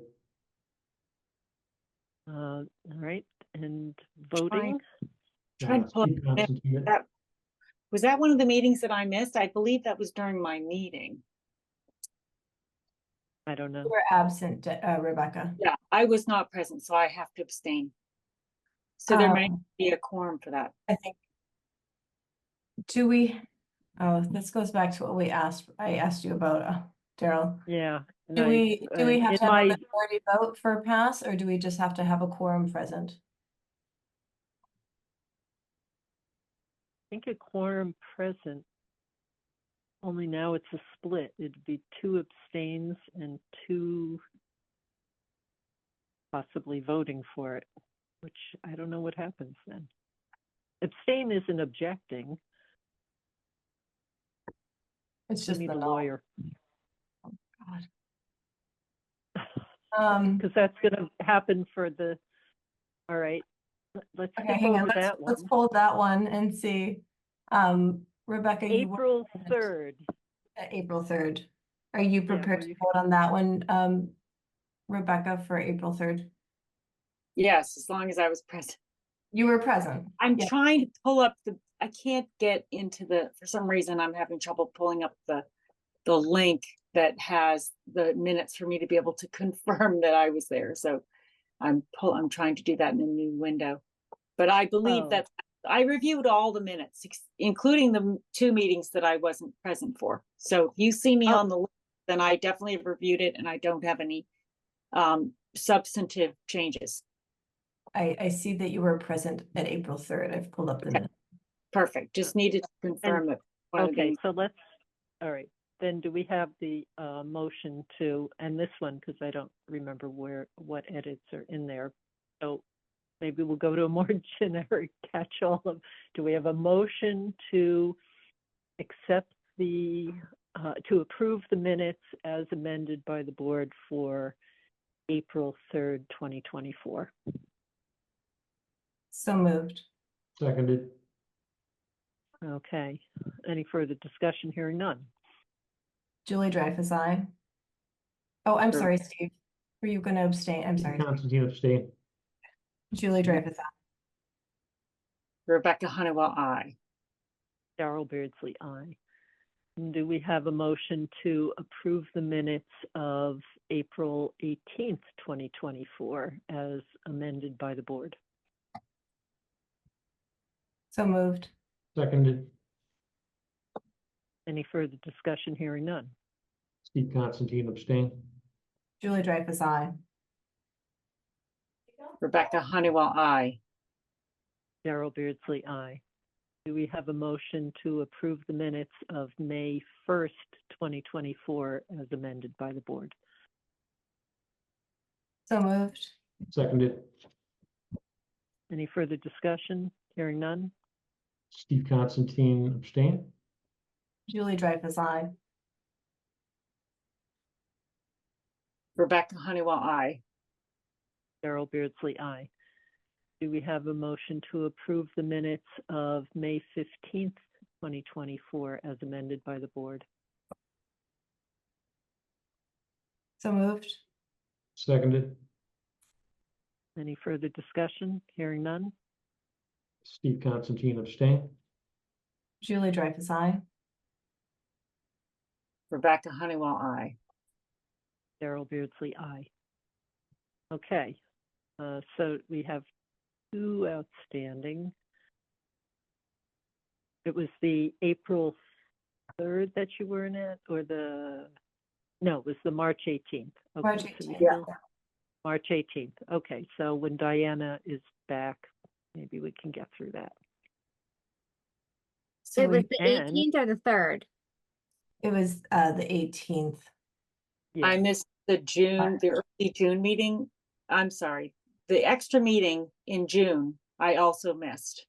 A: All right, and voting?
L: Trying to pull
K: Steve
L: up
K: Constantine.
L: that. Was that one of the meetings that I missed? I believe that was during my meeting.
A: I don't know.
C: You were absent, Rebecca.
L: Yeah, I was not present, so I have to abstain. So there might be a quorum for that.
C: I think. Do we? Oh, this goes back to what I asked you about, Daryl.
A: Yeah.
C: Do we have
A: in
C: to have
A: my-
C: a majority vote for pass, or do we just have to have a quorum present?
A: I think a quorum present, only now it's a split. It'd be 2 abstains and 2 possibly voting for it, which I don't know what happens then. Abstain isn't objecting.
C: It's
A: We
C: just
A: need
C: the
A: a
C: no.
A: lawyer.
C: God.
A: Because that's going to happen for the, all right, let's
C: Okay,
A: skip
C: hang on.
A: over
C: Let's
A: that one.
C: hold that one and see. Rebecca, you were
A: April
C: present
A: 3rd.
C: April 3rd. Are you prepared
A: were
C: to
A: you-
C: vote on that one, Rebecca, for April 3rd?
L: Yes, as long as I was present.
C: You were present.
L: I'm
C: Yeah.
L: trying to pull up I can't get into for some reason, I'm having trouble pulling up the link that has the minutes for me to be able to confirm that I was there. So I'm trying to do that in a new window. But I believe that I reviewed all the minutes, including the 2 meetings that I wasn't present for. So if you see me on the list, then I definitely have reviewed it and I don't have any substantive changes.
C: I see that you were present at April 3rd. I've pulled up the minutes.
L: Perfect. Just needed to confirm that.
A: Okay, so all right, then do we have the motion to, and this one, because I don't remember what edits are in there. So maybe we'll go to a more generic catch-all of, do we have a motion to accept to approve the minutes as amended by the board for April 3rd, 2024?
C: So moved.
K: Seconded.
A: Okay, any further discussion? Hearing none.
C: Julie Dreyfus, aye. Oh, I'm
A: Sure.
C: sorry, Steve. Were you going to abstain? I'm sorry.
K: Constantine abstain.
C: Julie Dreyfus, aye.
L: Rebecca Honeywell, aye.
A: Darrell Beardsley, aye. Do we have a motion to approve the minutes of April 18th, 2024 as amended by the board?
C: So moved.
K: Seconded.
A: Any further discussion? Hearing none.
K: Steve Constantine abstain.
C: Julie Dreyfus, aye.
L: Rebecca Honeywell, aye.
A: Darrell Beardsley, aye. Do we have a motion to approve the minutes of May 1st, 2024 as amended by the board?
C: So moved.
K: Seconded.
A: Any further discussion? Hearing none.
K: Steve Constantine abstain.
C: Julie Dreyfus, aye.
L: Rebecca Honeywell, aye.
A: Darrell Beardsley, aye. Do we have a motion to approve the minutes of May 15th, 2024 as amended by the board?
C: So moved.
K: Seconded.
A: Any further discussion? Hearing none.
K: Steve Constantine abstain.
C: Julie Dreyfus, aye.
L: Rebecca Honeywell, aye.
A: Darrell Beardsley, aye. Okay, so we have 2 outstanding. It was the April 3rd that you weren't at, or the No, it was the March 18th. Okay,
C: March
A: so we
C: 18th.
A: still- March 18th. Okay, so when Diana is back, maybe we can get through that.
C: So
D: It was
C: we-
D: the
A: and-
D: 18th or the 3rd?
C: It was the 18th.
A: Yeah.
L: I missed the early June meeting. I'm sorry, the extra meeting in June, I also missed.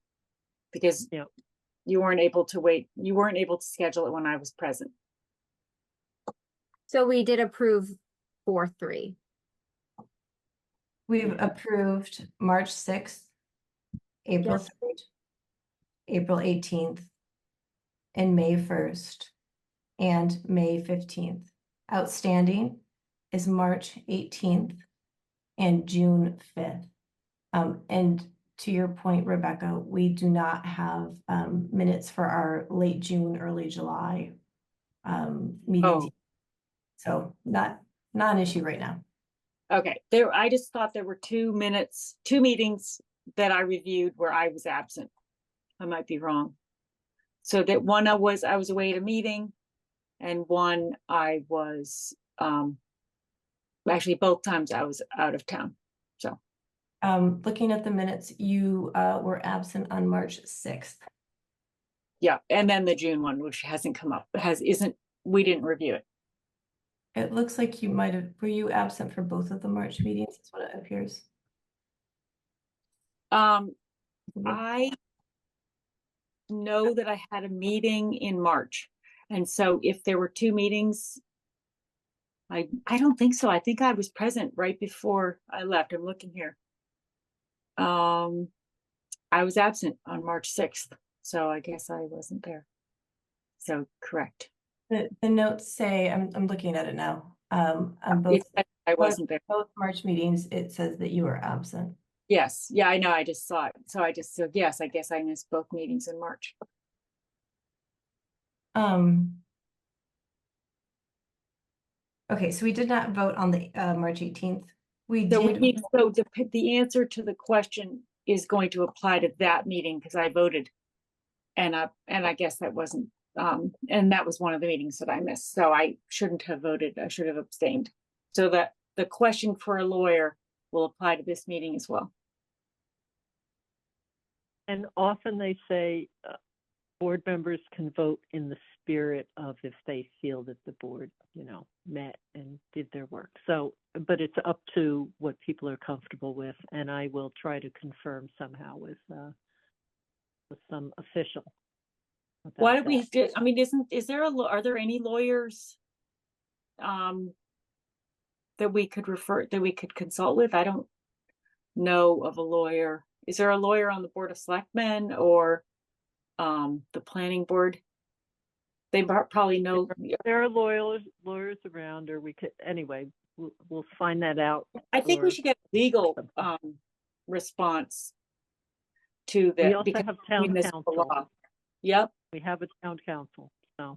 L: Because
A: Yep.
L: you weren't able to schedule it when I was present.
D: So we did approve 4/3.
C: We've approved March 6th, April 3rd, April 18th, and May 1st, and May 15th. Outstanding is March 18th and June 5th. And to your point, Rebecca, we do not have minutes for our late June, early July meetings.
L: Oh.
C: So not an issue right now.
L: Okay, I just thought there were 2 meetings that I reviewed where I was absent. I might be wrong. So that one I was away at a meeting, and one I was, actually both times I was out of town, so.
C: Looking at the minutes, you were absent on March 6th.
L: Yeah, and then the June one, which hasn't come up, we didn't review it.
C: It looks like were you absent for both of the March meetings? That's what it appears.
L: I know that I had a meeting in March, and so if there were 2 meetings, I don't think so. I think I was present right before I left. I'm looking here. I was absent on March 6th, so I guess I wasn't there. So correct.
C: The notes say, I'm looking at it now. On both,
L: I wasn't there.
C: both March meetings, it says that you were absent.
L: Yes, yeah, I know. I just saw it. So I just said, yes, I guess I missed both meetings in March.
C: Okay, so we did not vote on the March 18th.
L: So the answer to the question is going to apply to that meeting because I voted. And I guess that wasn't, and that was one of the meetings that I missed. So I shouldn't have voted. I should have abstained. So that the question for a lawyer will apply to this meeting as well.
A: And often they say board members can vote in the spirit of if they feel that the board, met and did their work. So, but it's up to what people are comfortable with, and I will try to confirm somehow with some official.
L: Why don't we do, I mean, are there any lawyers that we could consult with? I don't know of a lawyer. Is there a lawyer on the Board of Selectmen or the planning board? They probably know.
A: There are lawyers around, or we could, anyway, we'll find that out.
L: I think we should get a legal response to that.
A: We also have town council.
L: Yep.
A: We have a town council, so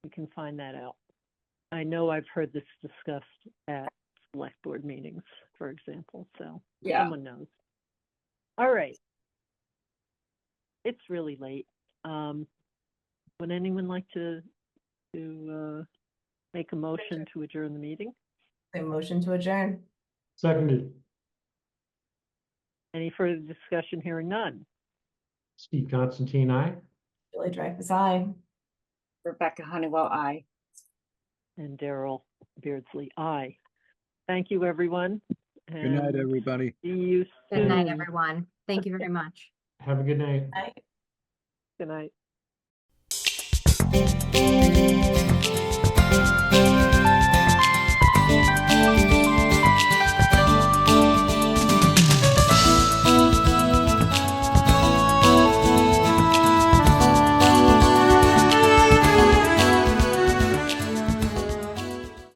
A: we can find that out. I know I've heard this discussed at select board meetings, for example, so someone knows. All right. It's really late. Would anyone like to make a motion to adjourn the meeting?
C: A motion to adjourn.
K: Seconded.
A: Any further discussion? Hearing none.
K: Steve Constantine, aye.
C: Julie Dreyfus, aye.
L: Rebecca Honeywell, aye.
A: And Daryl Beardsley, aye. Thank you, everyone.
E: Good night, everybody.
A: See you soon.
D: Good night, everyone. Thank you very much.
K: Have a good night.
C: Aye.
A: Good night.